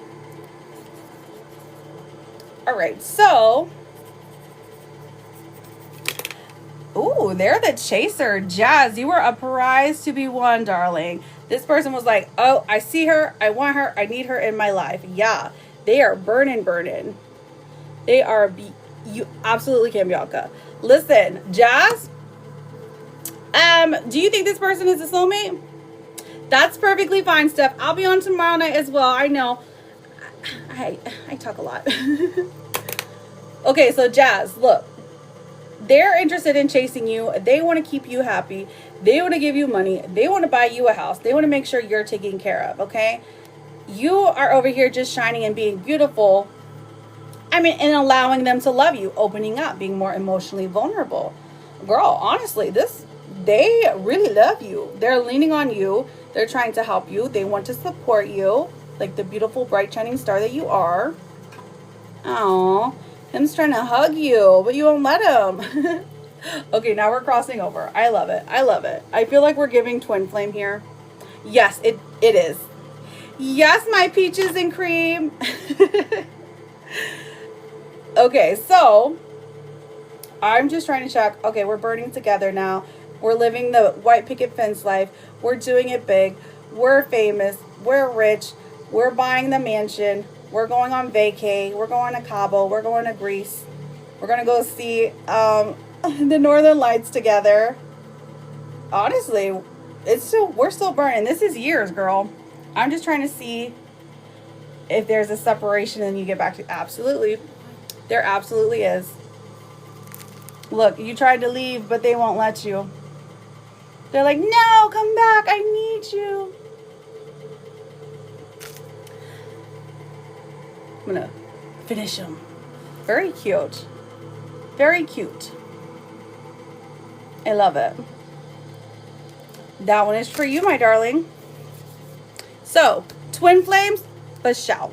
Speaker 1: All right, so. Ooh, they're the chaser. Jazz, you were a prize to be won, darling. This person was like, oh, I see her. I want her. I need her in my life. Yeah, they are burning. They are, you absolutely can, Bianca. Listen, Jazz, do you think this person is a soulmate? That's perfectly fine, Steph. I'll be on tomorrow night as well. I know. I talk a lot. Okay, so Jazz, look. They're interested in chasing you. They want to keep you happy. They want to give you money. They want to buy you a house. They want to make sure you're taken care of, okay? You are over here just shining and being beautiful. I mean, and allowing them to love you, opening up, being more emotionally vulnerable. Girl, honestly, they really love you. They're leaning on you. They're trying to help you. They want to support you, like the beautiful, bright, shining star that you are. Aww. Him's trying to hug you, but you won't let him. Okay, now we're crossing over. I love it. I love it. I feel like we're giving twin flame here. Yes, it is. Yes, my peaches and cream. Okay, so I'm just trying to check. Okay, we're burning together now. We're living the white picket fence life. We're doing it big. We're famous. We're rich. We're buying the mansion. We're going on vacay. We're going to Cabo. We're going to Greece. We're going to go see the Northern Lights together. Honestly, we're still burning. This is years, girl. I'm just trying to see if there's a separation and you get back to... Absolutely. There absolutely is. Look, you tried to leave, but they won't let you. They're like, no, come back. I need you. I'm gonna finish them. Very cute. Very cute. I love it. That one is for you, my darling. So, twin flames, for sure.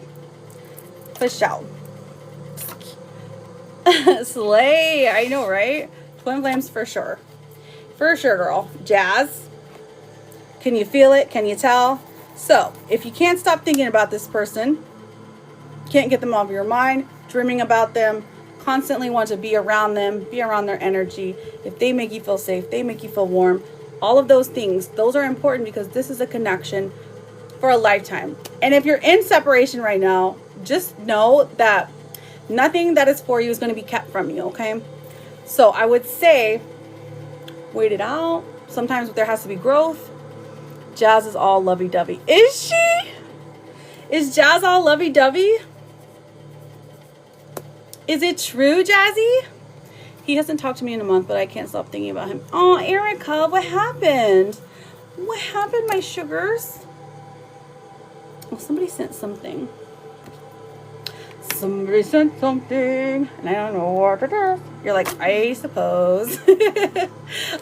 Speaker 1: For sure. Slay. I know, right? Twin flames for sure. For sure, girl. Jazz. Can you feel it? Can you tell? So, if you can't stop thinking about this person, can't get them off your mind, dreaming about them, constantly want to be around them, be around their energy. If they make you feel safe, they make you feel warm. All of those things, those are important because this is a connection for a lifetime. And if you're in separation right now, just know that nothing that is for you is going to be kept from you, okay? So I would say, wait it out. Sometimes there has to be growth. Jazz is all lovey-dovey. Is she? Is Jazz all lovey-dovey? Is it true, Jazzy? He hasn't talked to me in a month, but I can't stop thinking about him. Oh, Erica, what happened? What happened, my sugars? Oh, somebody sent something. Somebody sent something, and I don't know what it is. You're like, I suppose.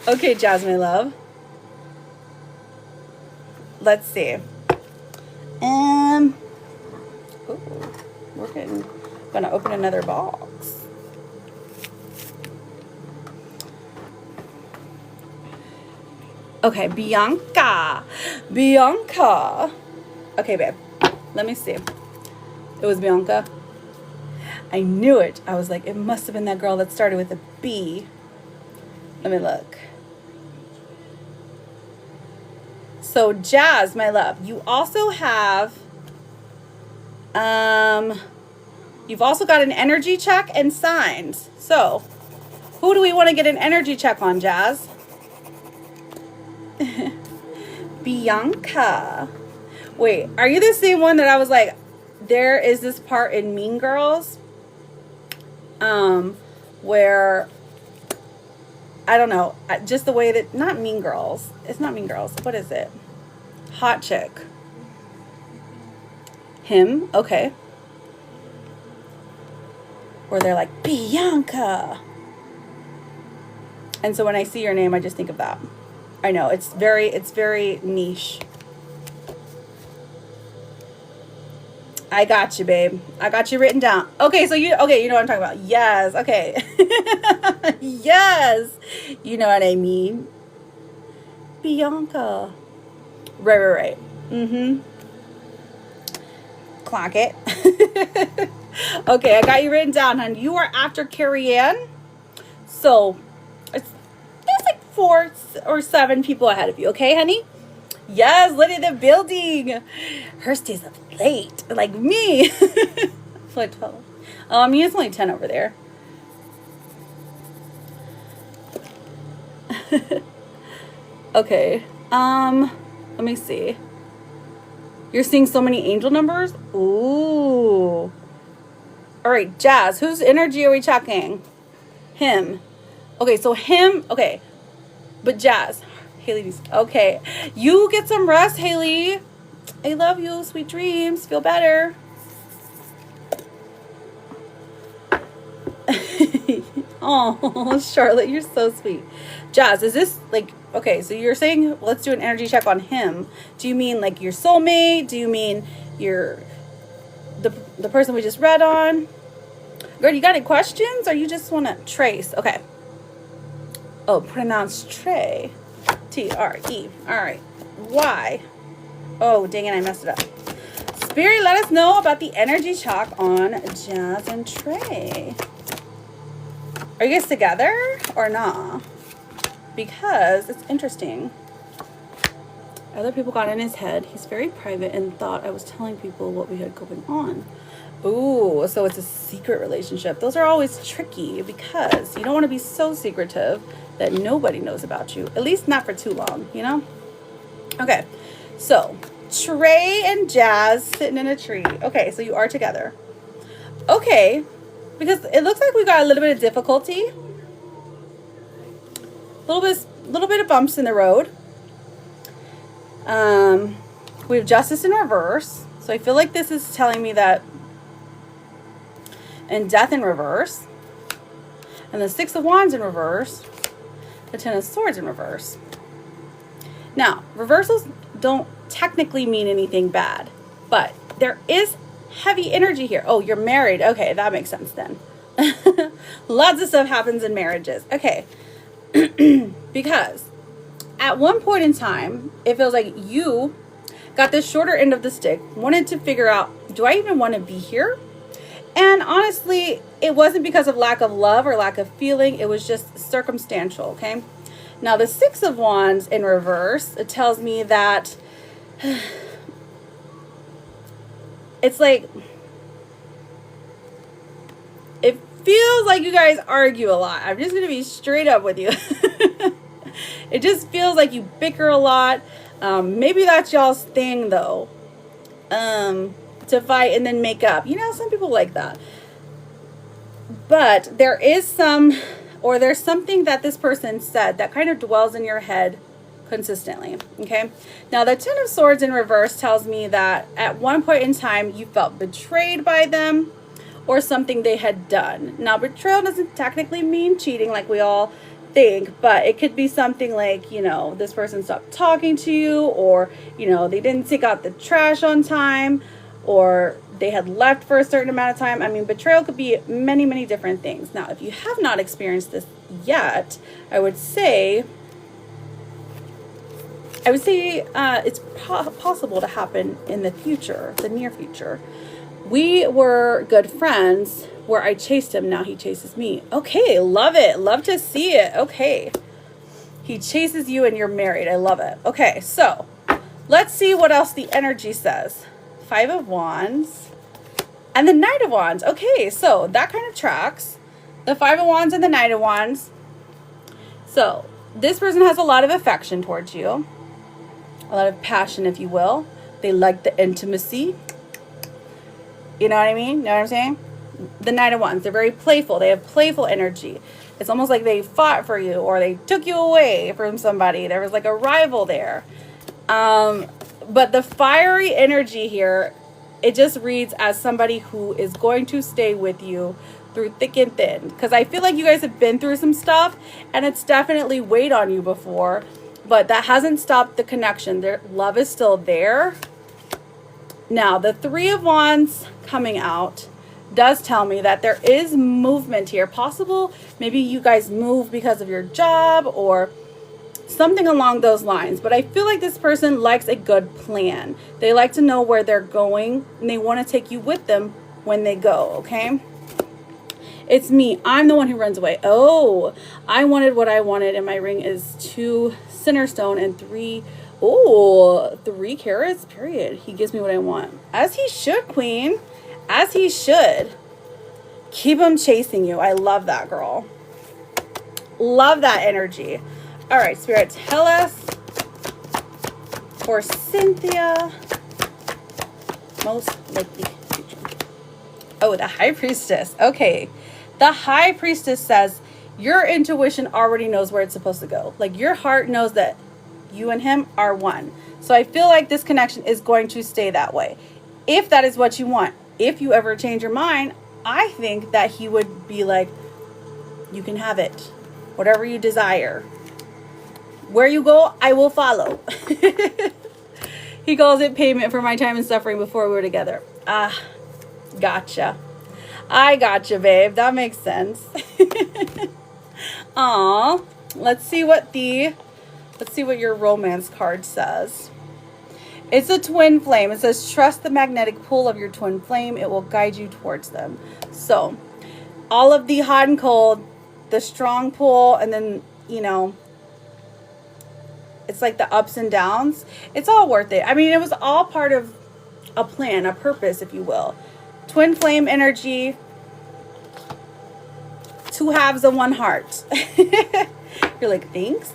Speaker 1: Okay, Jazz, my love. Let's see. Ooh, we're gonna open another box. Okay, Bianca. Bianca. Okay, babe. Let me see. It was Bianca. I knew it. I was like, it must have been that girl that started with a B. Let me look. So, Jazz, my love, you also have, you've also got an energy check and signs. So, who do we want to get an energy check on, Jazz? Bianca. Wait, are you the same one that I was like, there is this part in Mean Girls, where, I don't know, just the way that, not Mean Girls. It's not Mean Girls. What is it? Hot Chick. Him? Okay. Where they're like, Bianca. And so when I see your name, I just think of that. I know, it's very niche. I got you, babe. I got you written down. Okay, so you know what I'm talking about. Yes, okay. Yes. You know what I mean. Bianca. Right. Mm-hmm. Clock it. Okay, I got you written down, hon. You are after Carrie Ann. So, there's like 4 or 7 people ahead of you, okay, honey? Yes, Lady in the building. Her stays up late, like me. Like 12. I mean, it's only 10 over there. Okay. Let me see. You're seeing so many angel numbers? Ooh. All right, Jazz, whose energy are we checking? Him. Okay, so him. Okay. But Jazz. Haley, okay. You get some rest, Haley. I love you. Sweet dreams. Feel better. Oh, Charlotte, you're so sweet. Jazz, is this like, okay, so you're saying let's do an energy check on him. Do you mean like your soulmate? Do you mean your the person we just read on? Girl, you got any questions or you just want to trace? Okay. Oh, pronounce Trey. T-R-E. All right. Y. Oh, dang it, I messed it up. Spirit, let us know about the energy chalk on Jazz and Trey. Are you guys together or not? Because it's interesting. Other people got in his head. He's very private and thought I was telling people what we had going on. Ooh, so it's a secret relationship. Those are always tricky because you don't want to be so secretive that nobody knows about you. At least not for too long, you know? Okay, so Trey and Jazz sitting in a tree. Okay, so you are together. Okay, because it looks like we got a little bit of difficulty. A little bit of bumps in the road. We have Justice in reverse. So I feel like this is telling me that, and Death in reverse. And the 6 of Wands in reverse. The 10 of Swords in reverse. Now, reversals don't technically mean anything bad, but there is heavy energy here. Oh, you're married. Okay, that makes sense then. Lots of stuff happens in marriages. Okay. Because at one point in time, it feels like you got the shorter end of the stick, wanted to figure out, do I even want to be here? And honestly, it wasn't because of lack of love or lack of feeling. It was just circumstantial, okay? Now, the 6 of Wands in reverse, it tells me that it's like, it feels like you guys argue a lot. I'm just going to be straight up with you. It just feels like you bicker a lot. Maybe that's y'all's thing, though. To fight and then make up. You know, some people like that. But there is there's something that this person said that kind of dwells in your head consistently. Okay. Now, the Ten of Swords in reverse tells me that at one point in time, you felt betrayed by them or something they had done. Now, betrayal doesn't technically mean cheating like we all think, but it could be something like, you know, this person stopped talking to you, or, you know, they didn't take out the trash on time, or they had left for a certain amount of time. I mean, betrayal could be many, many different things. Now, if you have not experienced this yet, I would say it's possible to happen in the future, the near future. We were good friends where I chased him. Now he chases me. Okay, love it. Love to see it. Okay. He chases you and you're married. I love it. Okay, so let's see what else the energy says. 5 of Wands and the Knight of Wands. Okay, so that kind of tracks. The 5 of Wands and the Knight of Wands. So this person has a lot of affection towards you. A lot of passion, if you will. They like the intimacy. You know what I mean? You know what I'm saying? The Knight of Wands, they're very playful. They have playful energy. It's almost like they fought for you or they took you away from somebody. There was like a rival there. But the fiery energy here, it just reads as somebody who is going to stay with you through thick and thin. Because I feel like you guys have been through some stuff and it's definitely weighed on you before. But that hasn't stopped the connection. Their love is still there. Now, the 3 of Wands coming out does tell me that there is movement here. Possible, maybe you guys move because of your job or something along those lines. But I feel like this person likes a good plan. They like to know where they're going and they want to take you with them when they go, okay? It's me. I'm the one who runs away. Oh, I wanted what I wanted and my ring is 2 center stone and 3 carats, period. He gives me what I want. As he should, Queen. As he should. Keep him chasing you. I love that, girl. Love that energy. All right, Spirit, tell us for Cynthia. Most likely future. Oh, the High Priestess. Okay. The High Priestess says your intuition already knows where it's supposed to go. Like your heart knows that you and him are one. So I feel like this connection is going to stay that way. If that is what you want. If you ever change your mind, I think that he would be like, you can have it. Whatever you desire. Where you go, I will follow. He calls it payment for my time and suffering before we were together. Ah, gotcha. I gotcha, babe. That makes sense. Aw. Let's see what your romance card says. It's a twin flame. It says, trust the magnetic pull of your twin flame. It will guide you towards them. So, all of the hot and cold, the strong pull, and then, you know, it's like the ups and downs. It's all worth it. I mean, it was all part of a plan, a purpose, if you will. Twin flame energy. 2 halves of 1 heart. You're like, thanks.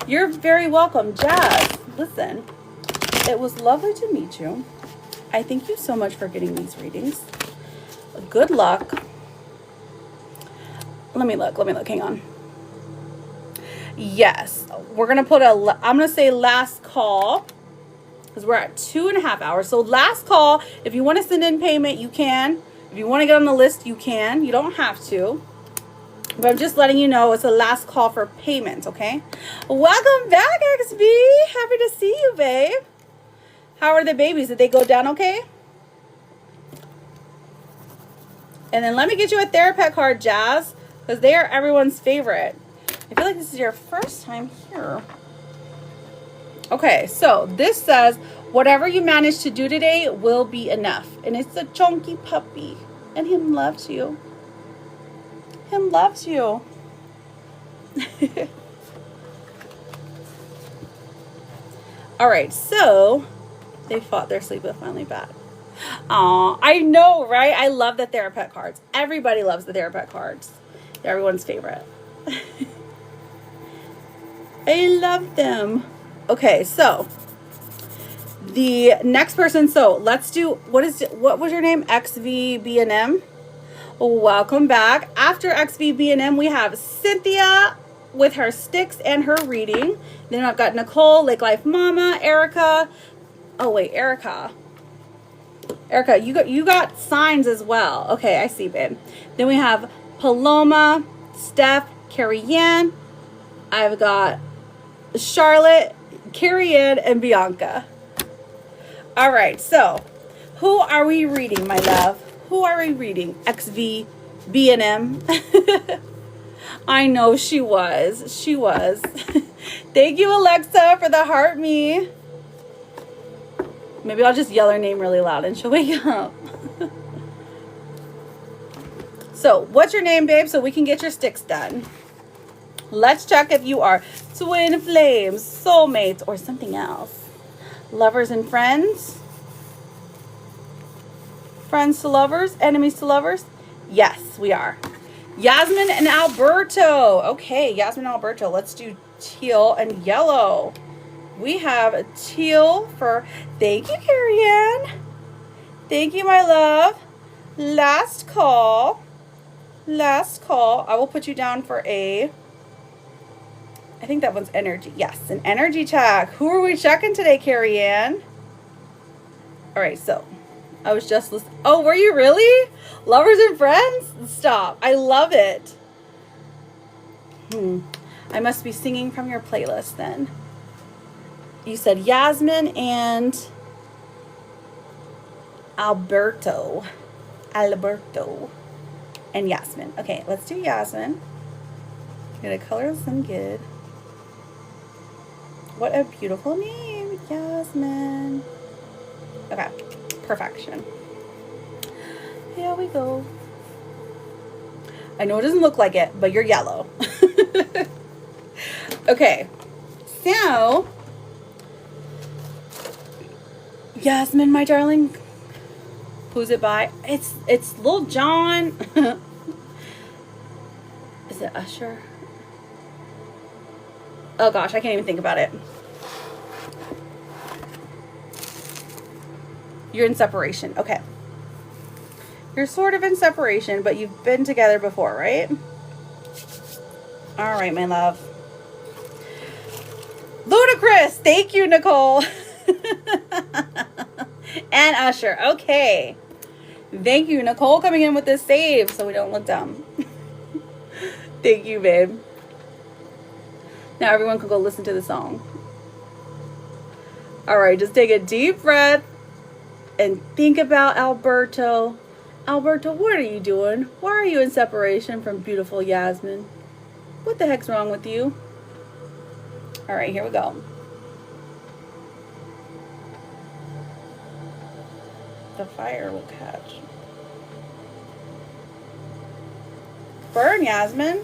Speaker 1: You're very welcome, Jazz. Listen, it was lovely to meet you. I thank you so much for getting these readings. Good luck. Let me look. Hang on. Yes, we're going to put I'm going to say last call because we're at 2.5 hours. So last call, if you want to send in payment, you can. If you want to get on the list, you can. You don't have to. But I'm just letting you know it's a last call for payment, okay? Welcome back, XB. Happy to see you, babe. How are the babies? Did they go down okay? And then let me get you a Therapet card, Jazz, because they are everyone's favorite. I feel like this is your first time here. Okay, so this says, whatever you manage to do today will be enough. And it's a chunky puppy. And him loves you. Him loves you. All right, so they fought their sleep, but finally back. Aw, I know, right? I love the Therapet cards. Everybody loves the Therapet cards. They're everyone's favorite. I love them. Okay, so the next person. So let's do, what was your name? XVB&M. Welcome back. After XVB&M, we have Cynthia with her sticks and her reading. Then I've got Nicole, Lake Life Mama, Erica. Oh wait, Erica, you got signs as well. Okay, I see, babe. Then we have Paloma, Steph, Carrie Ann. I've got Charlotte, Carrie Ann, and Bianca. All right, so who are we reading, my love? Who are we reading? XVB&M. I know she was. She was. Thank you, Alexa, for the heart me. Maybe I'll just yell her name really loud and she'll wake up. So, what's your name, babe? So we can get your sticks done. Let's check if you are twin flames, soulmates, or something else. Lovers and friends. Friends to lovers, enemies to lovers. Yes, we are. Yasmin and Alberto. Okay, Yasmin and Alberto. Let's do teal and yellow. We have teal for, thank you, Carrie Ann. Thank you, my love. Last call. Last call. I will put you down for I think that one's energy. Yes, an energy check. Who are we checking today, Carrie Ann? All right, so I was just listening. Oh, were you really? Lovers and friends? Stop. I love it. I must be singing from your playlist then. You said Yasmin and Alberto. Alberto and Yasmin. Okay, let's do Yasmin. I'm gonna color this in good. What a beautiful name, Yasmin. Okay, perfection. Here we go. I know it doesn't look like it, but you're yellow. Okay, so Yasmin, my darling, who's it by? It's Lil Jon. Is it Usher? Oh gosh, I can't even think about it. You're in separation. Okay. You're sort of in separation, but you've been together before, right? All right, my love. Ludacris. Thank you, Nicole. And Usher. Okay. Thank you, Nicole, coming in with this save so we don't look dumb. Thank you, babe. Now everyone can go listen to the song. All right, just take a deep breath and think about Alberto. Alberto, what are you doing? Why are you in separation from beautiful Yasmin? What the heck's wrong with you? All right, here we go. The fire will catch. Burn, Yasmin.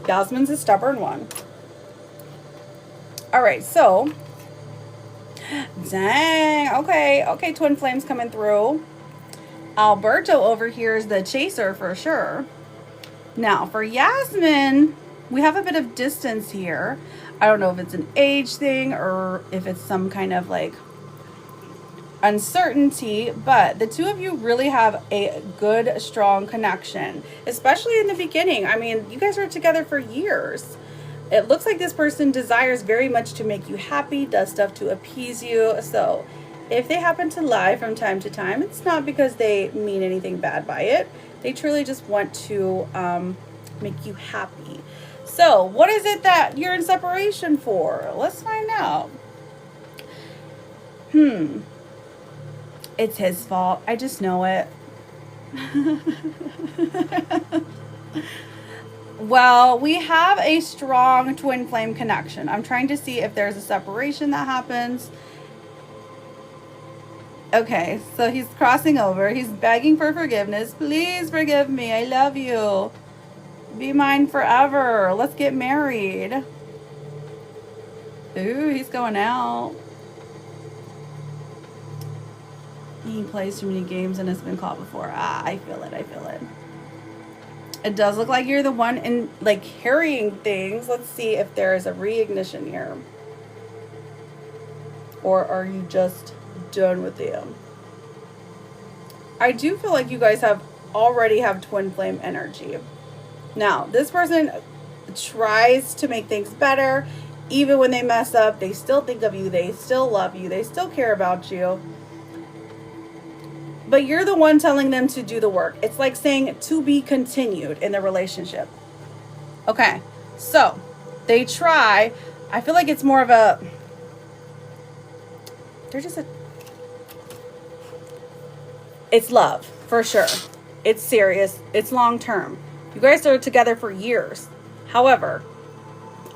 Speaker 1: Yasmin's a stubborn one. All right, so dang. Okay, twin flames coming through. Alberto over here is the chaser for sure. Now for Yasmin, we have a bit of distance here. I don't know if it's an age thing or if it's some kind of like uncertainty, but the two of you really have a good, strong connection, especially in the beginning. I mean, you guys are together for years. It looks like this person desires very much to make you happy, does stuff to appease you. So if they happen to lie from time to time, it's not because they mean anything bad by it. They truly just want to make you happy. So what is it that you're in separation for? Let's find out. It's his fault. I just know it. Well, we have a strong twin flame connection. I'm trying to see if there's a separation that happens. Okay, so he's crossing over. He's begging for forgiveness. Please forgive me. I love you. Be mine forever. Let's get married. Ooh, he's going out. He plays too many games and has been caught before. Ah, I feel it. I feel it. It does look like you're the one in like carrying things. Let's see if there is a reignition here. Or are you just done with them? I do feel like you guys already have twin flame energy. Now, this person tries to make things better. Even when they mess up, they still think of you. They still love you. They still care about you. But you're the one telling them to do the work. It's like saying to be continued in the relationship. Okay, so they try. I feel like it's more of a, it's love, for sure. It's serious. It's long term. You guys are together for years. However,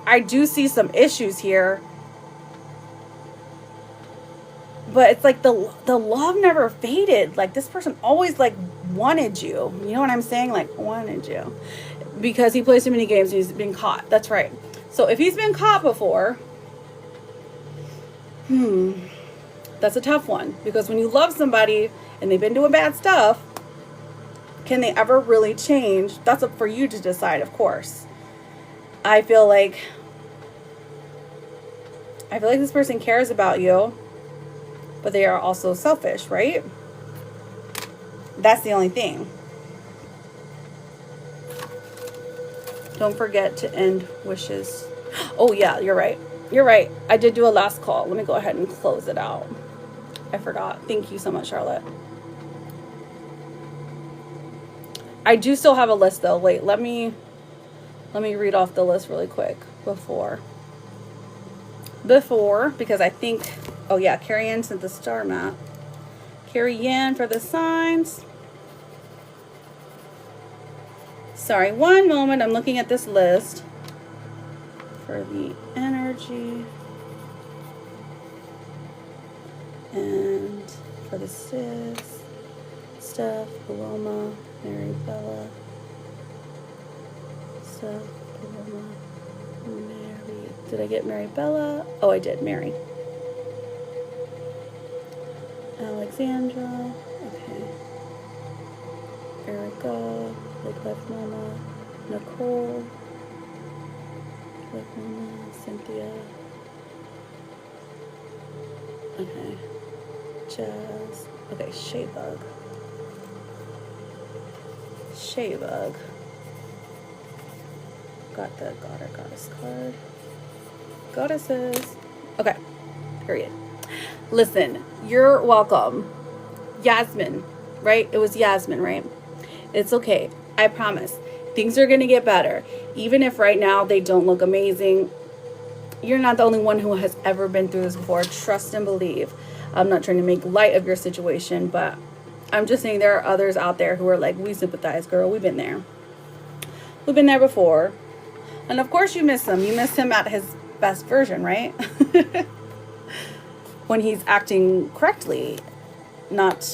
Speaker 1: I do see some issues here. But it's like the love never faded. Like this person always like wanted you. You know what I'm saying? Like wanted you. Because he plays too many games and he's been caught. That's right. So if he's been caught before, that's a tough one. Because when you love somebody and they've been doing bad stuff, can they ever really change? That's up for you to decide, of course. I feel like this person cares about you. But they are also selfish, right? That's the only thing. Don't forget to end wishes. Oh, yeah, you're right. You're right. I did do a last call. Let me go ahead and close it out. I forgot. Thank you so much, Charlotte. I do still have a list, though. Wait, let me read off the list really quick before, because I think... Oh, yeah, Carrie Ann sent the star map. Carrie Ann for the signs. Sorry, one moment. I'm looking at this list for the energy. And for the sis, Steph, Paloma, Mary, Bella. Steph, Paloma, Mary. Did I get Mary Bella? Oh, I did, Mary. Alexandra, okay. Erica, Big Life Mama, Nicole, Life Mama, Cynthia, okay. Jazz, okay. Shaybug, got the God or Goddess card. Goddesses, okay. Period. Listen, you're welcome. Yasmin, right? It was Yasmin, right? It's okay. I promise. Things are going to get better. Even if right now they don't look amazing, you're not the only one who has ever been through this before. Trust and believe. I'm not trying to make light of your situation, but I'm just saying there are others out there who are like, we sympathize, girl. We've been there. We've been there before. And of course you miss him. You miss him at his best version, right? When he's acting correctly, not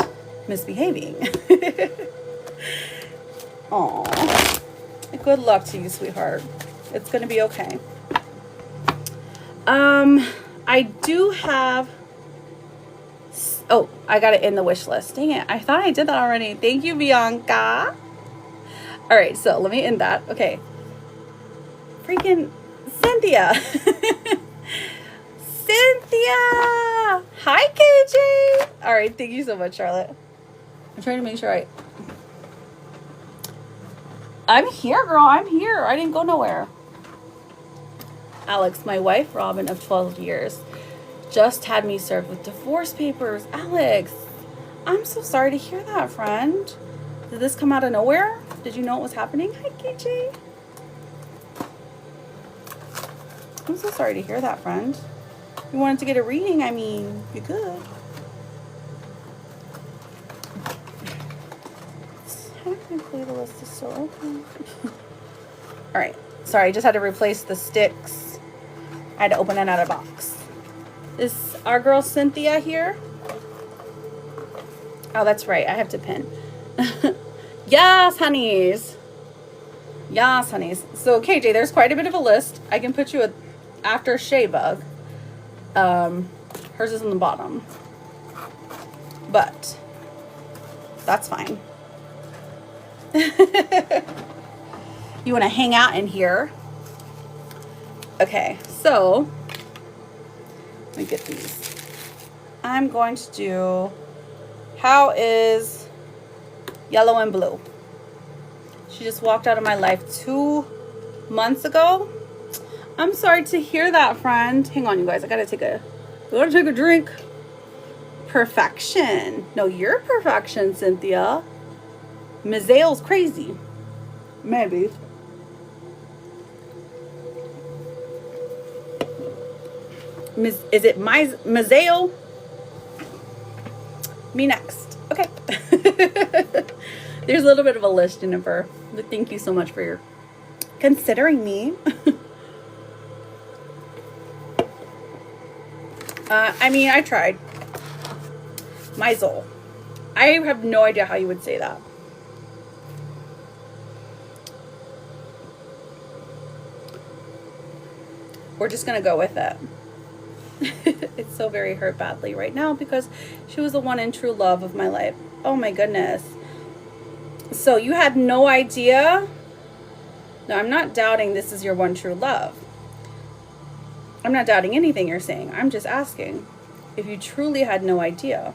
Speaker 1: misbehaving. Aw. Good luck to you, sweetheart. It's going to be okay. I do have... Oh, I got it in the wish list. Dang it. I thought I did that already. Thank you, Bianca. All right, so let me end that. Okay. Freaking Cynthia. Cynthia! Hi, KJ! All right, thank you so much, Charlotte. I'm trying to make sure I'm here, girl. I'm here. I didn't go nowhere. Alex, my wife, Robin, of 12 years, just had me served with divorce papers. Alex, I'm so sorry to hear that, friend. Did this come out of nowhere? Did you know what was happening? Hi, KJ. I'm so sorry to hear that, friend. You wanted to get a reading, I mean, you could. Technically, the list is still open. All right. Sorry, I just had to replace the sticks. I had to open another box. Is our girl Cynthia here? Oh, that's right. I have to pin. Yes, honeys. Yes, honeys. So, KJ, there's quite a bit of a list. I can put you after Shaybug. Hers is in the bottom. But that's fine. You want to hang out in here. Okay, so let me get these. I'm going to do How is Yellow and Blue. She just walked out of my life 2 months ago. I'm sorry to hear that, friend. Hang on, you guys. I gotta take a drink. Perfection. No, you're perfection, Cynthia. Mazel's crazy. Maybe. Is it Mazel? Me next. Okay. There's a little bit of a list, Jennifer. But thank you so much for your considering me. I mean, I tried. Mazel. I have no idea how you would say that. We're just gonna go with it. It's so very hurt badly right now because she was the one and true love of my life. Oh my goodness. So you had no idea? No, I'm not doubting this is your one true love. I'm not doubting anything you're saying. I'm just asking if you truly had no idea.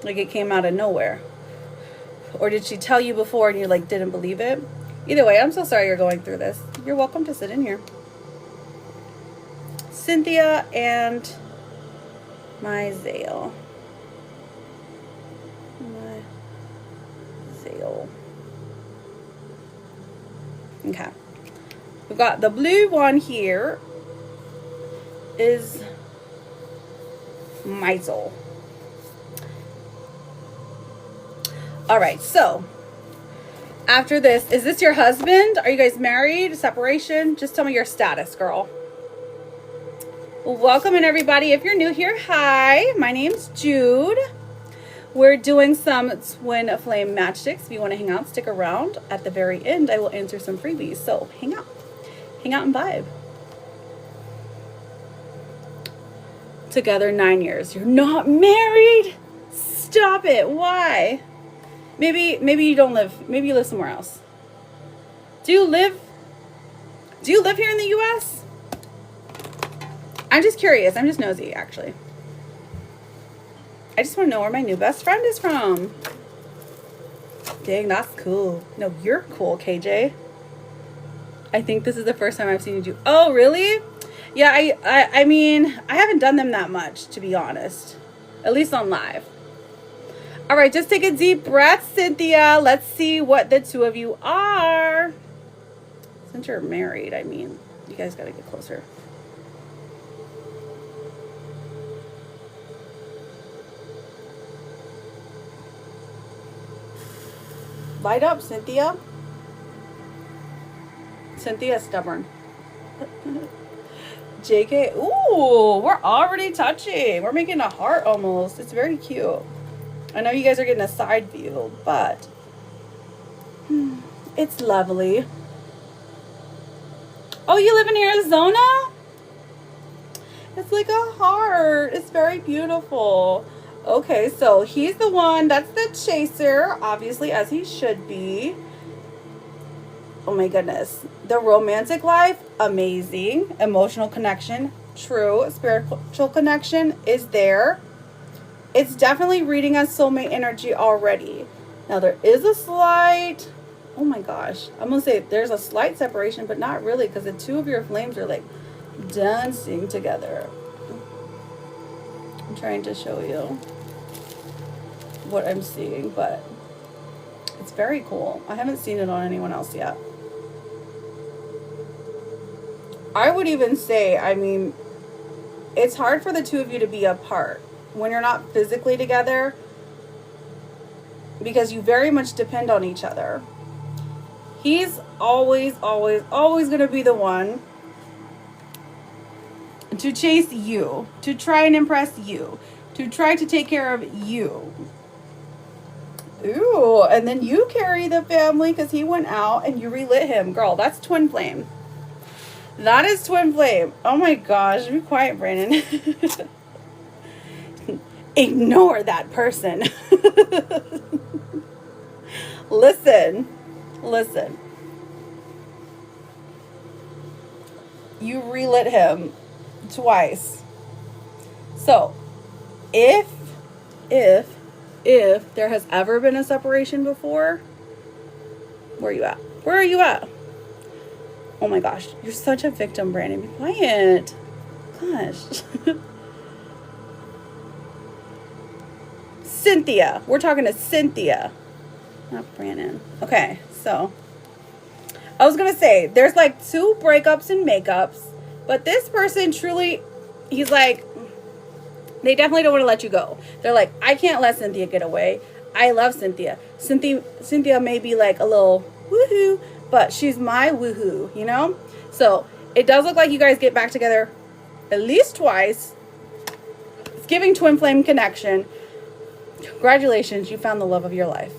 Speaker 1: Like it came out of nowhere. Or did she tell you before and you like didn't believe it? Either way, I'm so sorry you're going through this. You're welcome to sit in here. Cynthia and Mazel. Mazel. Okay. We've got the blue one here is Mazel. All right, so after this, is this your husband? Are you guys married? Separation? Just tell me your status, girl. Well, welcome in everybody. If you're new here, hi, my name's Jude. We're doing some twin flame matchsticks. If you want to hang out, stick around. At the very end, I will answer some freebies. So hang out and vibe. Together 9 years. You're not married? Stop it. Why? Maybe you don't live. Maybe you live somewhere else. Do you live here in the U.S.? I'm just curious. I'm just nosy, actually. I just want to know where my new best friend is from. Dang, that's cool. No, you're cool, KJ. I think this is the first time I've seen you do. Oh, really? Yeah, I mean, I haven't done them that much, to be honest. At least on live. All right, just take a deep breath, Cynthia. Let's see what the two of you are. Since you're married, I mean, you guys got to get closer. Light up, Cynthia. Cynthia's stubborn. JK, ooh, we're already touching. We're making a heart almost. It's very cute. I know you guys are getting a side view, but it's lovely. Oh, you live in Arizona? It's like a heart. It's very beautiful. Okay, so he's the one, that's the chaser, obviously, as he should be. Oh my goodness. The romantic life, amazing. Emotional connection, true. Spiritual connection is there. It's definitely reading as soulmate energy already. Now there is a slight, oh my gosh, I'm going to say there's a slight separation, but not really, because the two of your flames are like dancing together. I'm trying to show you what I'm seeing, but it's very cool. I haven't seen it on anyone else yet. I would even say, I mean, it's hard for the two of you to be apart when you're not physically together because you very much depend on each other. He's always going to be the one to chase you, to try and impress you, to try to take care of you. Ooh, and then you carry the family because he went out and you relit him. Girl, that's twin flame. That is twin flame. Oh my gosh. Be quiet, Brandon. Ignore that person. Listen. Listen. You relit him twice. So, if there has ever been a separation before, where are you at? Where are you at? Oh my gosh, you're such a victim, Brandon. Be quiet. Gosh. Cynthia. We're talking to Cynthia. Not Brandon. Okay, so I was gonna say there's like 2 breakups and makeups, but this person truly, he's like, they definitely don't want to let you go. They're like, I can't let Cynthia get away. I love Cynthia. Cynthia may be like a little woohoo, but she's my woohoo, you know? So it does look like you guys get back together at least twice. It's giving twin flame connection. Congratulations, you found the love of your life.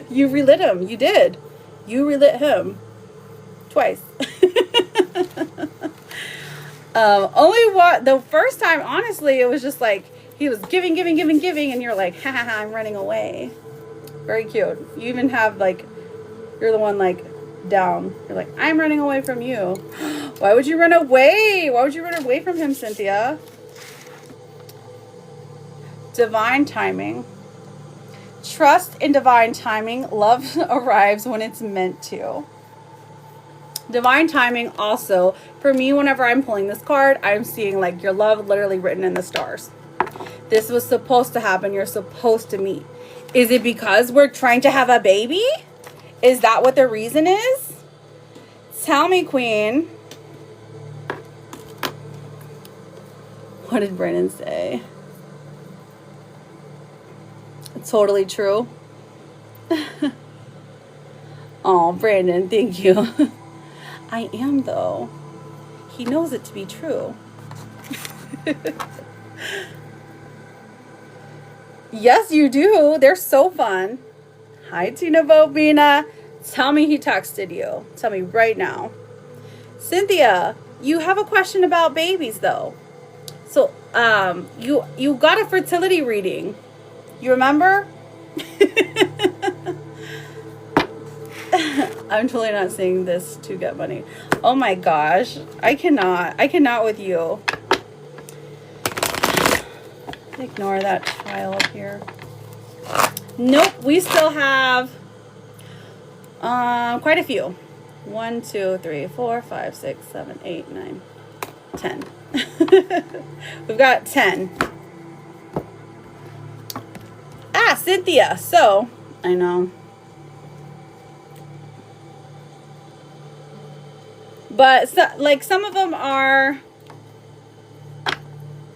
Speaker 1: You relit him. You did. You relit him twice. Only the first time, honestly, it was just like he was giving, and you're like, ha ha ha, I'm running away. Very cute. You even have like, you're the one like down. You're like, I'm running away from you. Why would you run away? Why would you run away from him, Cynthia? Divine timing. Trust in divine timing. Love arrives when it's meant to. Divine timing also, for me, whenever I'm pulling this card, I'm seeing like your love literally written in the stars. This was supposed to happen. You're supposed to meet. Is it because we're trying to have a baby? Is that what the reason is? Tell me, Queen. What did Brandon say? Totally true. Oh, Brandon, thank you. I am, though. He knows it to be true. Yes, you do. They're so fun. Hi, Tina Bobina. Tell me he texted you. Tell me right now. Cynthia, you have a question about babies, though. So, you got a fertility reading. You remember? I'm totally not saying this to get money. Oh my gosh. I cannot with you. Ignore that trial up here. Nope, we still have quite a few. 1, 2, 3, 4, 5, 6, 7, 8, 9, 10. We've got 10. Cynthia. So, I know. But so, like some of them are,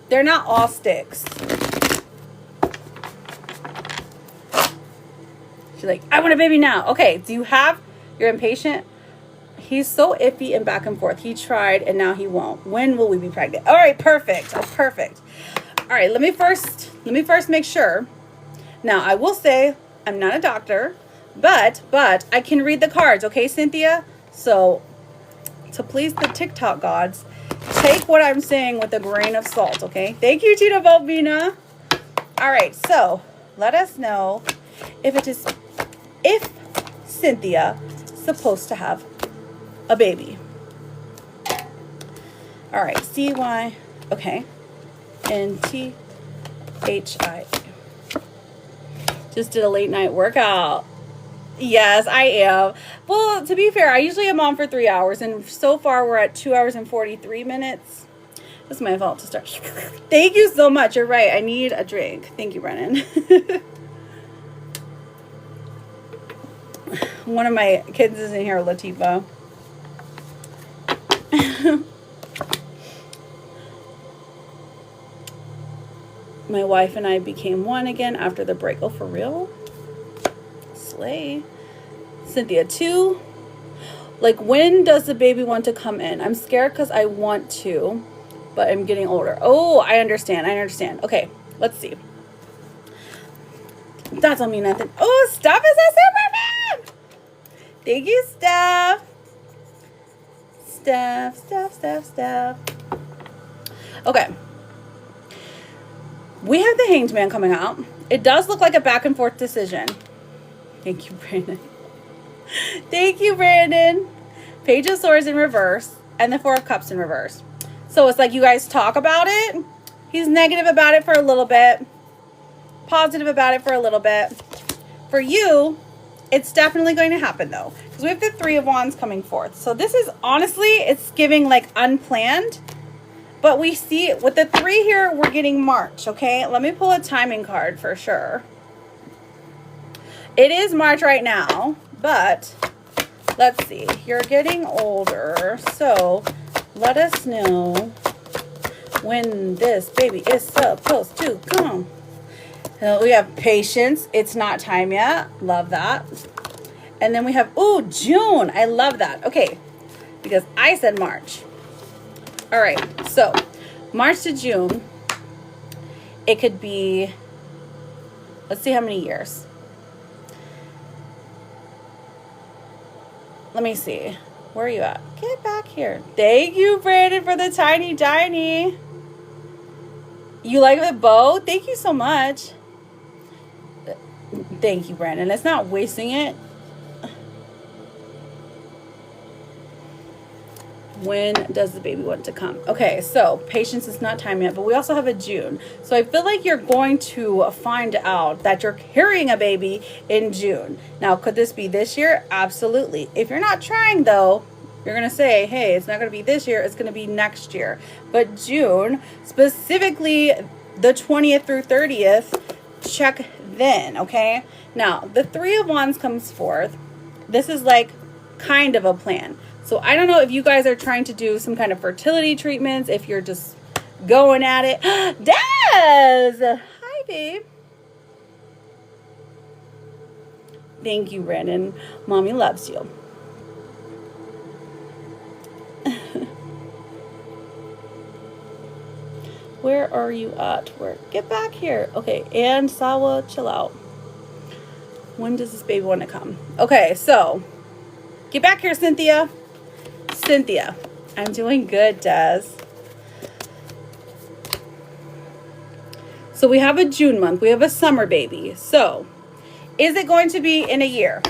Speaker 1: they're not all sticks. She's like, I want a baby now. Okay, do you have, you're impatient? He's so iffy and back and forth. He tried and now he won't. When will we be pregnant? All right, perfect. Oh, perfect. All right, let me first make sure. Now, I will say I'm not a doctor, but I can read the cards, okay, Cynthia? So, to please the TikTok gods, take what I'm saying with a grain of salt, okay? Thank you, Tina Balbina. All right, so let us know if Cynthia is supposed to have a baby. All right, C-Y, okay, N-T-H-I. Just did a late night workout. Yes, I am. Well, to be fair, I usually am on for 3 hours, and so far we're at 2 hours and 43 minutes. It's my fault to start. Thank you so much. You're right. I need a drink. Thank you, Brennan. One of my kids is in here, Latifa. My wife and I became one again after the break. Oh, for real? Slay. Cynthia, 2. Like, when does the baby want to come in? I'm scared because I want to, but I'm getting older. Oh, I understand. Okay, let's see. That don't mean nothing. Oh, Steph is a Superman! Thank you, Steph. Steph. Okay. We have the Hanged Man coming out. It does look like a back and forth decision. Thank you, Brandon. Thank you, Brandon. Page of Swords in reverse and the Four of Cups in reverse. So it's like you guys talk about it. He's negative about it for a little bit. Positive about it for a little bit. For you, it's definitely going to happen though. Because we have the Three of Wands coming forth. So this is honestly, it's giving like unplanned. But we see with the 3 here, we're getting March, okay? Let me pull a timing card for sure. It is March right now, but let's see. You're getting older, so let us know when this baby is supposed to come. We have patience. It's not time yet. Love that. And then we have, ooh, June. I love that. Okay, because I said March. All right, so March to June, it could be, let's see how many years. Let me see. Where are you at? Get back here. Thank you, Brandon, for the tiny. You like the bow? Thank you so much. Thank you, Brandon. It's not wasting it. When does the baby want to come? Okay, so patience is not time yet, but we also have a June. So I feel like you're going to find out that you're carrying a baby in June. Now, could this be this year? Absolutely. If you're not trying though, you're going to say, hey, it's not going to be this year, it's going to be next year. But June, specifically the 20th through 30th, check then, okay? Now, the Three of Wands comes forth. This is like kind of a plan. So I don't know if you guys are trying to do some kind of fertility treatments, if you're just going at it. Des! Hi, babe. Thank you, Brandon. Mommy loves you. Where are you at? Where? Get back here. Okay, and Sawa, chill out. When does this baby want to come? Okay, so get back here, Cynthia. Cynthia, I'm doing good, Des. So we have a June month. We have a summer baby. So is it going to be in a year?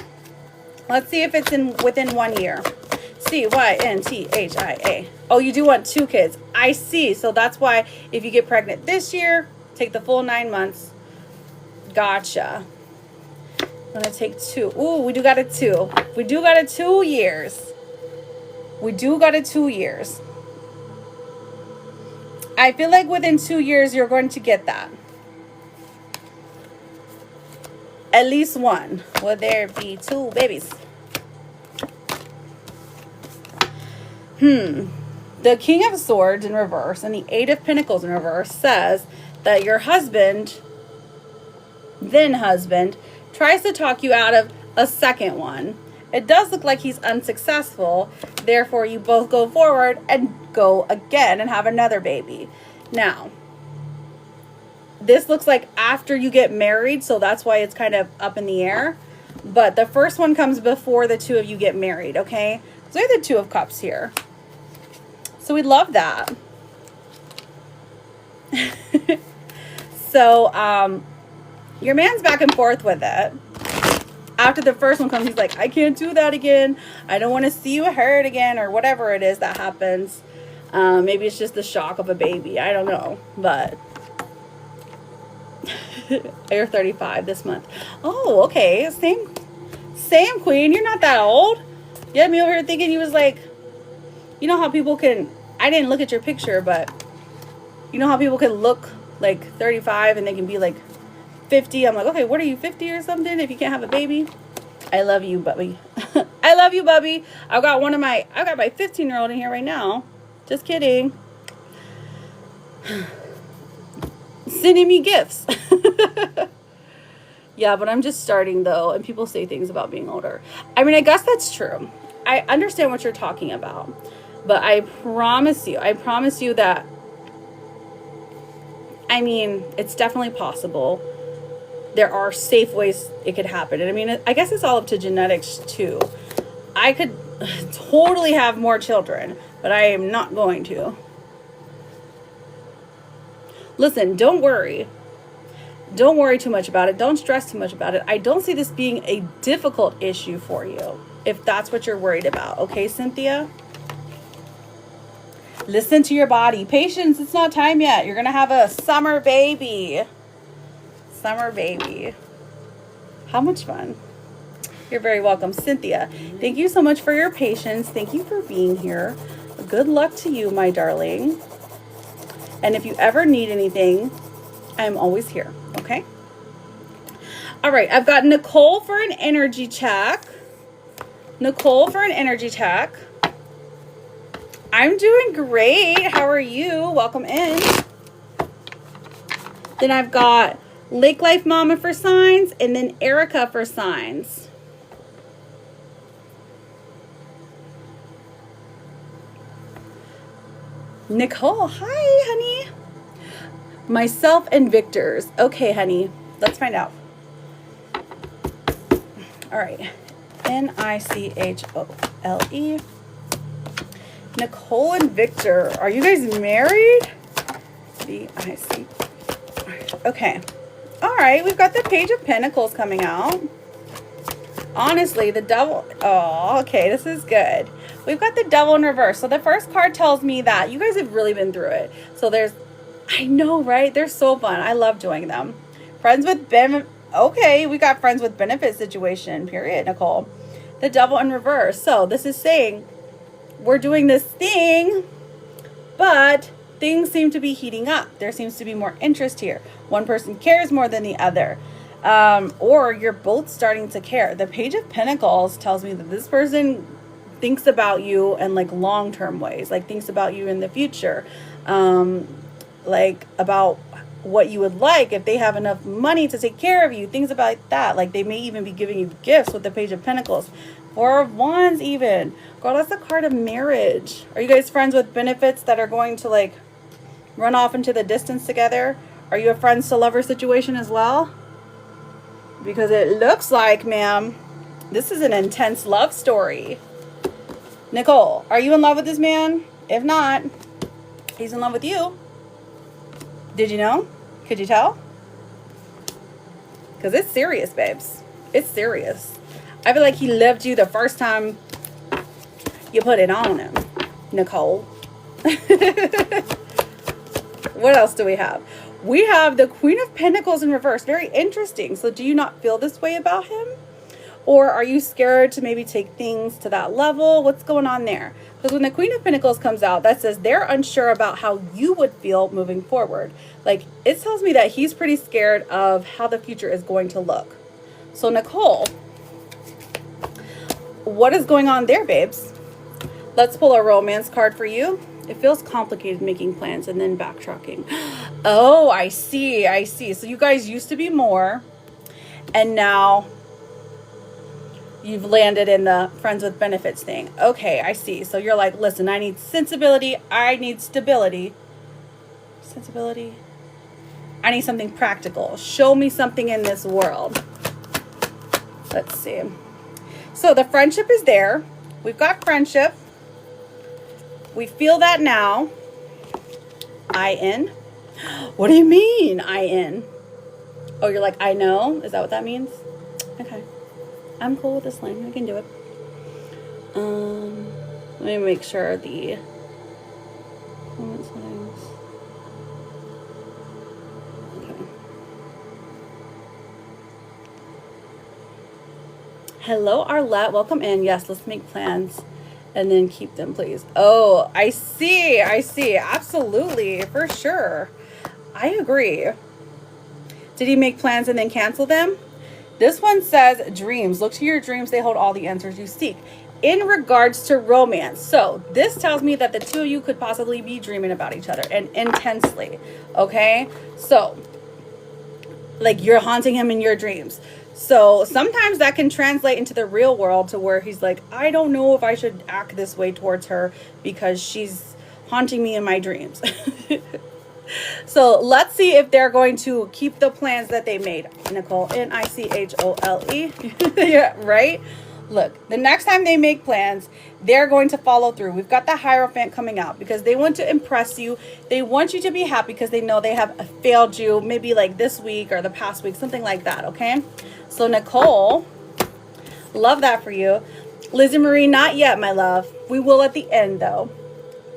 Speaker 1: Let's see if it's within 1 year. Cynthia. Oh, you do want 2 kids. I see. So that's why if you get pregnant this year, take the full 9 months. Gotcha. I'm going to take 2. Ooh, we do got a 2. We do got a 2 years. We do got a 2 years. I feel like within 2 years, you're going to get that. At least 1. Will there be 2 babies? The King of Swords in reverse and the Eight of Pentacles in reverse says that your husband, tries to talk you out of a second one. It does look like he's unsuccessful. Therefore, you both go forward and go again and have another baby. Now, this looks like after you get married, so that's why it's kind of up in the air. But the first one comes before the 2 of you get married, okay? So we have the 2 of Cups here. So we love that. So, your man's back and forth with it. After the first one comes, he's like, I can't do that again. I don't want to see you hurt again, or whatever it is that happens. Maybe it's just the shock of a baby. I don't know. But you're 35 this month. Oh, okay. Same, queen. You're not that old. You had me over here thinking you was like, you know how people can, I didn't look at your picture, but you know how people can look like 35 and they can be like 50. I'm like, okay, what are you, 50 or something if you can't have a baby? I love you, Bubby. I love you, Bubby. I've got my 15-year-old in here right now. Just kidding. Sending me gifts. Yeah, but I'm just starting though, and people say things about being older. I mean, I guess that's true. I understand what you're talking about, but I promise you that, I mean, it's definitely possible. There are safe ways it could happen. And I mean, I guess it's all up to genetics too. I could totally have more children, but I am not going to. Listen, don't worry. Don't worry too much about it. Don't stress too much about it. I don't see this being a difficult issue for you, if that's what you're worried about. Okay, Cynthia? Listen to your body. Patience, it's not time yet. You're going to have a summer baby. Summer baby. How much fun. You're very welcome, Cynthia. Thank you so much for your patience. Thank you for being here. Good luck to you, my darling. And if you ever need anything, I'm always here, okay? All right, I've got Nicole for an energy check. Nicole for an energy check. I'm doing great. How are you? Welcome in. Then I've got Lake Life Mama for signs, and then Erica for signs. Nicole, hi, honey. Myself and Victor's. Okay, honey. Let's find out. All right. Nichole. Nicole and Victor. Are you guys married? V-I-C. Okay. All right. We've got the Page of Pentacles coming out. Honestly, the Devil. Oh, okay. This is good. We've got the Devil in reverse. So the first card tells me that you guys have really been through it. So there's, I know, right? They're so fun. I love doing them. Friends with benefit. Okay, we got friends with benefit situation, period, Nicole. The Devil in reverse. So this is saying we're doing this thing, but things seem to be heating up. There seems to be more interest here. One person cares more than the other. Or you're both starting to care. The Page of Pentacles tells me that this person thinks about you in like long-term ways, like thinks about you in the future, like about what you would like if they have enough money to take care of you, things about that. Like they may even be giving you gifts with the Page of Pentacles. Four of Wands even. Girl, that's the card of marriage. Are you guys friends with benefits that are going to like run off into the distance together? Are you a friends to lover situation as well? Because it looks like, ma'am, this is an intense love story. Nicole, are you in love with this man? If not, he's in love with you. Did you know? Could you tell? Because it's serious, babes. It's serious. I feel like he loved you the first time you put it on him, Nicole. What else do we have? We have the Queen of Pentacles in reverse. Very interesting. So do you not feel this way about him? Or are you scared to maybe take things to that level? What's going on there? Because when the Queen of Pentacles comes out, that says they're unsure about how you would feel moving forward. Like, it tells me that he's pretty scared of how the future is going to look. So, Nicole, what is going on there, babes? Let's pull a romance card for you. It feels complicated making plans and then backtracking. Oh, I see. I see. So you guys used to be more, and now you've landed in the friends with benefits thing. Okay, I see. So you're like, listen, I need sensibility. I need stability. Sensibility. I need something practical. Show me something in this world. Let's see. So the friendship is there. We've got friendship. We feel that now. I-N. What do you mean, I-N? Oh, you're like, I know? Is that what that means? Okay. I'm cool with this line. I can do it. Let me make sure the settings. Okay. Hello, Arlette. Welcome in. Yes, let's make plans and then keep them, please. Oh, I see. I see. Absolutely. For sure. I agree. Did he make plans and then cancel them? This one says dreams. Look to your dreams. They hold all the answers you seek. In regards to romance. So this tells me that the two of you could possibly be dreaming about each other and intensely. Okay. So like you're haunting him in your dreams. So sometimes that can translate into the real world to where he's like, I don't know if I should act this way towards her because she's haunting me in my dreams. So let's see if they're going to keep the plans that they made. Nicole, Nichole. Yeah, right? Look, the next time they make plans, they're going to follow through. We've got the Hierophant coming out because they want to impress you. They want you to be happy because they know they have failed you maybe like this week or the past week, something like that, okay? So Nicole, love that for you. Lizzie Marie, not yet, my love. We will at the end, though.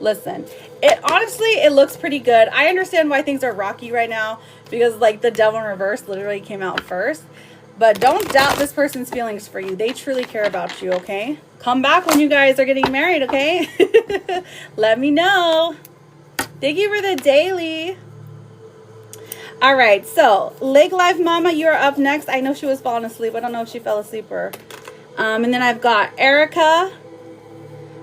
Speaker 1: Listen, it looks pretty good. I understand why things are rocky right now because, like, the Devil in Reverse literally came out first. But don't doubt this person's feelings for you. They truly care about you, okay? Come back when you guys are getting married, okay? Let me know. Thank you for the daily. All right, so Lake Life Mama, you're up next. I know she was falling asleep. I don't know if she fell asleep or... and then I've got Erica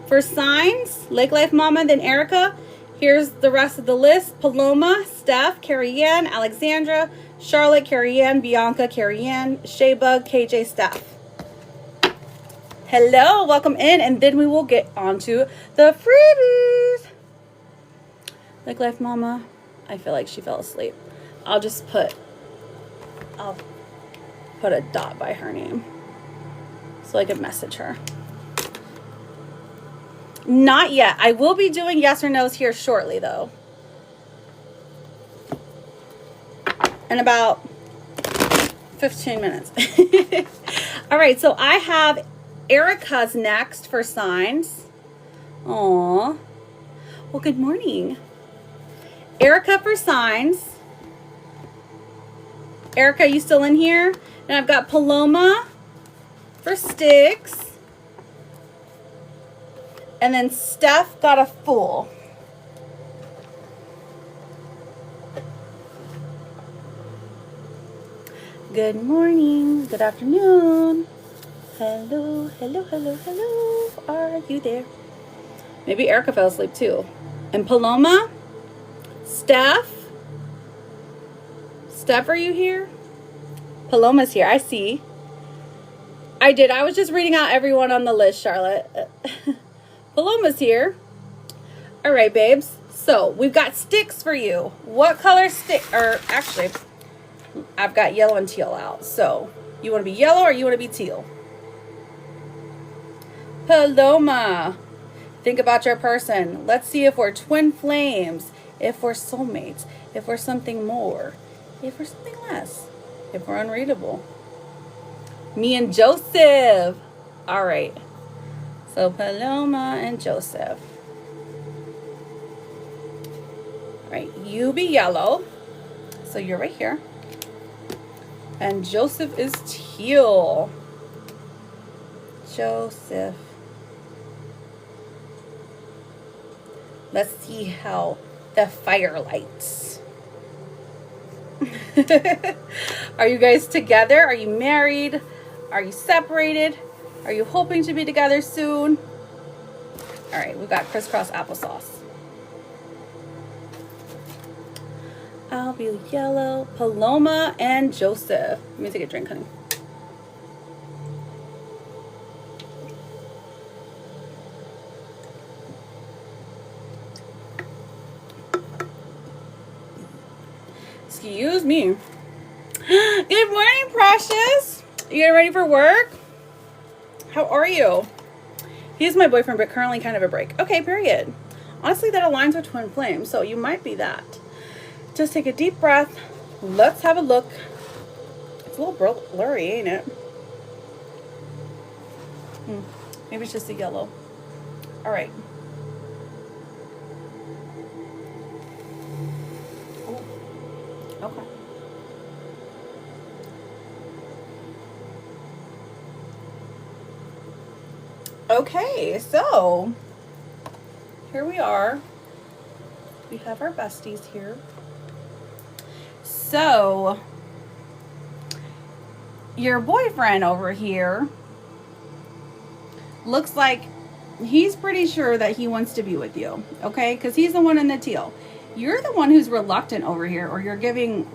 Speaker 1: for signs. Lake Life Mama, then Erica. Here's the rest of the list. Paloma, Steph, Carrie Ann, Alexandra, Charlotte, Carrie Ann, Bianca, Carrie Ann, Shaybug, KJ, Steph. Hello, welcome in, and then we will get on to the freebies. Lake Life Mama, I feel like she fell asleep. I'll put a dot by her name so I can message her. Not yet. I will be doing yes or no's here shortly, though. In about 15 minutes. All right, so I have Erica's next for signs. Aw. Well, good morning. Erica for signs. Erica, you still in here? And I've got Paloma for sticks. And then Steph got a Fool. Good morning, good afternoon. Hello, hello, hello, hello. Are you there? Maybe Erica fell asleep too. And Paloma, Steph. Steph, are you here? Paloma's here, I see. I was just reading out everyone on the list, Charlotte. Paloma's here. All right, babes. So we've got sticks for you. What color stick? Or actually, I've got yellow and teal out. So you want to be yellow or you want to be teal? Paloma. Think about your person. Let's see if we're twin flames, if we're soulmates, if we're something more, if we're something less, if we're unreadable. Me and Joseph. All right. So Paloma and Joseph. All right, you be yellow. So you're right here. And Joseph is teal. Joseph. Let's see how the fire lights. Are you guys together? Are you married? Are you separated? Are you hoping to be together soon? All right, we've got crisscross applesauce. I'll be yellow, Paloma, and Joseph. Let me take a drink, honey. Excuse me. Good morning, precious. You getting ready for work? How are you? He's my boyfriend, but currently kind of a break. Okay, period. Honestly, that aligns with twin flame, so you might be that. Just take a deep breath. Let's have a look. It's a little blurry, ain't it? Maybe it's just a yellow. All right. Okay. Okay, so here we are. We have our besties here. So your boyfriend over here looks like he's pretty sure that he wants to be with you, okay? Because he's the one in the teal. You're the one who's reluctant over here, or you're giving,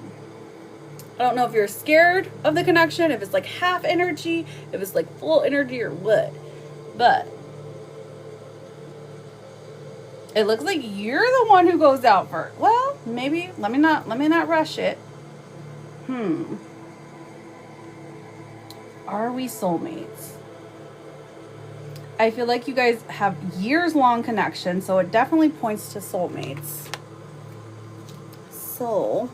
Speaker 1: I don't know if you're scared of the connection, if it's like half energy, if it's like full energy or what. But it looks like you're the one who goes out first. Well, maybe let me not rush it. Are we soulmates? I feel like you guys have years-long connection, so it definitely points to soulmates. So,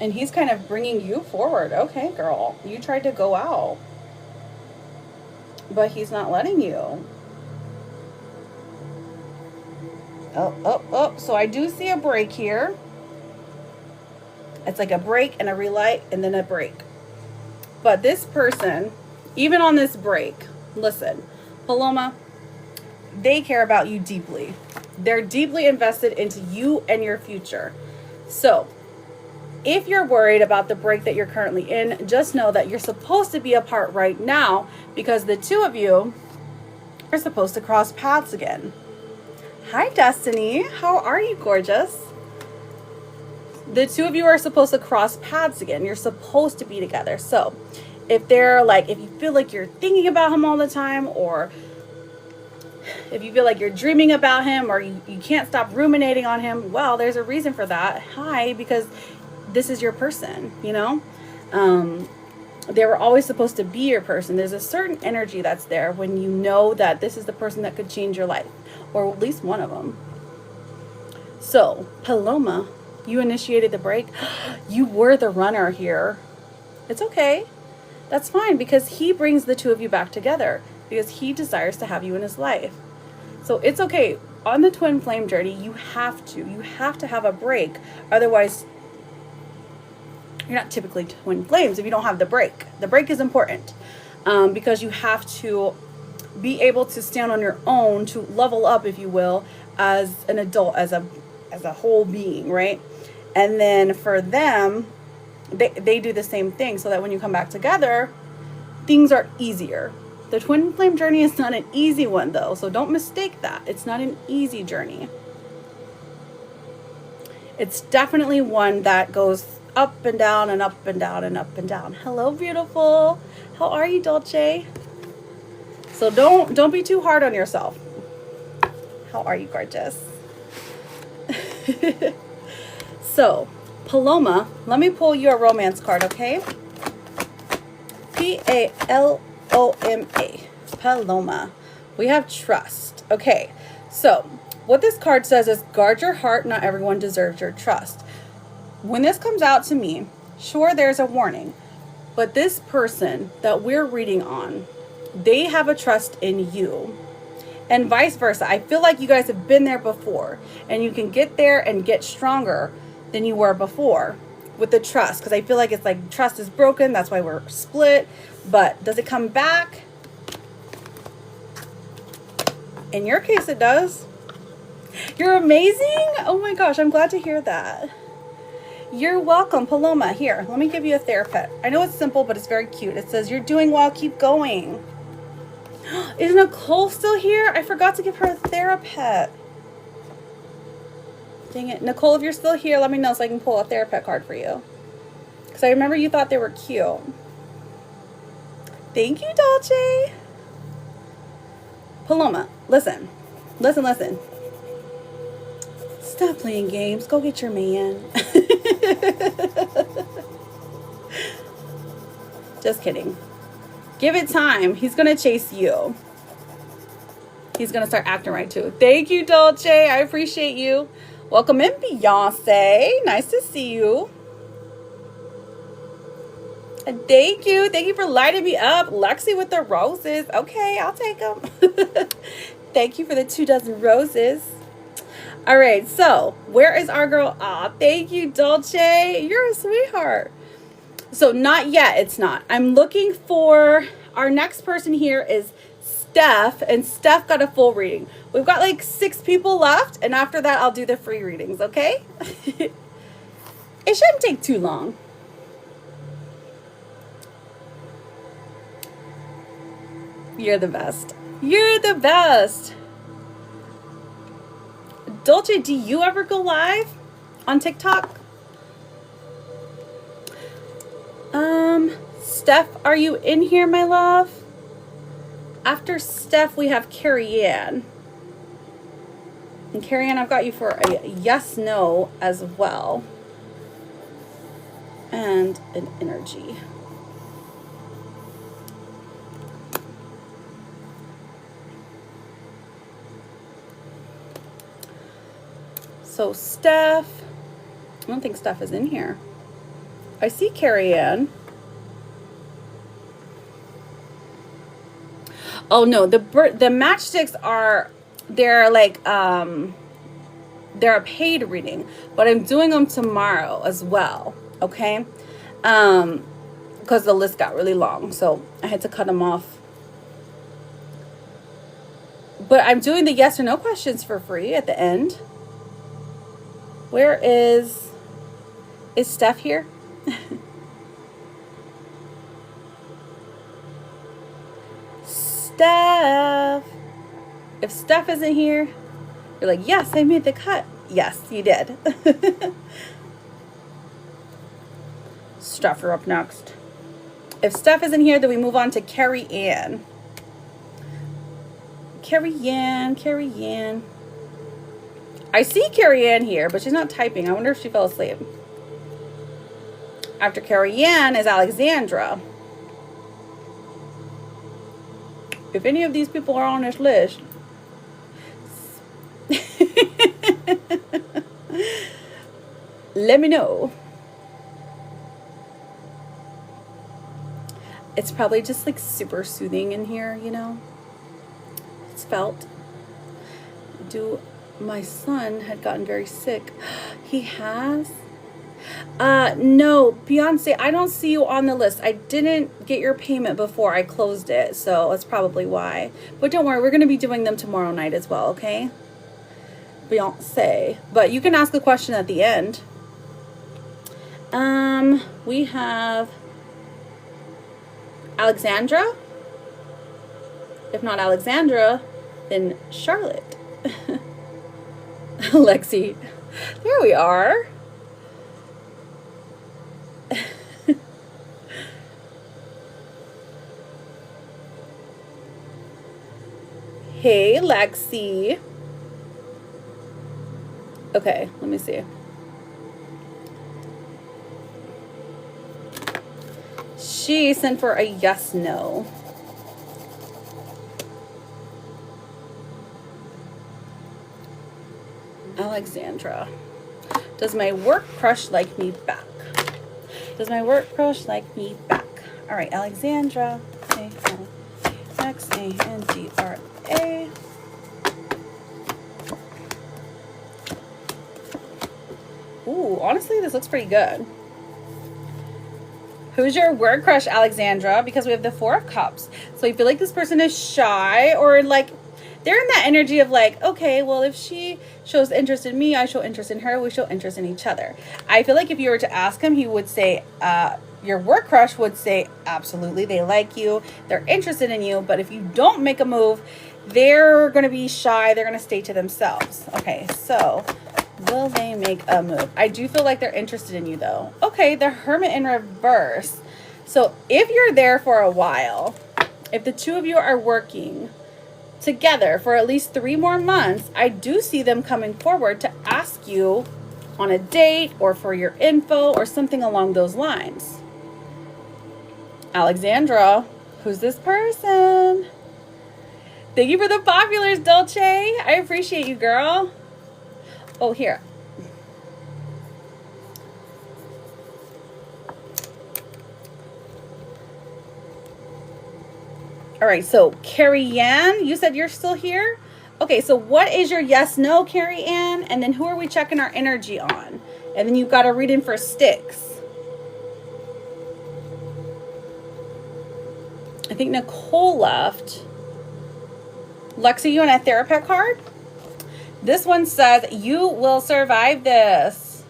Speaker 1: and he's kind of bringing you forward. Okay, girl, you tried to go out, but he's not letting you. Oh. So I do see a break here. It's like a break and a relight and then a break. But this person, even on this break, listen, Paloma, they care about you deeply. They're deeply invested into you and your future. So if you're worried about the break that you're currently in, just know that you're supposed to be apart right now because the two of you are supposed to cross paths again. Hi, Destiny. How are you, gorgeous? The two of you are supposed to cross paths again. You're supposed to be together. So if you feel like you're thinking about him all the time, or if you feel like you're dreaming about him, or you can't stop ruminating on him, well, there's a reason for that. Hi, because this is your person, you know? They were always supposed to be your person. There's a certain energy that's there when you know that this is the person that could change your life, or at least one of them. So, Paloma, you initiated the break. You were the runner here. It's okay. That's fine, because he brings the two of you back together because he desires to have you in his life. So it's okay. On the twin flame journey, you have to have a break. Otherwise, you're not typically twin flames if you don't have the break. The break is important because you have to be able to stand on your own, to level up, if you will, as an adult, as a whole being, right? And then for them, they do the same thing, so that when you come back together, things are easier. The twin flame journey is not an easy one, though, so don't mistake that. It's not an easy journey. It's definitely one that goes up and down and up and down and up and down. Hello, beautiful. How are you, Dolce? So don't be too hard on yourself. How are you, gorgeous? So, Paloma, let me pull you a romance card, okay? P-A-L-O-M-A. Paloma. We have trust. Okay, so what this card says is guard your heart. Not everyone deserves your trust. When this comes out to me, sure, there's a warning. But this person that we're reading on, they have a trust in you. And vice versa. I feel like you guys have been there before. And you can get there and get stronger than you were before with the trust, because I feel like it's like trust is broken, that's why we're split. But does it come back? In your case, it does. You're amazing. Oh my gosh, I'm glad to hear that. You're welcome, Paloma. Here, let me give you a therapet. I know it's simple, but it's very cute. It says, you're doing well, keep going. Is Nicole still here? I forgot to give her a therapet. Dang it. Nicole, if you're still here, let me know so I can pull a therapet card for you. Because I remember you thought they were cute. Thank you, Dolce. Paloma, listen. Listen. Stop playing games. Go get your man. Just kidding. Give it time. He's going to chase you. He's going to start acting right, too. Thank you, Dolce. I appreciate you. Welcome in, Beyonce. Nice to see you. And thank you. Thank you for lighting me up. Lexi with the roses. Okay, I'll take them. Thank you for the 24 roses. All right, so where is our girl? Aw, thank you, Dolce. You're a sweetheart. So not yet. It's not. I'm looking for our next person here is Steph, and Steph got a full reading. We've got like 6 people left, and after that, I'll do the free readings, okay? It shouldn't take too long. You're the best. You're the best. Dolce, do you ever go live on TikTok? Steph, are you in here, my love? After Steph, we have Carrie Ann. And Carrie Ann, I've got you for a yes, no as well. And an energy. So Steph, I don't think Steph is in here. I see Carrie Ann. Oh no, the matchsticks are, they're like they're a paid reading, but I'm doing them tomorrow as well. Okay, because the list got really long, so I had to cut them off. But I'm doing the yes or no questions for free at the end. Where is Steph here? Steph. If Steph isn't here, you're like, yes, I made the cut. Yes, you did. Steph, you're up next. If Steph isn't here, then we move on to Carrie Ann. Carrie Ann. I see Carrie Ann here, but she's not typing. I wonder if she fell asleep. After Carrie Ann is Alexandra. If any of these people are on this list, let me know. It's probably just like super soothing in here, you know. It's felt. My son had gotten very sick. He has? No, Beyonce, I don't see you on the list. I didn't get your payment before I closed it, so that's probably why. But don't worry, we're going to be doing them tomorrow night as well, okay? Beyonce. But you can ask a question at the end. We have Alexandra. If not Alexandra, then Charlotte. Lexi. There we are. Hey, Lexi. Okay, let me see. She sent for a yes, no. Alexandra. Does my work crush like me back? Does my work crush like me back? All right, Alexandra. Alexandra. Ooh, honestly, this looks pretty good. Who's your word crush, Alexandra? Because we have the 4 of Cups. So I feel like this person is shy, or like they're in that energy of like, okay, well, if she shows interest in me, I show interest in her, we show interest in each other. I feel like if you were to ask him, he would say, your work crush would say, absolutely, they like you, they're interested in you, but if you don't make a move, they're going to be shy, they're going to stay to themselves. Okay, so will they make a move? I do feel like they're interested in you, though. Okay, the Hermit in reverse. So if you're there for a while, if the two of you are working together for at least 3 more months, I do see them coming forward to ask you on a date or for your info or something along those lines. Alexandra, who's this person? Thank you for the populars, Dolce. I appreciate you, girl. Oh, here. All right, so Carrie Ann, you said you're still here? Okay, so what is your yes, no, Carrie Ann? And then who are we checking our energy on? And then you've got a reading for sticks. I think Nicole left. Lexi, you want a therapist card? This one says, you will survive this.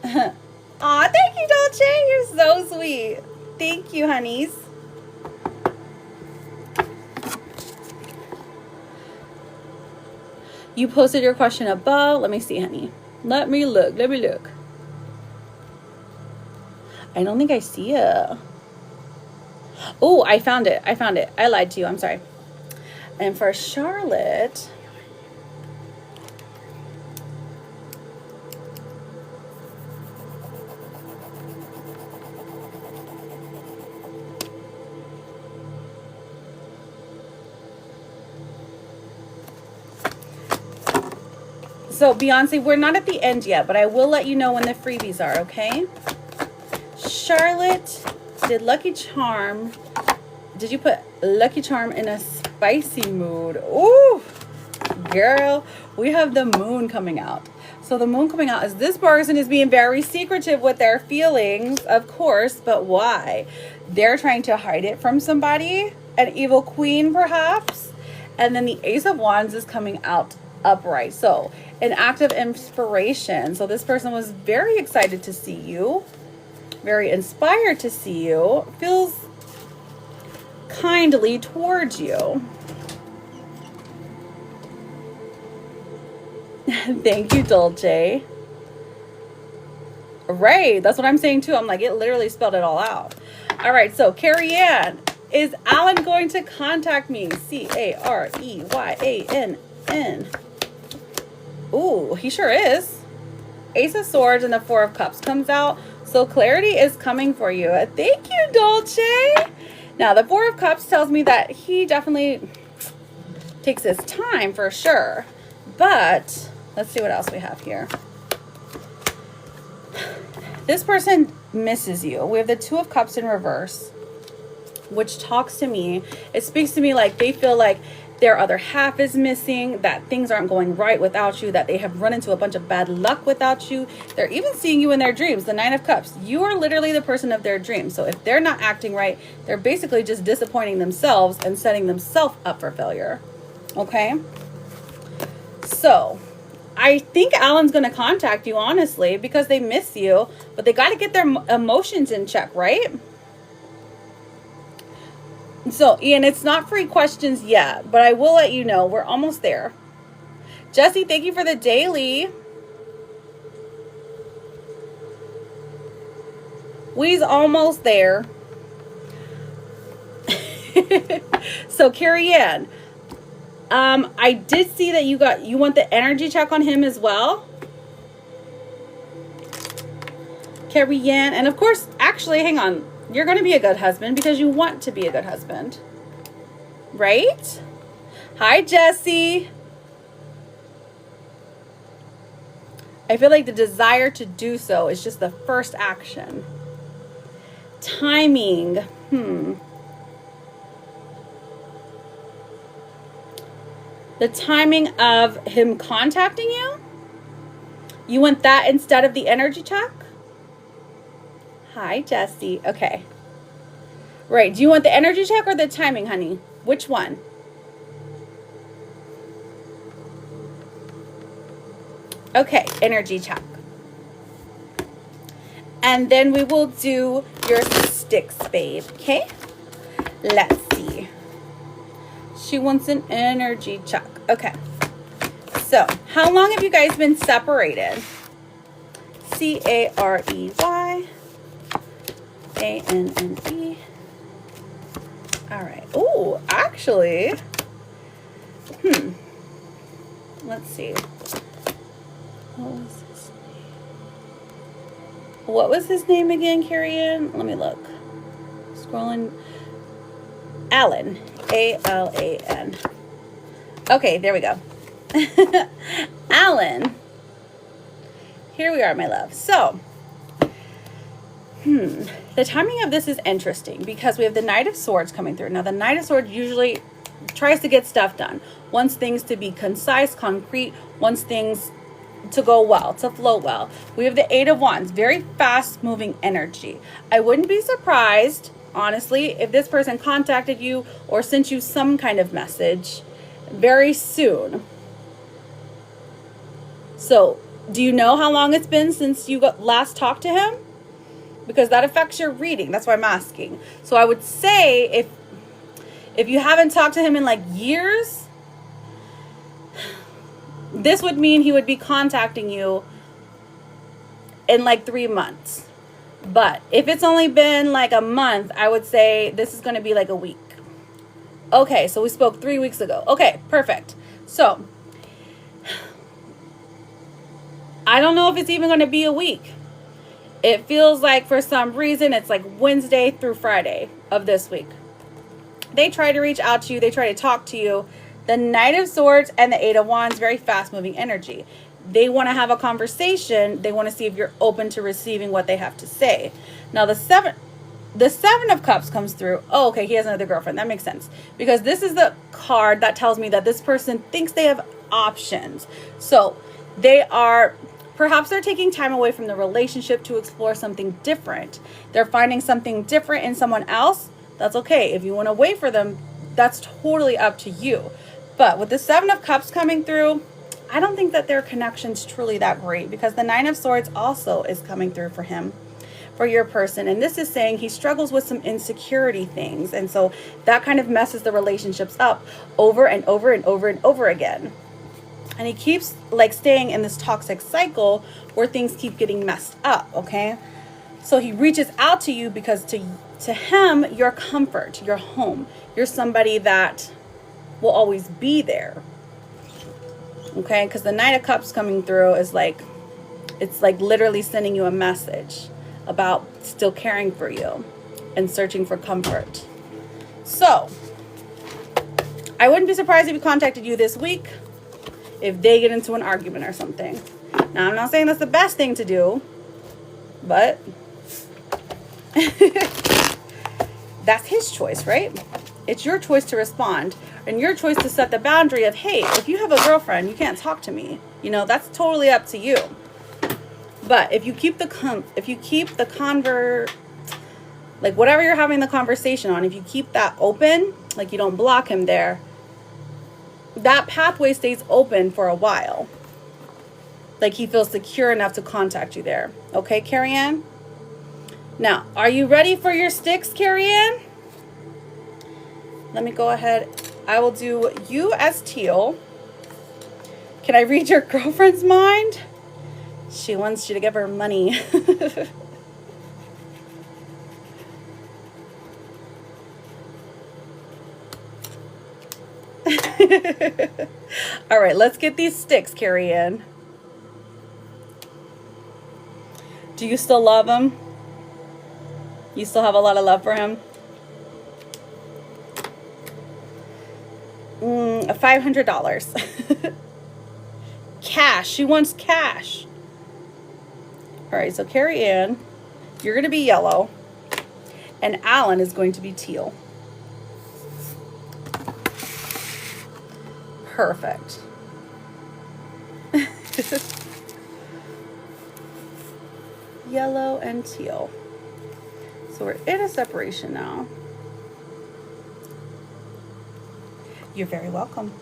Speaker 1: Aw, thank you, Dolce. You're so sweet. Thank you, honeys. You posted your question above. Let me see, honey. Let me look. I don't think I see it. Oh, I found it. I lied to you. I'm sorry. And for Charlotte, So Beyonce, we're not at the end yet, but I will let you know when the freebies are, okay? Charlotte did Lucky Charm. Did you put Lucky Charm in a spicy mood? Ooh, girl, we have the moon coming out. So the moon coming out is this person is being very secretive with their feelings, of course, but why? They're trying to hide it from somebody, an evil queen perhaps. And then the Ace of Wands is coming out upright. So an act of inspiration. So this person was very excited to see you, very inspired to see you, feels kindly towards you. Thank you, Dolce. Right, that's what I'm saying too. I'm like, it literally spelled it all out. All right, so Carrie Ann, is Alan going to contact me? Careyannn. Ooh, he sure is. Ace of Swords and the Four of Cups comes out. So clarity is coming for you. Thank you, Dolce. Now, the Four of Cups tells me that he definitely takes his time for sure. But let's see what else we have here. This person misses you. We have the Two of Cups in reverse, which talks to me. It speaks to me like they feel like their other half is missing, that things aren't going right without you, that they have run into a bunch of bad luck without you. They're even seeing you in their dreams. The Nine of Cups. You are literally the person of their dreams. So if they're not acting right, they're basically just disappointing themselves and setting themselves up for failure. Okay? So I think Alan's going to contact you, honestly, because they miss you, but they got to get their emotions in check, right? So, Ian, it's not free questions yet, but I will let you know. We're almost there. Jesse, thank you for the daily. We's almost there. So, Carrie Ann, I did see that you want the energy check on him as well. Carrie Ann, and of course, actually, hang on. You're going to be a good husband because you want to be a good husband. Right? Hi, Jesse. I feel like the desire to do so is just the first action. Timing. The timing of him contacting you? You want that instead of the energy check? Hi, Jesse. Okay. Right. Do you want the energy check or the timing, honey? Which one? Okay. Energy check. And then we will do your sticks, babe. Okay. Let's see. She wants an energy check. Okay. So, how long have you guys been separated? Carey. Anne. All right. Oh, actually, let's see. What was his name again, Carrie Ann? Let me look. Scrolling. Alan. Alan. Okay, there we go. Alan. Here we are, my love. So, the timing of this is interesting because we have the Knight of Swords coming through. Now, the Knight of Swords usually tries to get stuff done. Wants things to be concise, concrete, wants things to go well, to flow well. We have the Eight of Wands, very fast-moving energy. I wouldn't be surprised, honestly, if this person contacted you or sent you some kind of message very soon. So, do you know how long it's been since you last talked to him? Because that affects your reading. That's why I'm asking. So I would say if you haven't talked to him in like years, this would mean he would be contacting you in like 3 months. But if it's only been like a month, I would say this is going to be like a week. Okay, so we spoke 3 weeks ago. Okay, perfect. So I don't know if it's even going to be a week. It feels like for some reason it's like Wednesday through Friday of this week. They try to reach out to you. They try to talk to you. The Knight of Swords and the Eight of Wands, very fast moving energy. They want to have a conversation. They want to see if you're open to receiving what they have to say. Now the seven of cups comes through. Oh, okay, he has another girlfriend. That makes sense, because this is the card that tells me that this person thinks they have options. So perhaps they're taking time away from the relationship to explore something different. They're finding something different in someone else. That's okay. If you want to wait for them, that's totally up to you. But with the Seven of Cups coming through, I don't think that their connection's truly that great, because the Nine of Swords also is coming through for him, for your person. And this is saying he struggles with some insecurity things. And so that kind of messes the relationships up over and over and over and over again. And he keeps like staying in this toxic cycle where things keep getting messed up, okay? So he reaches out to you because to him, you're comfort, you're home. You're somebody that will always be there. Okay, because the Knight of Cups coming through is like, it's like literally sending you a message about still caring for you and searching for comfort. So I wouldn't be surprised if he contacted you this week if they get into an argument or something. Now, I'm not saying that's the best thing to do, but that's his choice, right? It's your choice to respond, and your choice to set the boundary of, hey, if you have a girlfriend, you can't talk to me. You know, that's totally up to you. But if you keep like whatever you're having the conversation on, if you keep that open, like you don't block him there, that pathway stays open for a while. Like he feels secure enough to contact you there. Okay, Carrie Ann? Now, are you ready for your sticks, Carrie Ann? Let me go ahead. I will do you as teal. Can I read your girlfriend's mind? She wants you to give her money. All right, let's get these sticks, Carrie Ann. Do you still love him? You still have a lot of love for him? $500. Cash. She wants cash. All right, so Carrie Ann, you're going to be yellow, and Alan is going to be teal. Perfect. Yellow and teal. So we're in a separation now. You're very welcome.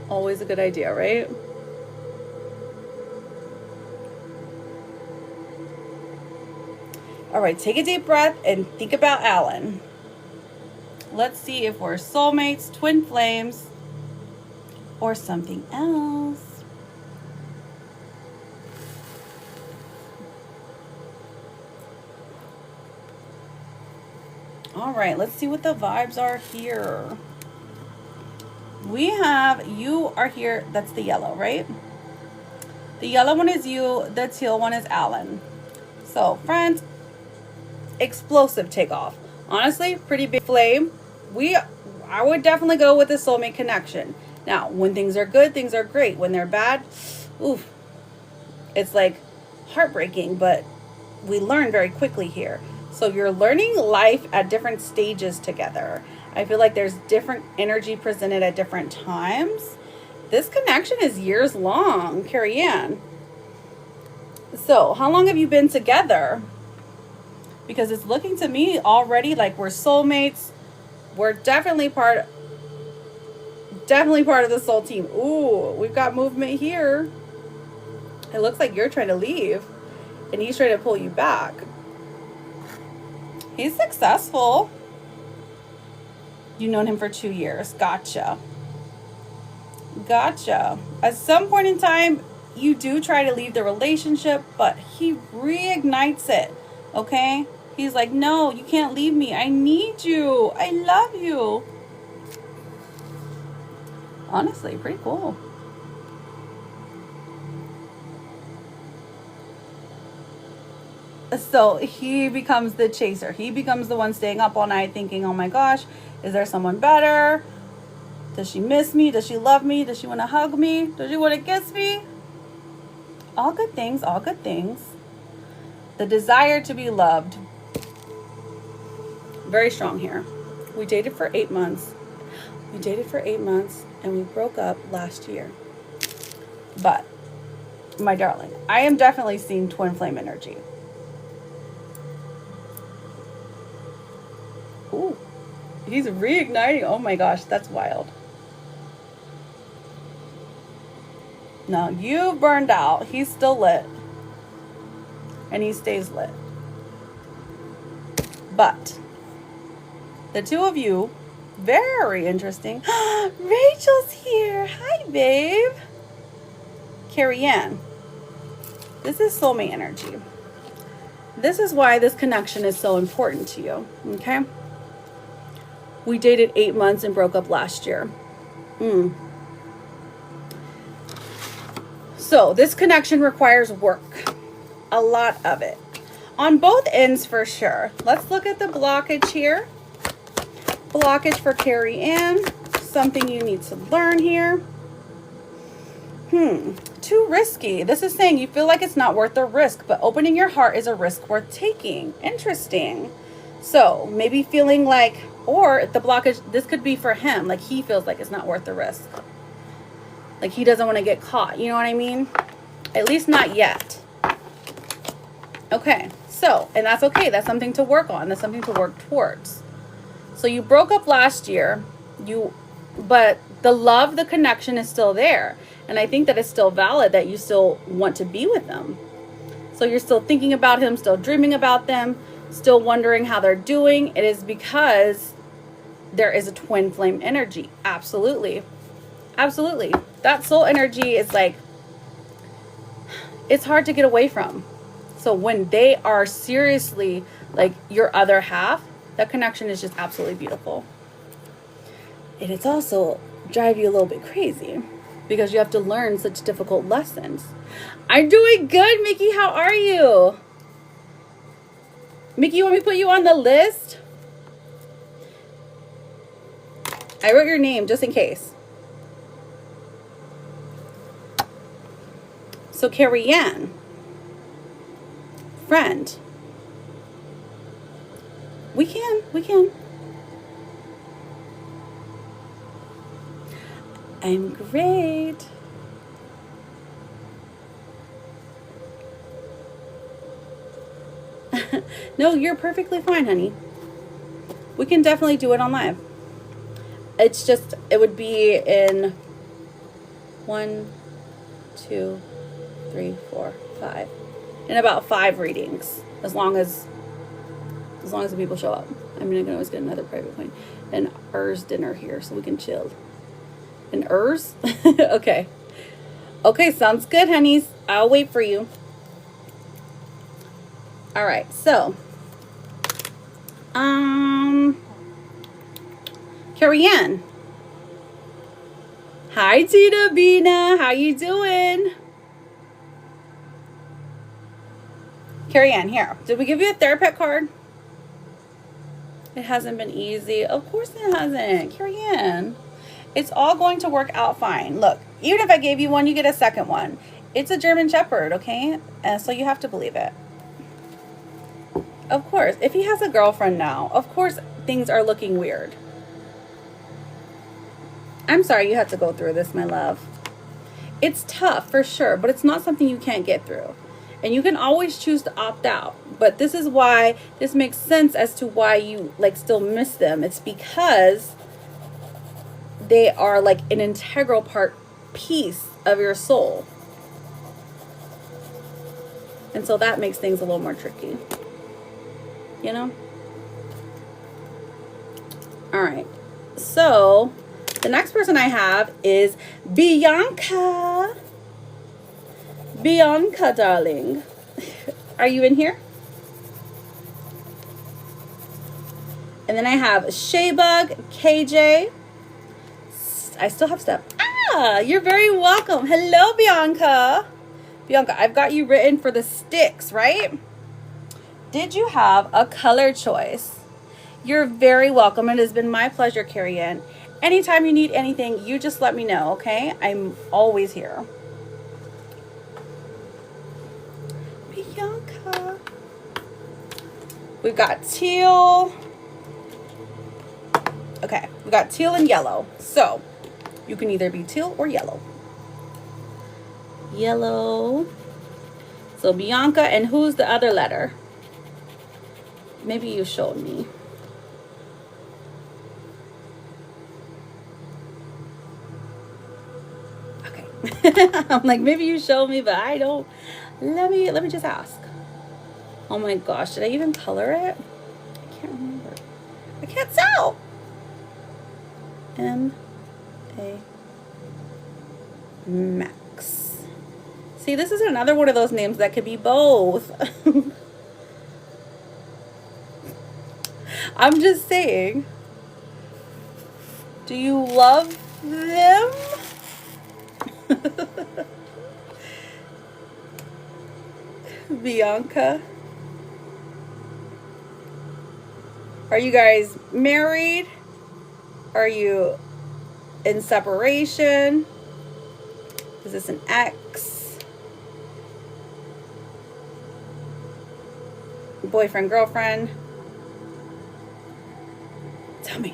Speaker 1: Always a good idea, right? All right, take a deep breath and think about Alan. Let's see if we're soulmates, twin flames, or something else. All right, let's see what the vibes are here. We have, you are here, that's the yellow, right? The yellow one is you, the teal one is Alan. So, friends, explosive takeoff. Honestly, pretty big flame. I would definitely go with the soulmate connection. Now, when things are good, things are great. When they're bad, oof, it's like heartbreaking, but we learn very quickly here. So you're learning life at different stages together. I feel like there's different energy presented at different times. This connection is years long, Carrie Ann. So how long have you been together? Because it's looking to me already like we're soulmates. We're definitely part of the soul team. Ooh, we've got movement here. It looks like you're trying to leave and he's trying to pull you back. He's successful. You've known him for 2 years. Gotcha. At some point in time, you do try to leave the relationship, but he reignites it. Okay? He's like, no, you can't leave me. I need you. I love you. Honestly, pretty cool. So he becomes the chaser. He becomes the one staying up all night thinking, oh my gosh, is there someone better? Does she miss me? Does she love me? Does she want to hug me? Does she want to kiss me? All good things, all good things. The desire to be loved. Very strong here. We dated for 8 months. We dated for 8 months and we broke up last year. But, my darling, I am definitely seeing twin flame energy. Ooh, he's reigniting. Oh my gosh, that's wild. No, you burned out. He's still lit. And he stays lit. But the two of you, very interesting. Rachel's here. Hi, babe. Carrie Ann. This is soulmate energy. This is why this connection is so important to you. Okay? We dated 8 months and broke up last year. So this connection requires work. A lot of it. On both ends for sure. Let's look at the blockage here. Blockage for Carrie Ann. Something you need to learn here. Too risky. This is saying you feel like it's not worth the risk, but opening your heart is a risk worth taking. Interesting. So maybe feeling like, or the blockage, this could be for him, like he feels like it's not worth the risk. Like he doesn't want to get caught. You know what I mean? At least not yet. Okay. So, and that's okay. That's something to work on. That's something to work towards. So you broke up last year. But the love, the connection is still there. And I think that it's still valid that you still want to be with them. So you're still thinking about him, still dreaming about them, still wondering how they're doing. It is because there is a twin flame energy. Absolutely. Absolutely. That soul energy is like, it's hard to get away from. So when they are seriously like your other half, that connection is just absolutely beautiful. And it's also drive you a little bit crazy because you have to learn such difficult lessons. I'm doing good, Mickey. How are you? Mickey, you want me to put you on the list? I wrote your name just in case. So Carrie Ann, friend. We can. I'm great. No, you're perfectly fine, honey. We can definitely do it on live. It's just, it would be in 1, 2, 3, 4, 5. In about 5 readings. As long as the people show up. I mean, I can always get another private coin. An Urs dinner here so we can chill. An Urs? Okay. Okay, sounds good, honeys. I'll wait for you. All right, so. Carrie Ann. Hi, Tina Bina. How you doing? Carrie Ann, here. Did we give you a therapist card? It hasn't been easy. Of course it hasn't. Carrie Ann. It's all going to work out fine. Look, even if I gave you one, you get a second one. It's a German Shepherd, okay? So you have to believe it. Of course. If he has a girlfriend now, of course things are looking weird. I'm sorry you had to go through this, my love. It's tough for sure, but it's not something you can't get through. And you can always choose to opt out. But this is why this makes sense as to why you like still miss them. It's because they are like an integral piece of your soul. And so that makes things a little more tricky. You know? All right. So the next person I have is Bianca. Bianca, darling. Are you in here? And then I have Shaybug, KJ. I still have Steph. You're very welcome. Hello, Bianca. Bianca, I've got you written for the sticks, right? Did you have a color choice? You're very welcome. It has been my pleasure, Carrie Ann. Anytime you need anything, you just let me know, okay? I'm always here. Bianca. We've got teal. Okay, we got teal and yellow. So, you can either be teal or yellow. Yellow. So, Bianca, and who's the other letter? Maybe you showed me. Okay. I'm like, maybe you showed me, but I don't. Let me just ask. Oh my gosh, did I even color it? I can't remember. I can't tell. M-A Max. See, this is another one of those names that could be both. I'm just saying. Do you love them? Bianca. Are you guys married? Are you in separation? Is this an ex? Boyfriend, girlfriend? Tell me.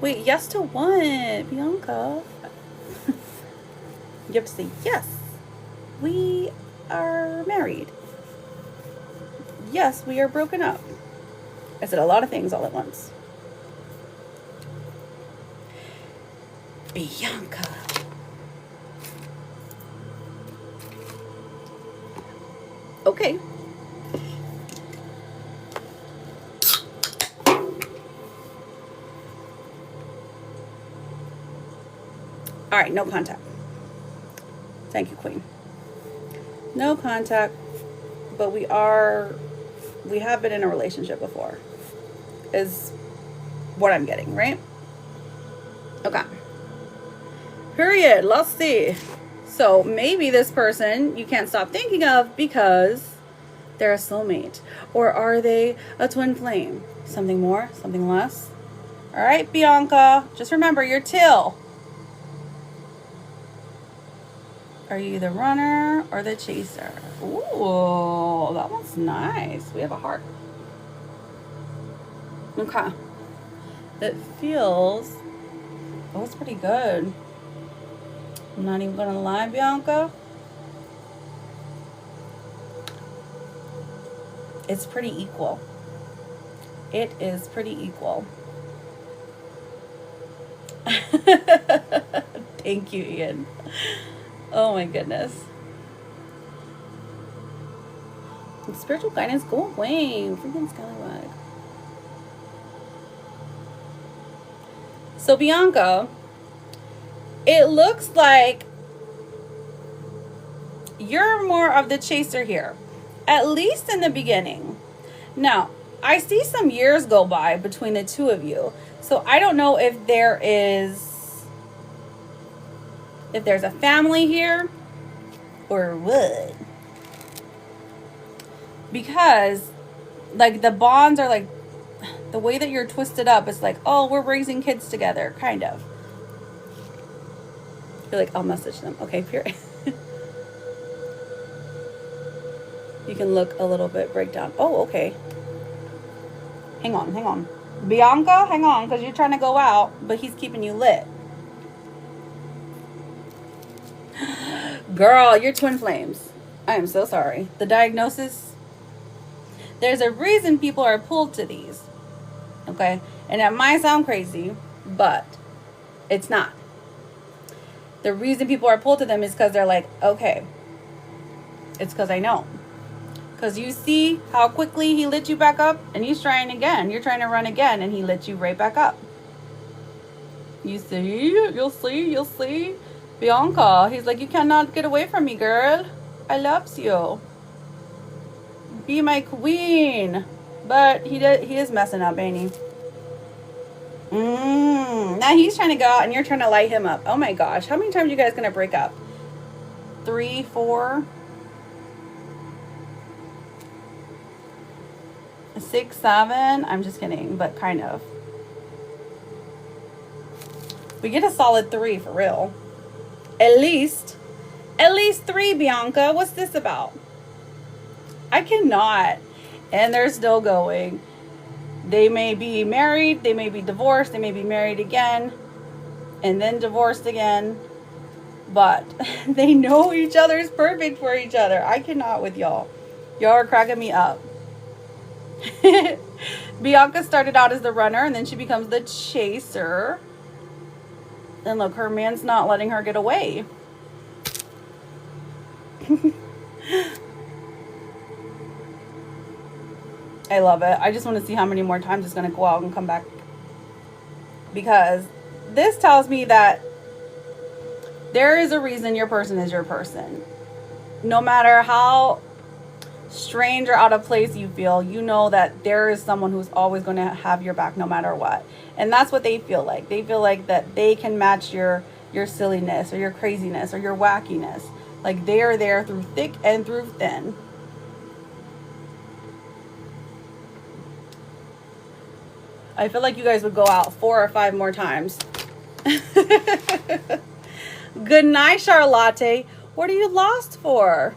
Speaker 1: Wait, yes to what, Bianca? You have to say yes. We are married. Yes, we are broken up. I said a lot of things all at once. Bianca. Okay. All right, no contact. Thank you, Queen. No contact, but we have been in a relationship before, is what I'm getting, right? Okay. Period. Let's see. So maybe this person you can't stop thinking of because they're a soulmate. Or are they a twin flame? Something more, something less. All right, Bianca, just remember you're teal. Are you the runner or the chaser? Ooh, that one's nice. We have a heart. Okay. It feels, oh, it's pretty good. I'm not even gonna lie, Bianca. It's pretty equal. It is pretty equal. Thank you, Ian. Oh my goodness. Spiritual guidance, go away. Freaking scallywag. So Bianca, it looks like you're more of the chaser here, at least in the beginning. Now, I see some years go by between the two of you. So I don't know if there's a family here or what. Because like the bonds are like, the way that you're twisted up, it's like, oh, we're raising kids together, kind of. You're like, I'll message them. Okay, period. You can look a little bit breakdown. Oh, okay. Hang on. Bianca, hang on, because you're trying to go out, but he's keeping you lit. Girl, you're twin flames. I am so sorry. The diagnosis, there's a reason people are pulled to these. Okay? And it might sound crazy, but it's not. The reason people are pulled to them is because they're like, okay, it's because I know. Because you see how quickly he lit you back up, and he's trying again. You're trying to run again, and he lit you right back up. You see? You'll see. Bianca, he's like, you cannot get away from me, girl. I loves you. Be my queen. But he is messing up, ain't he? Now he's trying to go out, and you're trying to light him up. Oh my gosh. How many times are you guys going to break up? 3, 4? 6, 7. I'm just kidding, but kind of. We get a solid 3 for real. At least 3, Bianca. What's this about? I cannot. And they're still going. They may be married, they may be divorced, they may be married again, and then divorced again. But they know each other's perfect for each other. I cannot with y'all. Y'all are cracking me up. Bianca started out as the runner, and then she becomes the chaser. And look, her man's not letting her get away. I love it. I just want to see how many more times it's going to go out and come back. Because this tells me that there is a reason your person is your person. No matter how strange or out of place you feel, you know that there is someone who's always going to have your back no matter what. And that's what they feel like. They feel like that they can match your silliness or your craziness or your wackiness. Like they are there through thick and through thin. I feel like you guys would go out 4 or 5 more times. Good night, Charlotte. What are you lost for?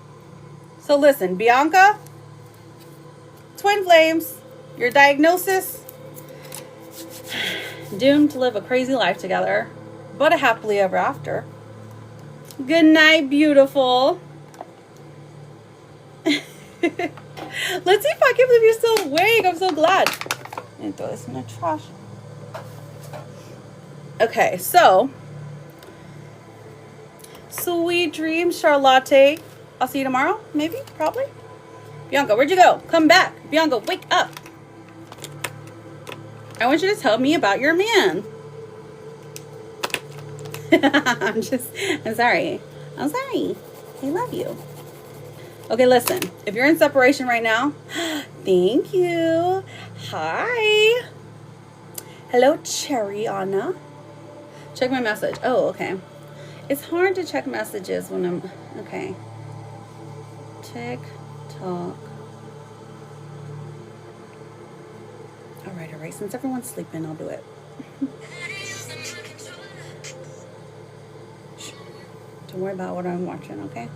Speaker 1: So listen, Bianca, twin flames, your diagnosis, doomed to live a crazy life together, but a happily ever after. Good night, beautiful. Let's see if I can believe you're still awake. I'm so glad. And throw this in the trash. Okay, so sweet dreams, Charlotte. I'll see you tomorrow, maybe, probably. Bianca, where'd you go? Come back. Bianca, wake up. I want you to tell me about your man. I'm sorry. I'm sorry. I love you. Okay, listen. If you're in separation right now, thank you. Hi. Hello, Cherry Anna. Check my message. Oh, okay. It's hard to check messages when I'm... Okay. TikTok. All right. Since everyone's sleeping, I'll do it. Don't worry about what I'm watching, okay?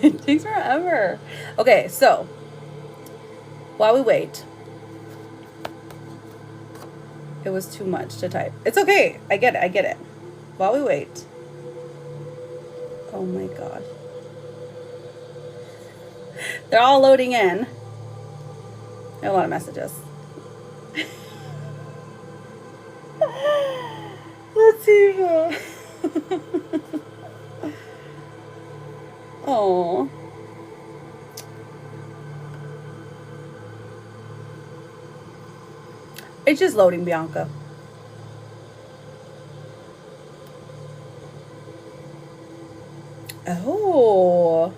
Speaker 1: It takes forever. Okay, so while we wait, it was too much to type. It's okay. I get it. While we wait. Oh my God. They're all loading in. A lot of messages. Let's see. Oh. It's just loading, Bianca. Oh.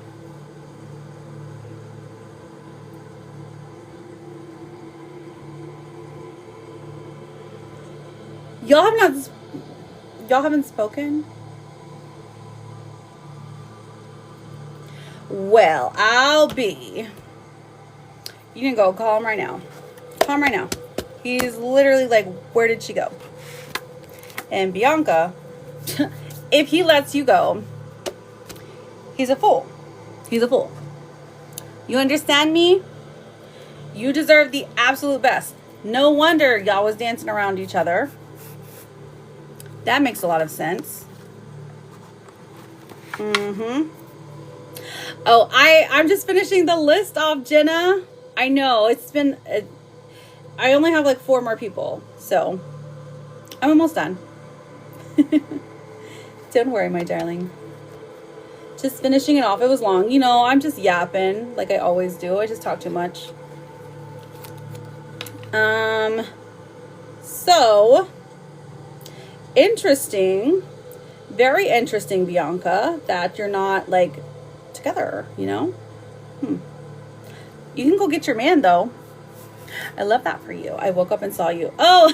Speaker 1: Y'all haven't spoken? Well, I'll be. You can go call him right now. Call him right now. He's literally like, where did she go? And Bianca, if he lets you go, he's a fool. He's a fool. You understand me? You deserve the absolute best. No wonder y'all was dancing around each other. That makes a lot of sense. Oh, I'm just finishing the list off, Jenna. I know, it's been... I only have like 4 more people, so I'm almost done. Don't worry, my darling. Just finishing it off. It was long. You know, I'm just yapping like I always do. I just talk too much. So interesting. Very interesting, Bianca, that you're not like together, you know? You can go get your man though. I love that for you. I woke up and saw you. Oh,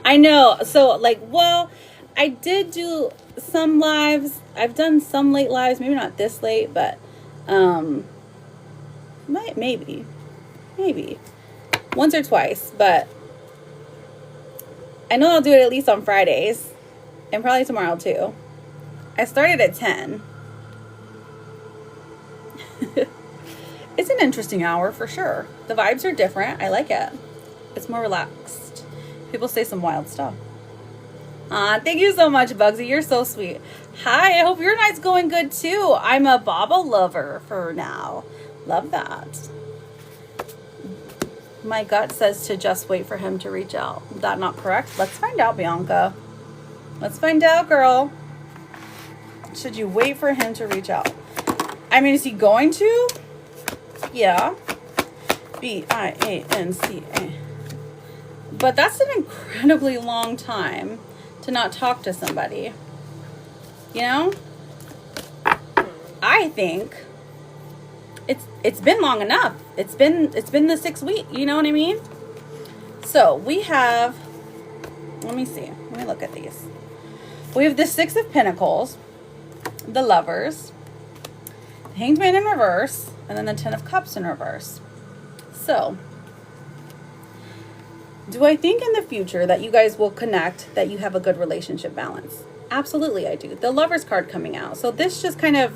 Speaker 1: I know. So like, well, I did do some lives. I've done some late lives, maybe not this late, but maybe once or twice, but I know I'll do it at least on Fridays and probably tomorrow too. I started at 10. It's an interesting hour for sure. The vibes are different. I like it. It's more relaxed. People say some wild stuff. Thank you so much, Bugsy. You're so sweet. Hi, I hope your night's going good too. I'm a Baba lover for now. Love that. My gut says to just wait for him to reach out. Is that not correct? Let's find out, Bianca. Let's find out, girl. Should you wait for him to reach out? I mean, is he going to? Yeah. Bianca. But that's an incredibly long time to not talk to somebody. You know? I think it's been long enough. It's been the 6 weeks, you know what I mean? So we have, let me see. Let me look at these. We have the 6 of Pentacles, the Lovers, the Hanged Man in reverse, and then the 10 of Cups in reverse. So, do I think in the future that you guys will connect, that you have a good relationship balance? Absolutely, I do. The Lovers card coming out. So this just kind of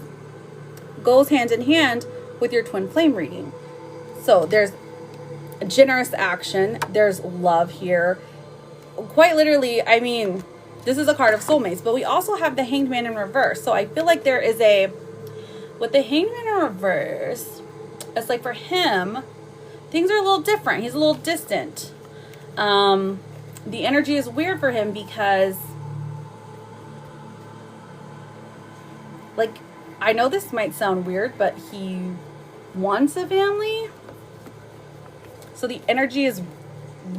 Speaker 1: goes hand in hand with your twin flame reading. So there's generous action. There's love here. Quite literally, I mean, this is a card of soulmates, but we also have the Hanged Man in reverse. So I feel like there is with the Hanged Man in reverse, it's like for him, things are a little different. He's a little distant. The energy is weird for him because, like, I know this might sound weird, but he wants a family. So the energy is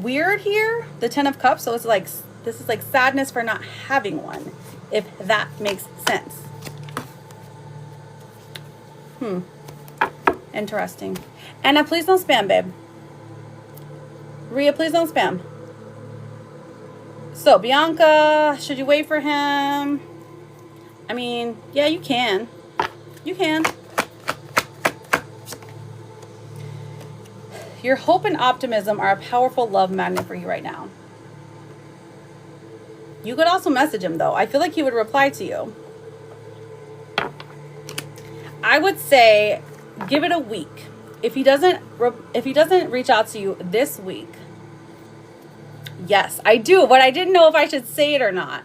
Speaker 1: weird here. The 10 of Cups. So it's like, this is like sadness for not having one, if that makes sense. Interesting. Anna, please don't spam, babe. Rhea, please don't spam. So, Bianca, should you wait for him? I mean, yeah, you can. You can. Your hope and optimism are a powerful love magnet for you right now. You could also message him, though. I feel like he would reply to you. I would say give it a week. If he doesn't reach out to you this week, yes, I do. But I didn't know if I should say it or not.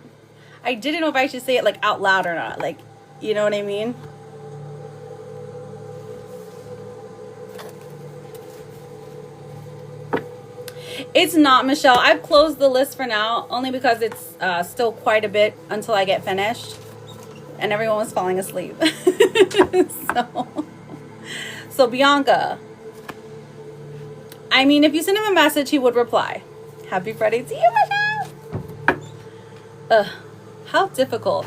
Speaker 1: I didn't know if I should say it like out loud or not. Like, you know what I mean? It's not, Michelle. I've closed the list for now, only because it's still quite a bit until I get finished. And everyone was falling asleep. So Bianca, I mean, if you send him a message, he would reply. Happy Friday to you, Michelle. How difficult.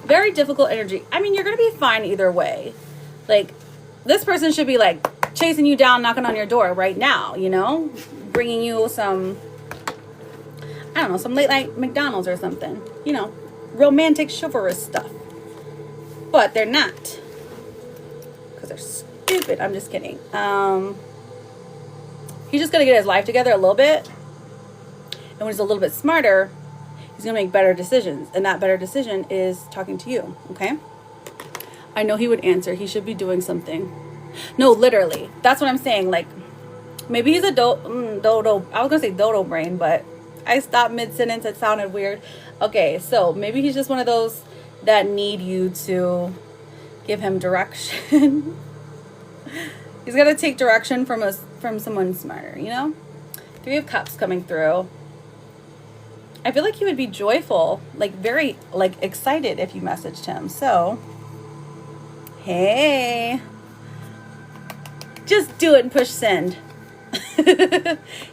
Speaker 1: Very difficult energy. I mean, you're going to be fine either way. Like, this person should be, like, chasing you down, knocking on your door right now, you know? Bringing you some, I don't know, some late night McDonald's or something. You know, romantic, chivalrous stuff. But they're not. Because they're stupid. I'm just kidding. He's just going to get his life together a little bit. And when he's a little bit smarter, he's going to make better decisions. And that better decision is talking to you. Okay? I know he would answer. He should be doing something. No, literally. That's what I'm saying. Like, maybe he's a dodo. I was going to say dodo brain, but I stopped mid-sentence. It sounded weird. Okay, so maybe he's just one of those that need you to give him direction. He's got to take direction from someone smarter, you know? 3 of Cups coming through. I feel like he would be joyful, like very like excited if you messaged him. So, hey, just do it and push send.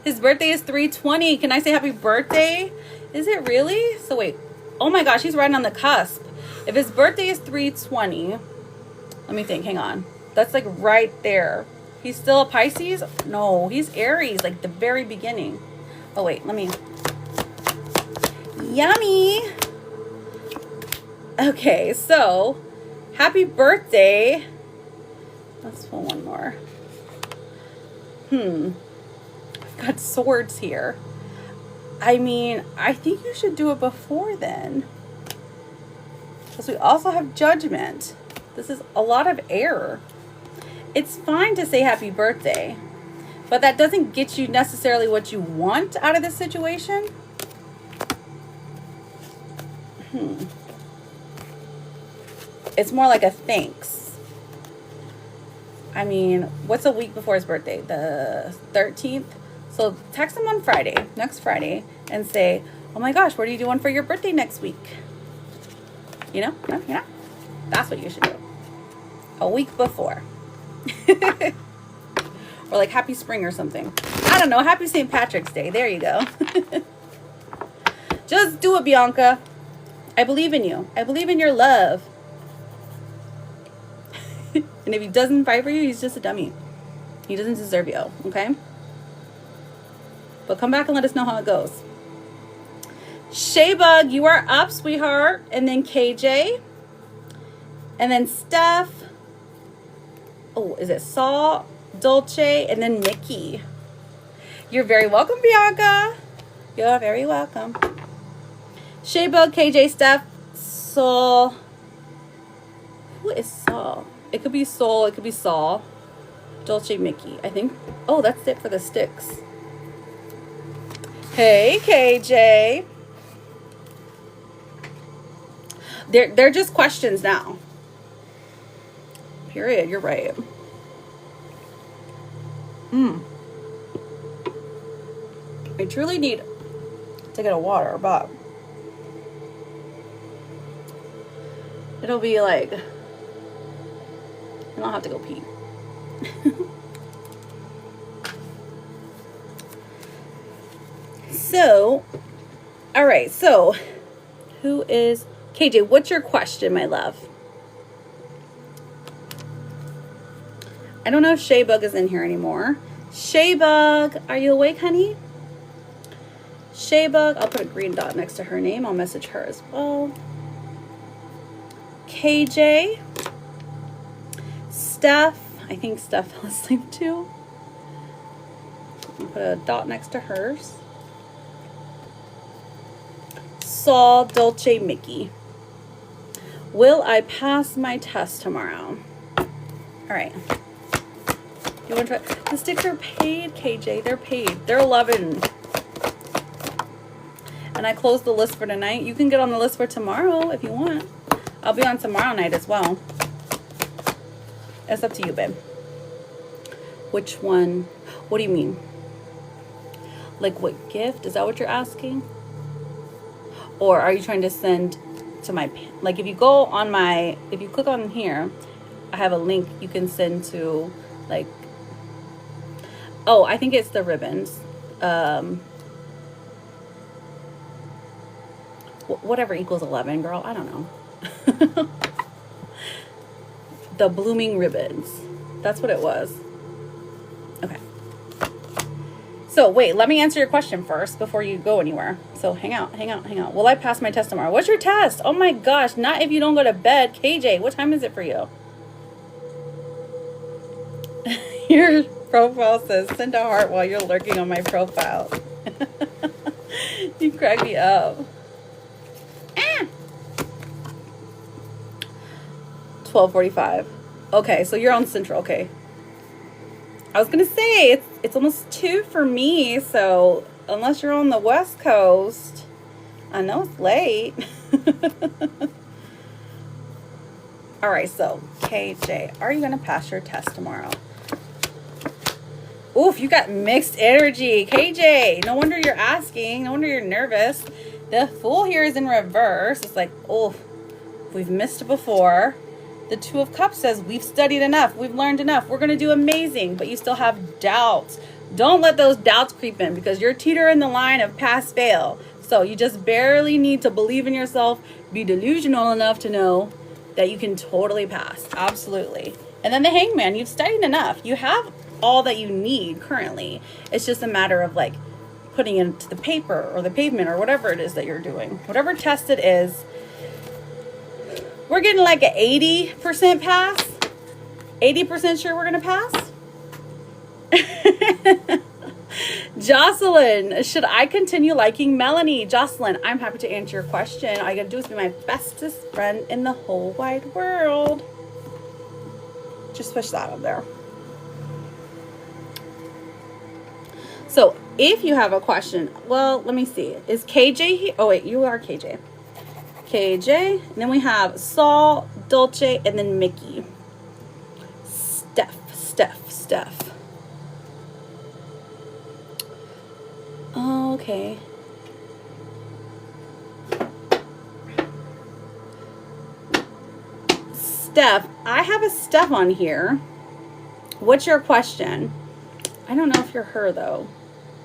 Speaker 1: His birthday is 3/20. Can I say happy birthday? Is it really? So wait. Oh my gosh, he's right on the cusp. If his birthday is 3/20, let me think. Hang on. That's like right there. He's still a Pisces? No, he's Aries, like the very beginning. Oh wait, let me. Yummy. Okay, so happy birthday. Let's pull one more. I've got swords here. I mean, I think you should do it before then. Because we also have judgment. This is a lot of error. It's fine to say happy birthday, but that doesn't get you necessarily what you want out of this situation. It's more like a thanks. I mean, what's a week before his birthday? The 13th? So text him on Friday, next Friday, and say, oh my gosh, what are you doing for your birthday next week? You know? No, you know? That's what you should do. A week before. Or like happy spring or something. I don't know. Happy St. Patrick's Day. There you go. Just do it, Bianca. I believe in you. I believe in your love. And if he doesn't fight for you, he's just a dummy. He doesn't deserve you, okay? But come back and let us know how it goes. Shaybug, you are up, sweetheart. And then KJ. And then Steph. Oh, is it Saul, Dolce, and then Nikki. You're very welcome, Bianca. You're very welcome. Shaybug, KJ, Steph, Saul. Who is Saul? It could be Soul. It could be Saul. Dolce, Mickey, I think. Oh, that's it for the sticks. Hey, KJ. They're just questions now. Period. You're right. I truly need to get a water, but it'll be like, and I'll have to go pee. So, all right. So, who is KJ? What's your question, my love? I don't know if Shaybug is in here anymore. Shaybug, are you awake, honey? Shaybug, I'll put a green dot next to her name. I'll message her as well. KJ. Steph. I think Steph fell asleep too. I'll put a dot next to hers. Saul, Dolce, Mickey. Will I pass my test tomorrow? All right. You want to try? The sticks are paid, KJ. They're paid. They're 11. And I closed the list for tonight. You can get on the list for tomorrow if you want. I'll be on tomorrow night as well. It's up to you, babe. Which one? What do you mean? Like what gift? Is that what you're asking? Or are you trying to send to my, like if you go on my, if you click on here, I have a link you can send to like, oh, I think it's the ribbons. Whatever equals 11, girl. I don't know. The blooming ribbons. That's what it was. Okay. So wait, let me answer your question first before you go anywhere. So hang out. Will I pass my test tomorrow? What's your test? Oh my gosh, not if you don't go to bed. KJ, what time is it for you? Your profile says, send a heart while you're lurking on my profile. You crack me up. 12:45. Okay, so you're on Central. Okay. I was gonna say it's almost 2 for me, so unless you're on the West Coast, I know it's late. All right, so KJ, are you gonna pass your test tomorrow? Oof, you got mixed energy, KJ. No wonder you're asking. No wonder you're nervous. The Fool here is in reverse. It's like, oh, we've missed before. The Two of Cups says, we've studied enough. We've learned enough. We're going to do amazing. But you still have doubts. Don't let those doubts creep in because you're teetering the line of pass fail. So you just barely need to believe in yourself. Be delusional enough to know that you can totally pass. Absolutely. And then the Hangman. You've studied enough. You have all that you need currently. It's just a matter of like putting it to the paper or the pavement or whatever it is that you're doing. Whatever test it is, We're getting like an 80% pass. 80% sure we're going to pass. Jocelyn, should I continue liking Melanie? Jocelyn, I'm happy to answer your question. All you gotta do is be my bestest friend in the whole wide world. Just push that up there. So if you have a question, well, let me see. Is KJ here? Oh wait, you are KJ. KJ, and then we have Saul, Dolce, and then Mickey. Steph. Okay. Steph, I have a Steph on here. What's your question? I don't know if you're her though,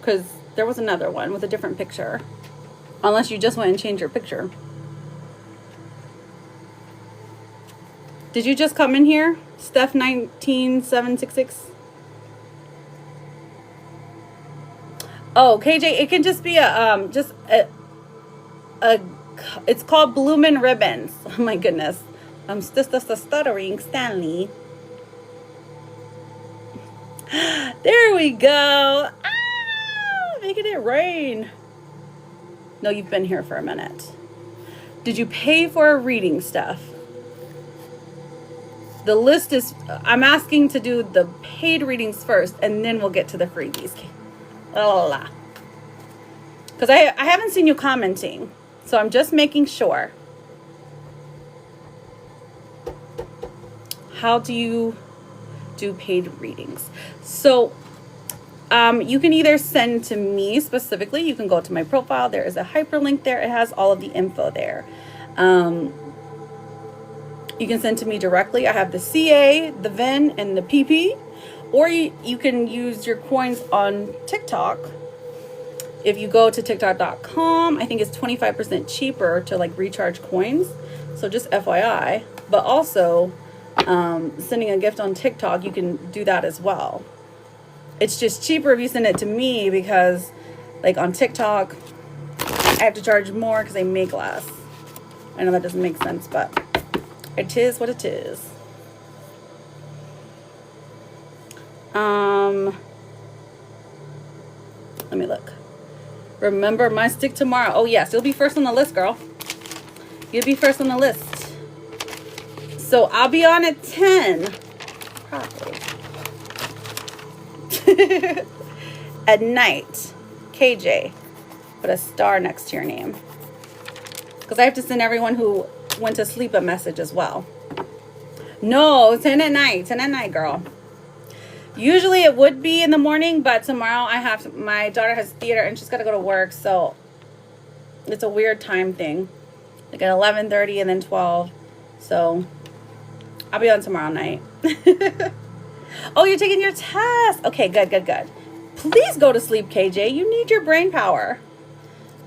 Speaker 1: because there was another one with a different picture. Unless you just went and changed your picture. Did you just come in here? Steph 19766. Oh, KJ, it can just be a it's called Bloomin' Ribbons. Oh my goodness. I'm stuttering, Stanley. There we go. Ah, making it rain. No, you've been here for a minute. Did you pay for a reading, Steph? The list is, I'm asking to do the paid readings first, and then we'll get to the freebies. Because I haven't seen you commenting, so I'm just making sure. How do you do paid readings? So you can either send to me specifically. You can go to my profile. There is a hyperlink there. It has all of the info there. You can send to me directly. I have the CA, the VIN, and the PP. Or you can use your coins on TikTok. If you go to TikTok.com, I think it's 25% cheaper to like recharge coins. So just FYI. But also, sending a gift on TikTok, you can do that as well. It's just cheaper if you send it to me because like on TikTok, I have to charge more because they make less. I know that doesn't make sense, but it is what it is. Let me look. Remember my stick tomorrow. Oh yes, you'll be first on the list, girl. You'll be first on the list. So I'll be on at 10. Probably. At night. KJ. Put a star next to your name. Because I have to send everyone who went to sleep a message as well. No, 10 at night. 10 at night, girl. Usually it would be in the morning, but tomorrow my daughter has theater and she's got to go to work, so it's a weird time thing. Like at 11:30 and then 12. So I'll be on tomorrow night. Oh, you're taking your test. Okay, good. Please go to sleep, KJ. You need your brain power.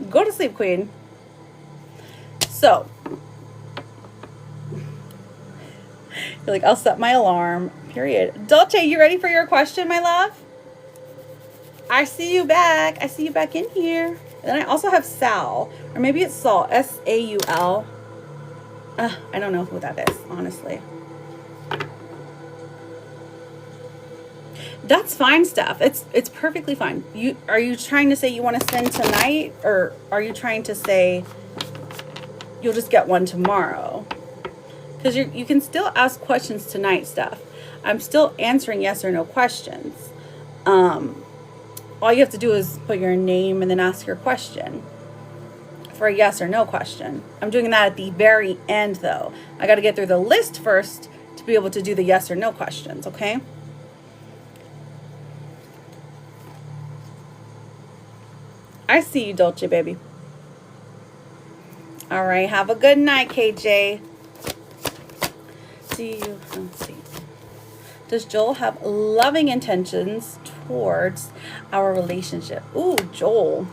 Speaker 1: Go to sleep, queen. So you're like, I'll set my alarm. Period. Dolce, you ready for your question, my love? I see you back. I see you back in here. And then I also have Sal. Or maybe it's Saul. S-A-U-L. I don't know who that is, honestly. That's fine, Steph. It's perfectly fine. Are you trying to say you want to send tonight? Or are you trying to say you'll just get one tomorrow? Because you can still ask questions tonight, Steph. I'm still answering yes or no questions. All you have to do is put your name and then ask your question for a yes or no question. I'm doing that at the very end, though. I got to get through the list first to be able to do the yes or no questions, okay? I see you, Dolce, baby. All right, have a good night, KJ. Let's see. Does Joel have loving intentions towards our relationship? Ooh, Joel.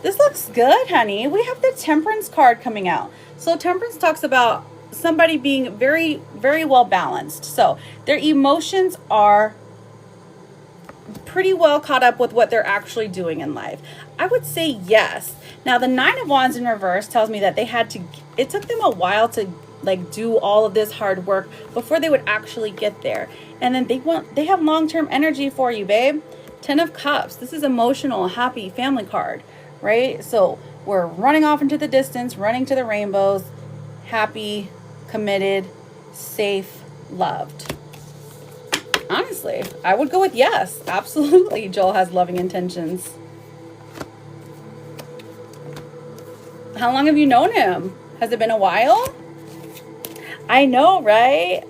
Speaker 1: This looks good, honey. We have the Temperance card coming out. So Temperance talks about somebody being very, very well balanced. So their emotions are pretty well caught up with what they're actually doing in life? I would say yes. Now, the Nine of Wands in reverse tells me that it took them a while to like do all of this hard work before they would actually get there. And then they have long-term energy for you, babe. 10 of Cups. This is emotional, happy family card, right? So we're running off into the distance, running to the rainbows, happy, committed, safe, loved. Honestly, I would go with yes. Absolutely, Joel has loving intentions. How long have you known him? Has it been a while? I know, right?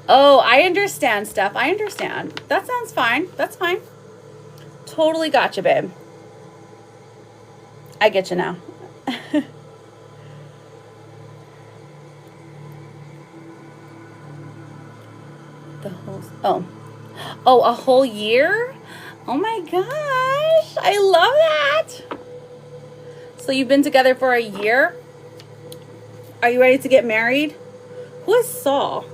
Speaker 1: Oh, I understand, Steph. I understand. That sounds fine. That's fine. Totally got you, babe. I get you now. Oh, a whole year? Oh my gosh, I love that. So you've been together for a year? Are you ready to get married? Who is Saul?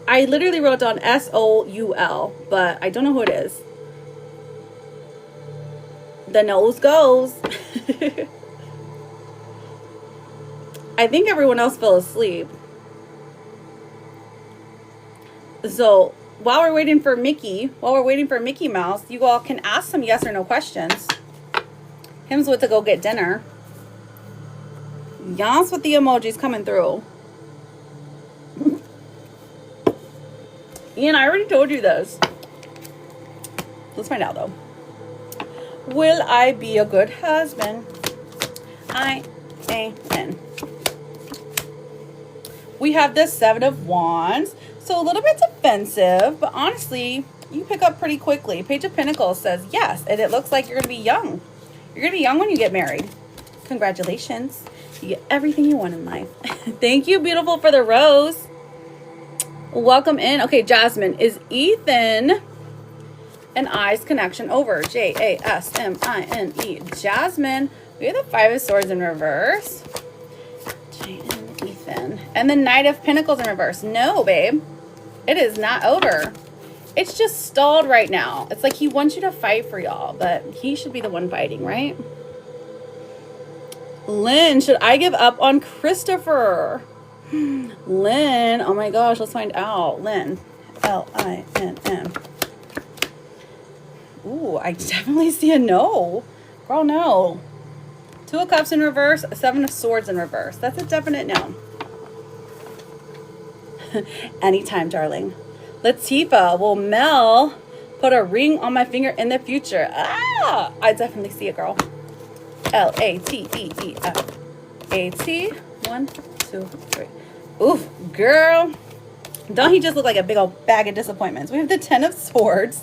Speaker 1: I literally wrote down S-O-U-L, but I don't know who it is. The nose goes. I think everyone else fell asleep. So while we're waiting for Mickey Mouse, you all can ask some yes or no questions. Him's with to go get dinner. Yas with the emojis coming through. Ian, I already told you this. Let's find out though. Will I be a good husband? I-A-N. We have the Seven of Wands. So a little bit defensive, but honestly, you pick up pretty quickly. Page of Pentacles says yes, and it looks like you're going to be young. You're going to be young when you get married. Congratulations. You get everything you want in life. Thank you, beautiful, for the rose. Welcome in. Okay, Jasmine, is Ethan and I's connection over? Jasmine. Jasmine. We have the Five of Swords in reverse. Ethan. And the Knight of Pentacles in reverse. No, babe. It is not over. It's just stalled right now. It's like he wants you to fight for y'all, but he should be the one fighting, right? Lynn, should I give up on Christopher? Lynn, oh my gosh, let's find out. Lynn, L-I-N-N. Ooh, I definitely see a no. Girl, no. Two of Cups in reverse, Seven of Swords in reverse. That's a definite no. Anytime, darling. Latifa, will Mel put a ring on my finger in the future? Ah, I definitely see it, girl. L-A-T-E-E-F-A-T. 1, 2, 3. Ooh, girl. Don't he just look like a big old bag of disappointments? We have the Ten of Swords,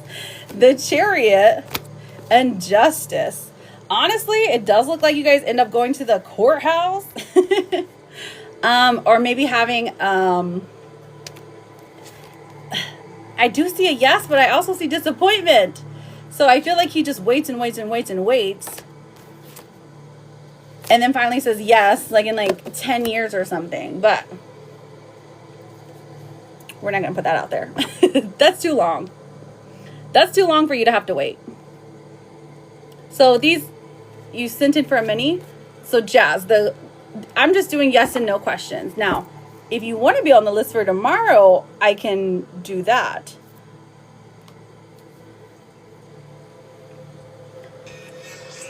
Speaker 1: the Chariot, and Justice. Honestly, it does look like you guys end up going to the courthouse. Or maybe having, I do see a yes, but I also see disappointment. So I feel like he just waits and waits and waits and waits. And then finally says yes, like in like 10 years or something. But we're not going to put that out there. That's too long. That's too long for you to have to wait. So these, you sent in for a mini. So Jazz, I'm just doing yes and no questions. Now, if you want to be on the list for tomorrow, I can do that.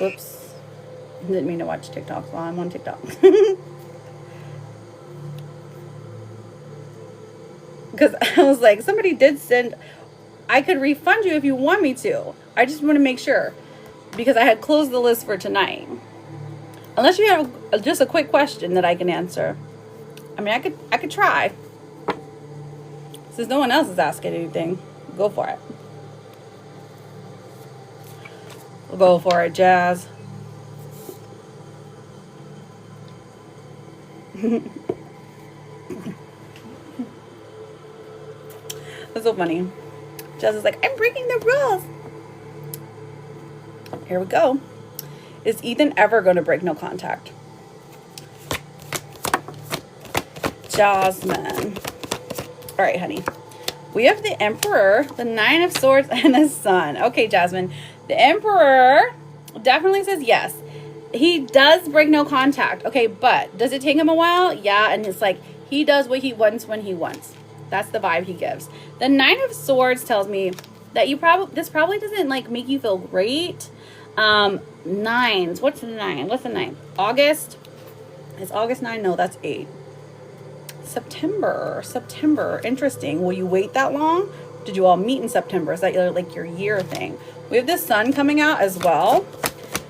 Speaker 1: Whoops. Didn't mean to watch TikToks while I'm on TikTok. Because I was like, somebody did send, I could refund you if you want me to. I just want to make sure. Because I had closed the list for tonight. Unless you have just a quick question that I can answer. I mean, I could try. Since no one else is asking anything, go for it. Go for it, Jazz. That's so funny. Jazz is like, I'm breaking the rules. Here we go. Is Ethan ever going to break no contact? Jasmine. All right, honey. We have the Emperor, the Nine of Swords, and the Sun. Okay, Jasmine. The Emperor definitely says yes. He does break no contact. Okay, but does it take him a while? Yeah, and it's like he does what he wants when he wants. That's the vibe he gives. The Nine of Swords tells me that this probably doesn't like make you feel great. Nines. What's the 9? What's the 9? August. Is August 9? No, that's 8. September. Interesting. Will you wait that long? Did you all meet in September? Is that like your year thing? We have the Sun coming out as well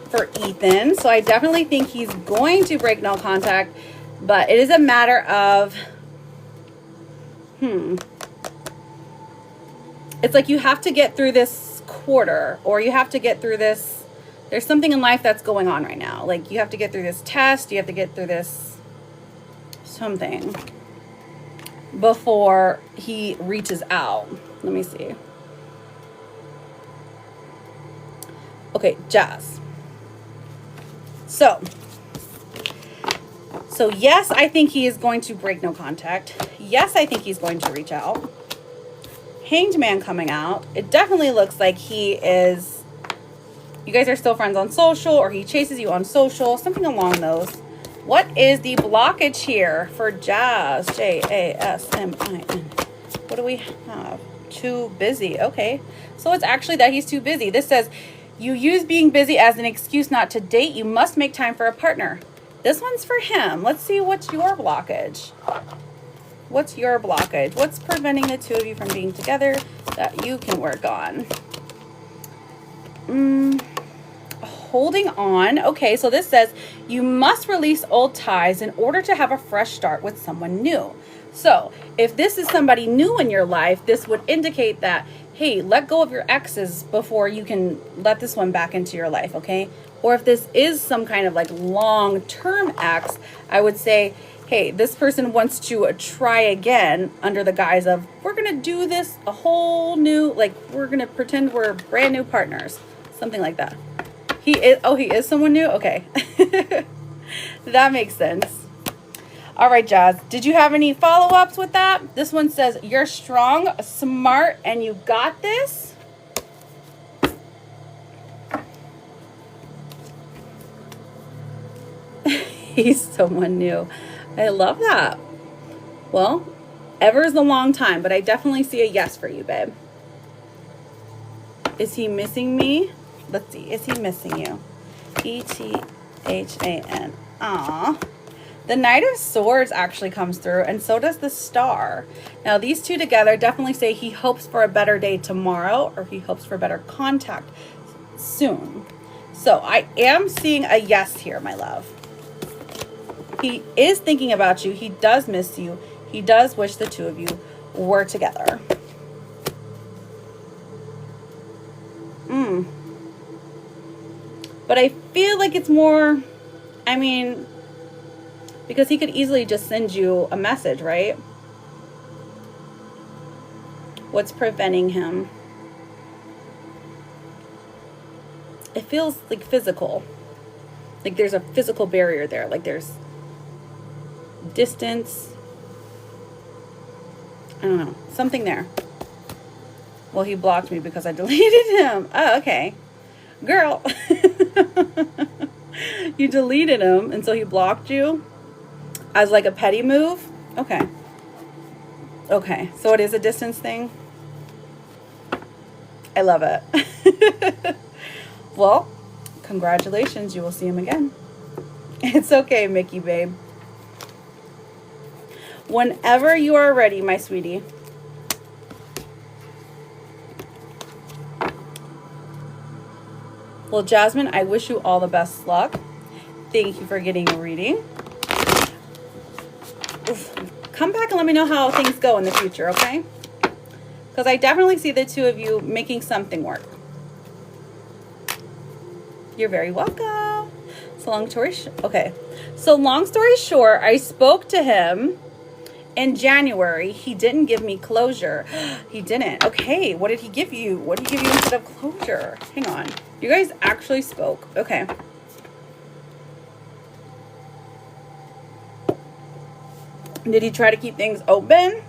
Speaker 1: for Ethan. So I definitely think he's going to break no contact, but it is a matter of, it's like you have to get through this quarter, or you have to get through this. There's something in life that's going on right now. Like you have to get through this test. You have to get through this something before he reaches out. Let me see. Okay, Jazz. So yes, I think he is going to break no contact. Yes, I think he's going to reach out. Hanged Man coming out. It definitely looks like he is, you guys are still friends on social, or he chases you on social, something along those. What is the blockage here for Jazz? Jasmin. What do we have? Too busy. Okay. So it's actually that he's too busy. This says, you use being busy as an excuse not to date. You must make time for a partner. This one's for him. Let's see what's your blockage. What's your blockage? What's preventing the two of you from being together that you can work on? Holding on. Okay, so this says you must release old ties in order to have a fresh start with someone new. So if this is somebody new in your life, this would indicate that, hey, let go of your exes before you can let this one back into your life, okay? Or if this is some kind of like long-term ex, I would say, hey, this person wants to try again under the guise of, we're going to do this a whole new, like, we're going to pretend we're brand new partners. Something like that. He is someone new? Okay. That makes sense. All right, Jazz. Did you have any follow-ups with that? This one says, you're strong, smart, and you got this. He's someone new. I love that. Well, ever is a long time, but I definitely see a yes for you, babe. Is he missing me? Let's see. Is he missing you? E-T-H-A-N. Aw. The Knight of Swords actually comes through, and so does the Star. Now, these two together definitely say he hopes for a better day tomorrow, or he hopes for better contact soon. So I am seeing a yes here, my love. He is thinking about you. He does miss you. He does wish the two of you were together. But I feel like it's more, I mean, because he could easily just send you a message, right? What's preventing him? It feels like physical. Like there's a physical barrier there. Like there's distance. I don't know. Something there. Well, he blocked me because I deleted him. Oh, okay. Girl. You deleted him, and so he blocked you as like a petty move? Okay. Okay. So it is a distance thing? I love it. Well, congratulations. You will see him again. It's okay, Mickey, babe. Whenever you are ready, my sweetie. Well, Jasmine, I wish you all the best luck. Thank you for getting a reading. Come back and let me know how things go in the future, okay? Because I definitely see the two of you making something work. You're very welcome. So long story short, I spoke to him in January. He didn't give me closure. He didn't. Okay, what did he give you? What did he give you instead of closure? Hang on. You guys actually spoke. Okay. Did he try to keep things open?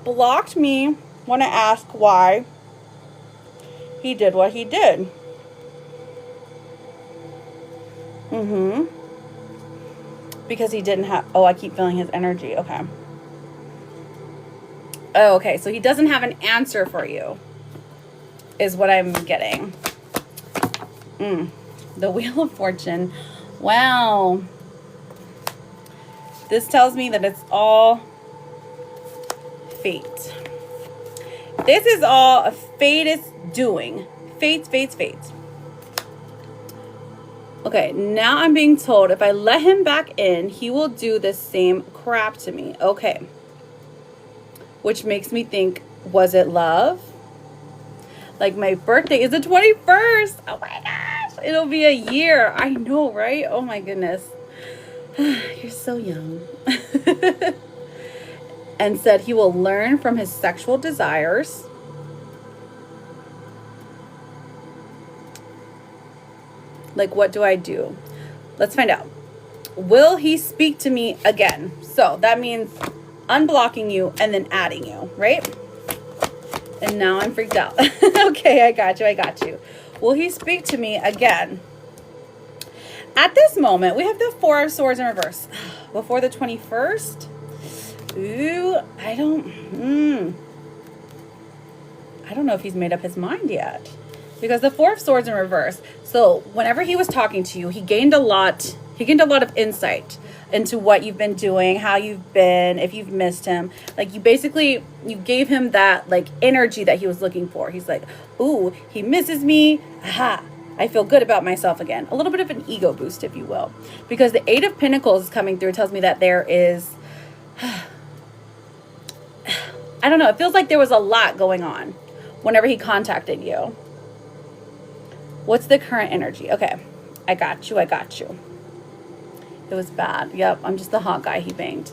Speaker 1: blocked me. Want to ask why he did what he did. Because he didn't have, oh, I keep feeling his energy. Okay. Oh, okay. So he doesn't have an answer for you, is what I'm getting. The Wheel of Fortune. Wow. This tells me that it's all fate. This is all fate is doing. Fates. Okay, now I'm being told if I let him back in, he will do the same crap to me. Okay. Which makes me think, was it love? Like, my birthday is the 21st. Oh my gosh. It'll be a year. I know, right? Oh my goodness. You're so young. And said he will learn from his sexual desires. Like, what do I do? Let's find out. Will he speak to me again? So that means unblocking you and then adding you, right? And now I'm freaked out. Okay, I got you. Will he speak to me again? At this moment, we have the Four of Swords in reverse. Before the 21st? Ooh, I don't know if he's made up his mind yet. Because the Four of Swords in reverse. So whenever he was talking to you, he gained a lot of insight into what you've been doing, how you've been, if you've missed him. Like, you gave him that, like, energy that he was looking for. He's like, ooh, he misses me. Aha, I feel good about myself again. A little bit of an ego boost, if you will. Because the Eight of Pentacles is coming through. It tells me that there is, I don't know, it feels like there was a lot going on whenever he contacted you. What's the current energy? Okay, I got you. It was bad. Yep, I'm just the hot guy he banged.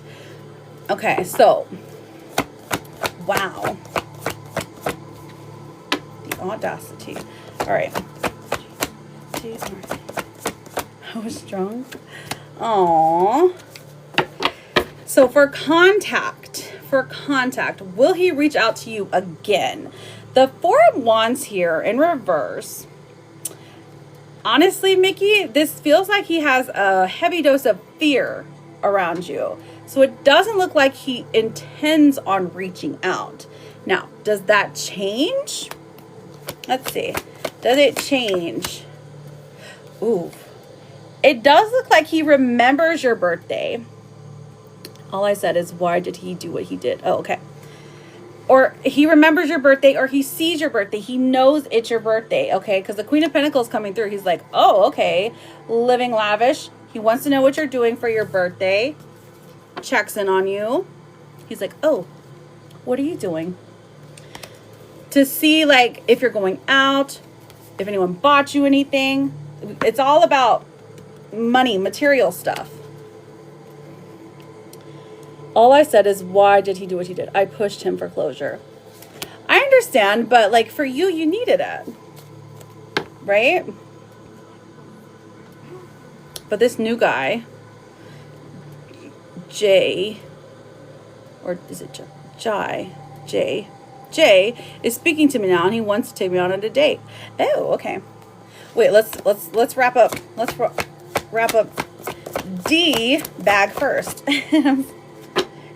Speaker 1: Okay, so, wow. The audacity. All right. I was strong. Aww. So for contact, will he reach out to you again? The Four of Wands here in reverse. Honestly, Mickey, this feels like he has a heavy dose of fear around you. So it doesn't look like he intends on reaching out. Now, does that change? Let's see. Does it change? Ooh. It does look like he remembers your birthday. All I said is, why did he do what he did? Oh, okay. Or he remembers your birthday, or he sees your birthday. He knows it's your birthday, okay? Because the Queen of Pentacles coming through. He's like, oh, okay. Living lavish. He wants to know what you're doing for your birthday. Checks in on you. He's like, oh, what are you doing? To see, like, if you're going out, if anyone bought you anything. It's all about money, material stuff. All I said is, why did he do what he did? I pushed him for closure. I understand, but, like, for you, you needed it. Right? But this new guy, Jay, or is it Jay, is speaking to me now, and he wants to take me on a date. Oh, okay. Wait, let's wrap up. Let's wrap up D bag first.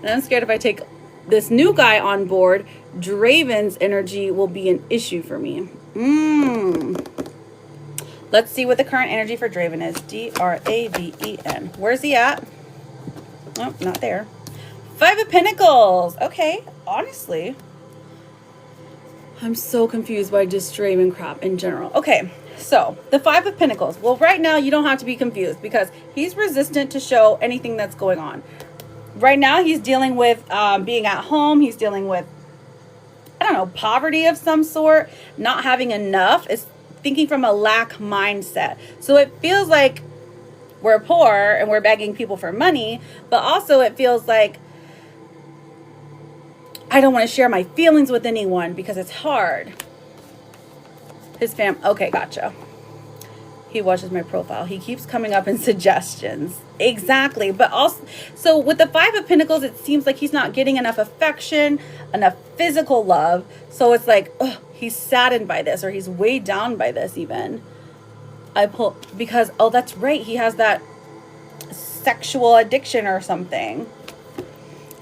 Speaker 1: And I'm scared if I take this new guy on board, Draven's energy will be an issue for me. Let's see what the current energy for Draven is. D-R-A-V-E-N. Where's he at? Oh, not there. Five of Pentacles. Okay, honestly, I'm so confused by just Draven crap in general. Okay, so the Five of Pentacles. Well, right now you don't have to be confused because he's resistant to show anything that's going on. Right now, he's dealing with being at home. He's dealing with, I don't know, poverty of some sort, not having enough. Is thinking from a lack mindset. So it feels like we're poor and we're begging people for money, but also it feels like I don't want to share my feelings with anyone because it's hard. His okay, gotcha. He watches my profile. He keeps coming up in suggestions. Exactly. But also, so with the Five of Pentacles, it seems like he's not getting enough affection, enough physical love. So it's like, oh, he's saddened by this, or he's weighed down by this even. Because, oh, that's right. He has that sexual addiction or something.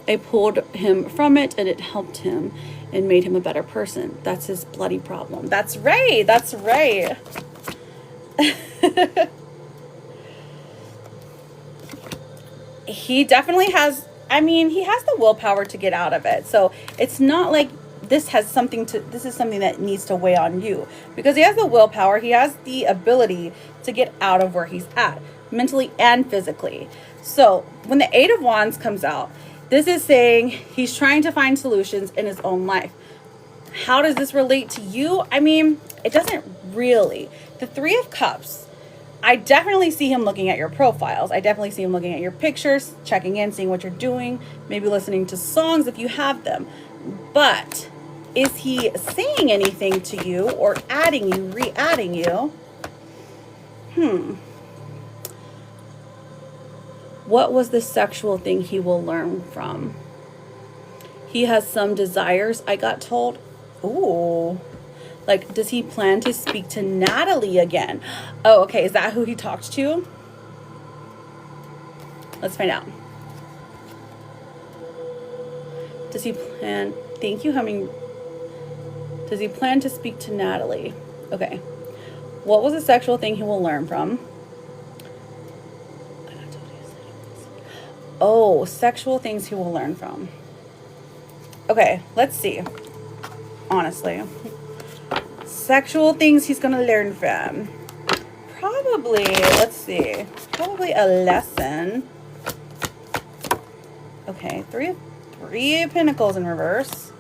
Speaker 1: I pulled him from it, and it helped him and made him a better person. That's his bloody problem. That's right. That's right. He definitely has, I mean, he has the willpower to get out of it. So it's not like this is something that needs to weigh on you, because he has the willpower. He has the ability to get out of where he's at, mentally and physically. So when the Eight of Wands comes out, this is saying he's trying to find solutions in his own life. How does this relate to you? I mean, it doesn't really. The Three of Cups, I definitely see him looking at your profiles. I definitely see him looking at your pictures, checking in, seeing what you're doing, maybe listening to songs if you have them. But is he saying anything to you or adding you, re-adding you? What was the sexual thing he will learn from? He has some desires, I got told. Ooh. Like, does he plan to speak to Natalie again? Oh, okay. Is that who he talked to? Let's find out. Does he plan? Thank you, Humming. Does he plan to speak to Natalie? Okay. What was the sexual thing he will learn from? Oh, sexual things he will learn from. Okay, let's see. Honestly. Sexual things he's going to learn from. Probably, let's see. Probably a lesson. Okay, three of Pentacles in reverse.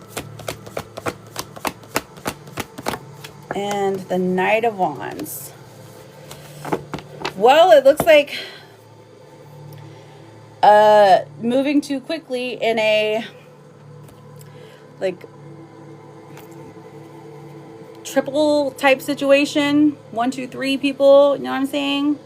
Speaker 1: And the Knight of Wands. Well, it looks like moving too quickly in a like triple type situation. 1, 2, 3 people, you know what I'm saying?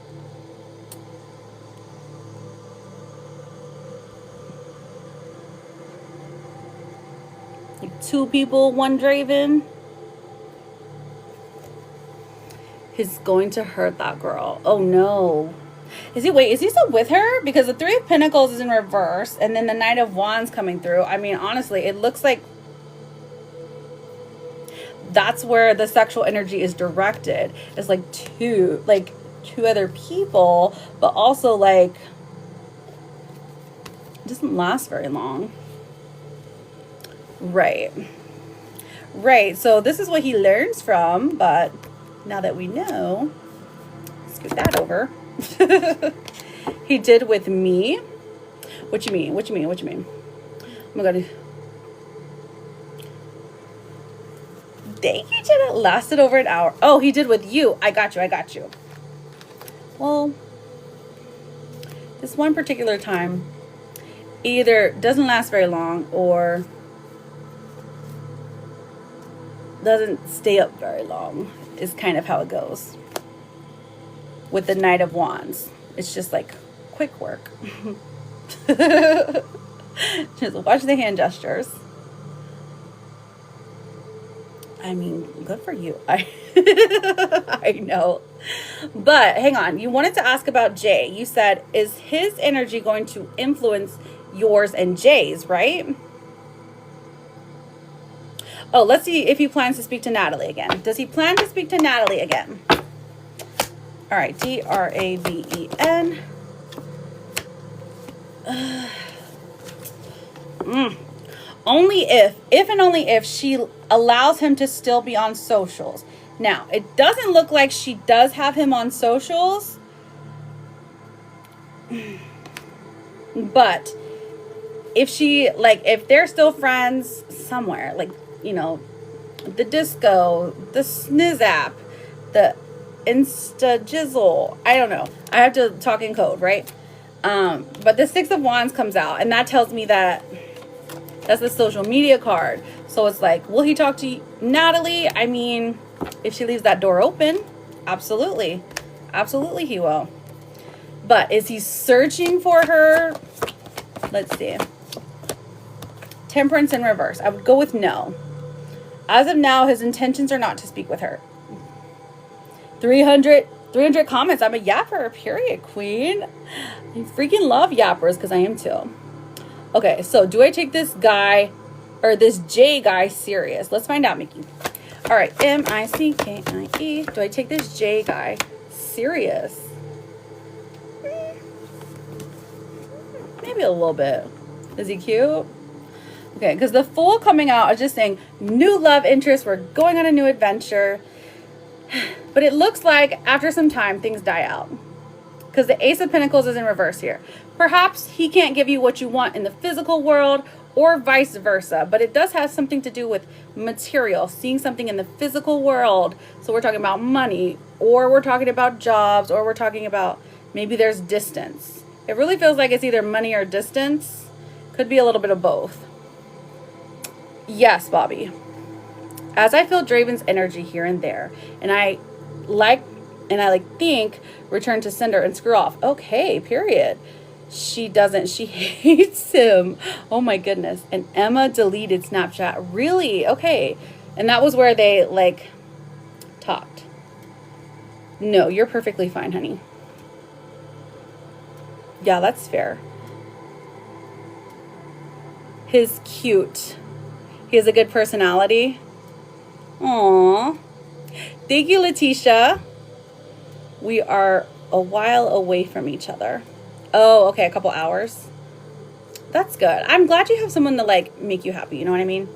Speaker 1: Like 2 people, 1 Draven. He's going to hurt that girl. Oh no. Is he still with her? Because the Three of Pentacles is in reverse, and then the Knight of Wands coming through. I mean, honestly, it looks like that's where the sexual energy is directed. It's like two other people, but also like it doesn't last very long. Right. So this is what he learns from, but now that we know, scoot that over. He did with me. What you mean? Oh my god. Thank you, Jenna. It lasted over an hour. Oh, he did with you. I got you. Well, this one particular time either doesn't last very long or doesn't stay up very long is kind of how it goes. With the Knight of Wands, it's just like quick work. Just watch the hand gestures. I mean, good for you. I know. But hang on, you wanted to ask about Jay. You said, is his energy going to influence yours and Jay's, right? Oh, let's see if he plans to speak to Natalie again. Does he plan to speak to Natalie again? All right, Draven. Only if and only if she allows him to still be on socials. Now, it doesn't look like she does have him on socials. But if they're still friends somewhere, like, you know, the disco, the Sniz app, the Insta Jizzle, I don't know. I have to talk in code, right? But the Six of Wands comes out, and that tells me that that's the social media card. So it's like, will he talk to Natalie? I mean, if she leaves that door open, absolutely. Absolutely he will. But is he searching for her? Let's see. Temperance in reverse. I would go with no. As of now, his intentions are not to speak with her. 300 comments. I'm a yapper, period, queen. I freaking love yappers because I am too. Okay, so do I take this guy or this J guy serious? Let's find out, Mickey. All right, M-I-C-K-I-E. Do I take this J guy serious? Maybe a little bit. Is he cute? Okay, because the Fool coming out is just saying new love interest. We're going on a new adventure. But it looks like after some time, things die out. Because the Ace of Pentacles is in reverse here. Perhaps he can't give you what you want in the physical world or vice versa. But it does have something to do with material. Seeing something in the physical world. So we're talking about money. Or we're talking about jobs. Or we're talking about maybe there's distance. It really feels like it's either money or distance. Could be a little bit of both. Yes, Bobby. As I feel Draven's energy here and there, and I think return to sender and screw off. Okay, period. She doesn't. She hates him. Oh my goodness. And Emma deleted Snapchat. Really? Okay. And that was where they talked. No, you're perfectly fine, honey. Yeah, that's fair. He's cute. He has a good personality. Aww. Thank you, Letitia. We are a while away from each other. Oh, okay, a couple hours. That's good. I'm glad you have someone to make you happy, you know what I mean?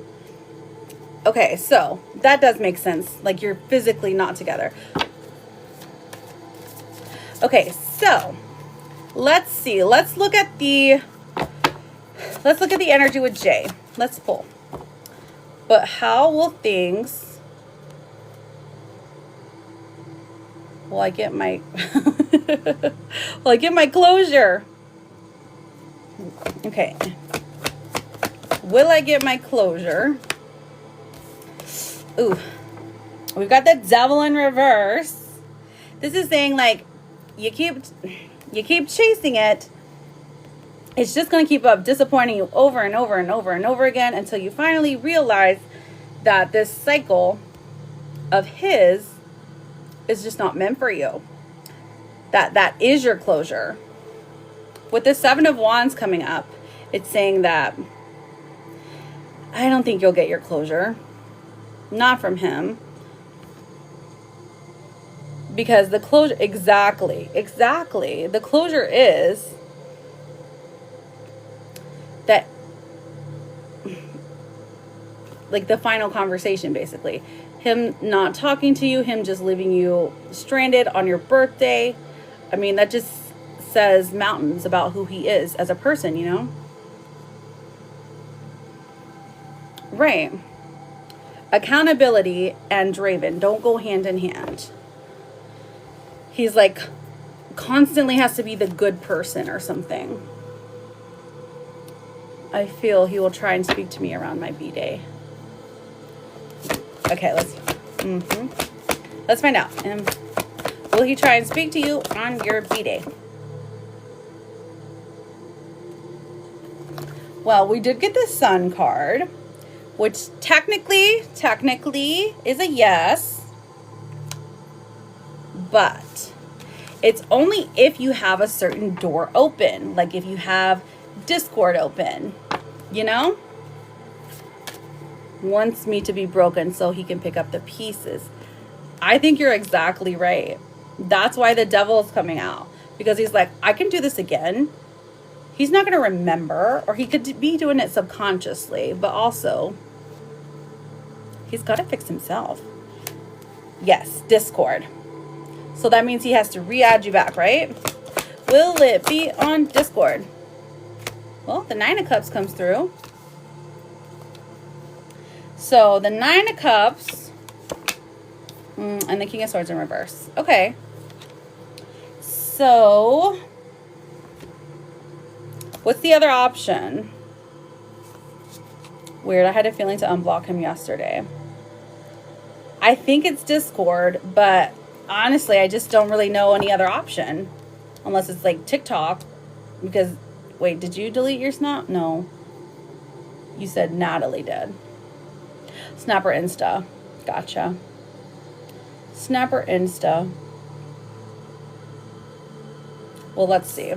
Speaker 1: Okay, so that does make sense. Like you're physically not together. Okay, so let's see. Let's look at the energy with Jay. Let's pull. But how will things... Will I get my... Will I get my closure? Okay. Will I get my closure? Ooh. We've got the Devil in reverse. This is saying you keep chasing it. It's just going to keep up disappointing you over and over and over and over again until you finally realize that this cycle of his is just not meant for you. That is your closure. With the Seven of Wands coming up, it's saying that I don't think you'll get your closure. Not from him. Because the closure, exactly. The closure is that, the final conversation, basically. Him not talking to you, him just leaving you stranded on your birthday. I mean, that just says mountains about who he is as a person, you know? Right. Accountability and Draven don't go hand in hand. He's constantly has to be the good person or something. I feel he will try and speak to me around my B-Day. Okay, let's find out. Will he try and speak to you on your B-Day? Well, we did get the Sun card, which technically is a yes. But it's only if you have a certain door open. Like if you have Discord open, you know? Wants me to be broken so he can pick up the pieces. I think you're exactly right. That's why the Devil is coming out. Because he's like, I can do this again. He's not going to remember. Or he could be doing it subconsciously. But also, he's got to fix himself. Yes, Discord. So that means he has to re-add you back, right? Will it be on Discord? Well, the Nine of Cups comes through. So the Nine of Cups and the King of Swords in reverse. Okay. So what's the other option? Weird. I had a feeling to unblock him yesterday. I think it's Discord, but honestly, I just don't really know any other option. Unless it's like TikTok. Because, wait, did you delete your Snap? No. You said Natalie did. Snap or Insta. Gotcha. Snap or Insta. Well, let's see.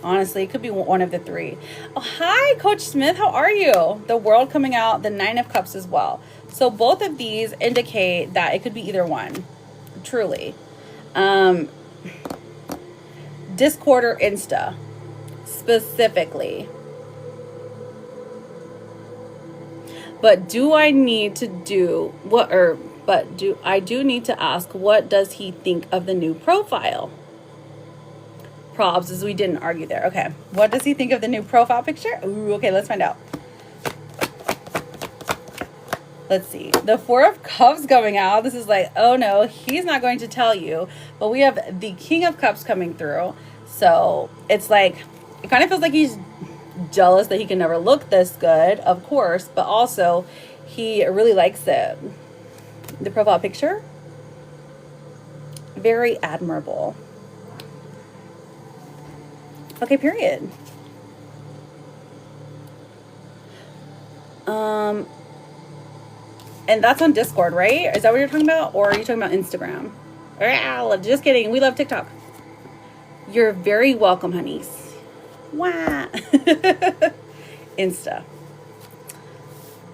Speaker 1: Honestly, it could be one of the three. Oh, hi, Coach Smith. How are you? The World coming out, the Nine of Cups as well. So both of these indicate that it could be either one. Truly. Discord or Insta. Specifically. But do I need to do what, I do need to ask, what does he think of the new profile? Probs, as we didn't argue there. Okay. What does he think of the new profile picture? Ooh, okay, let's find out. Let's see. The Four of Cups coming out. This is like, oh no, he's not going to tell you. But we have the King of Cups coming through. So it's like, it kind of feels like he's jealous that he can never look this good, of course, but also he really likes it. The profile picture, very admirable. Okay, period. And that's on Discord, right? Is that what you're talking about? Or are you talking about Instagram? Just kidding. We love TikTok. You're very welcome, honeys. Wah. Insta.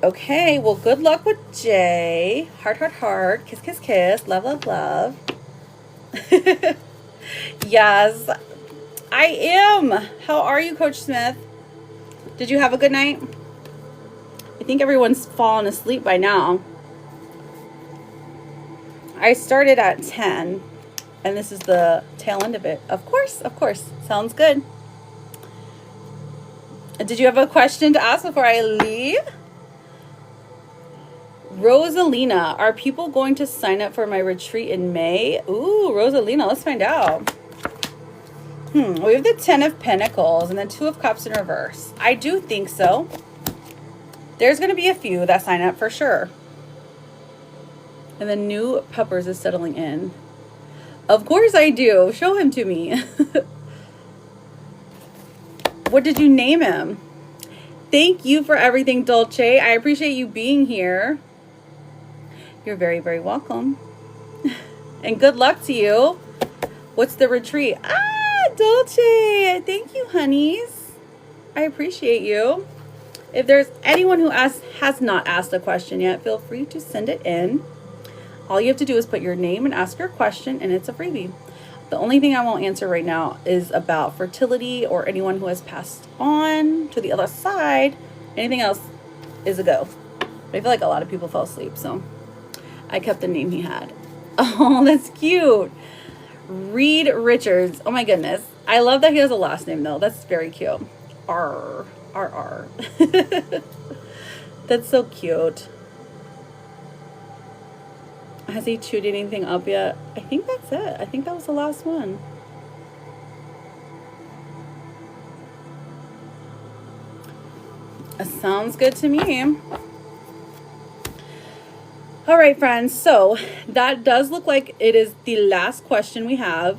Speaker 1: Okay, well, good luck with Jay. Heart, heart, heart. Kiss, kiss, kiss. Love, love, love. Yes, I am. How are you, Coach Smith? Did you have a good night? I think everyone's fallen asleep by now. I started at 10, and this is the tail end of it. Of course, of course. Sounds good. Did you have a question to ask before I leave? Rosalina, are people going to sign up for my retreat in May? Ooh, Rosalina, let's find out. We have the 10 of Pentacles and the 2 of Cups in reverse. I do think so. There's going to be a few that sign up for sure. And the new Peppers is settling in. Of course I do. Show him to me. What did you name him? Thank you for everything, Dolce. I appreciate you being here. You're very, very welcome. And good luck to you. What's the retreat? Dolce. Thank you, honeys. I appreciate you. If there's anyone who has not asked a question yet, feel free to send it in. All you have to do is put your name and ask your question, and it's a freebie. The only thing I won't answer right now is about fertility or anyone who has passed on to the other side. Anything else is a go. But I feel like a lot of people fell asleep, so I kept the name he had. Oh, that's cute. Reed Richards. Oh my goodness. I love that he has a last name though. That's very cute. R. That's so cute. Has he chewed anything up yet? I think that's it. I think that was the last one. Sounds good to me. All right, friends. So that does look like it is the last question we have.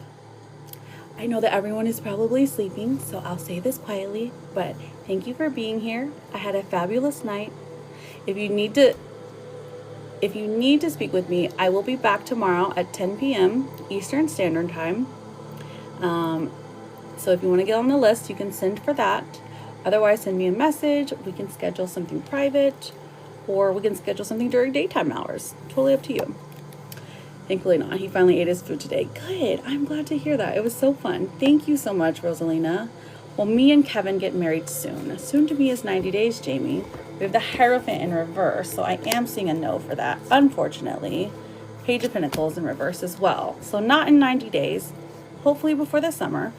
Speaker 1: I know that everyone is probably sleeping, so I'll say this quietly, but thank you for being here. I had a fabulous night. If you need to speak with me, I will be back tomorrow at 10 p.m. Eastern Standard Time. So if you want to get on the list, you can send for that. Otherwise, send me a message. We can schedule something private, or we can schedule something during daytime hours. Totally up to you. Thankfully not. He finally ate his food today. Good. I'm glad to hear that. It was so fun. Thank you so much, Rosalina. Well, me and Kevin get married soon. Soon to be is 90 days, Jamie. We have the Hierophant in reverse, so I am seeing a no for that, unfortunately. Page of Pentacles in reverse as well. So not in 90 days. Hopefully before the summer.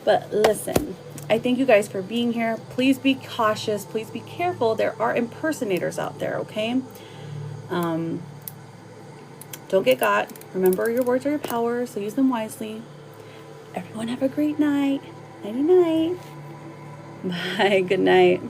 Speaker 1: But listen, I thank you guys for being here. Please be cautious. Please be careful. There are impersonators out there, okay? Don't get got. Remember, your words are your power, so use them wisely. Everyone have a great night. Nighty night. Bye. Good night.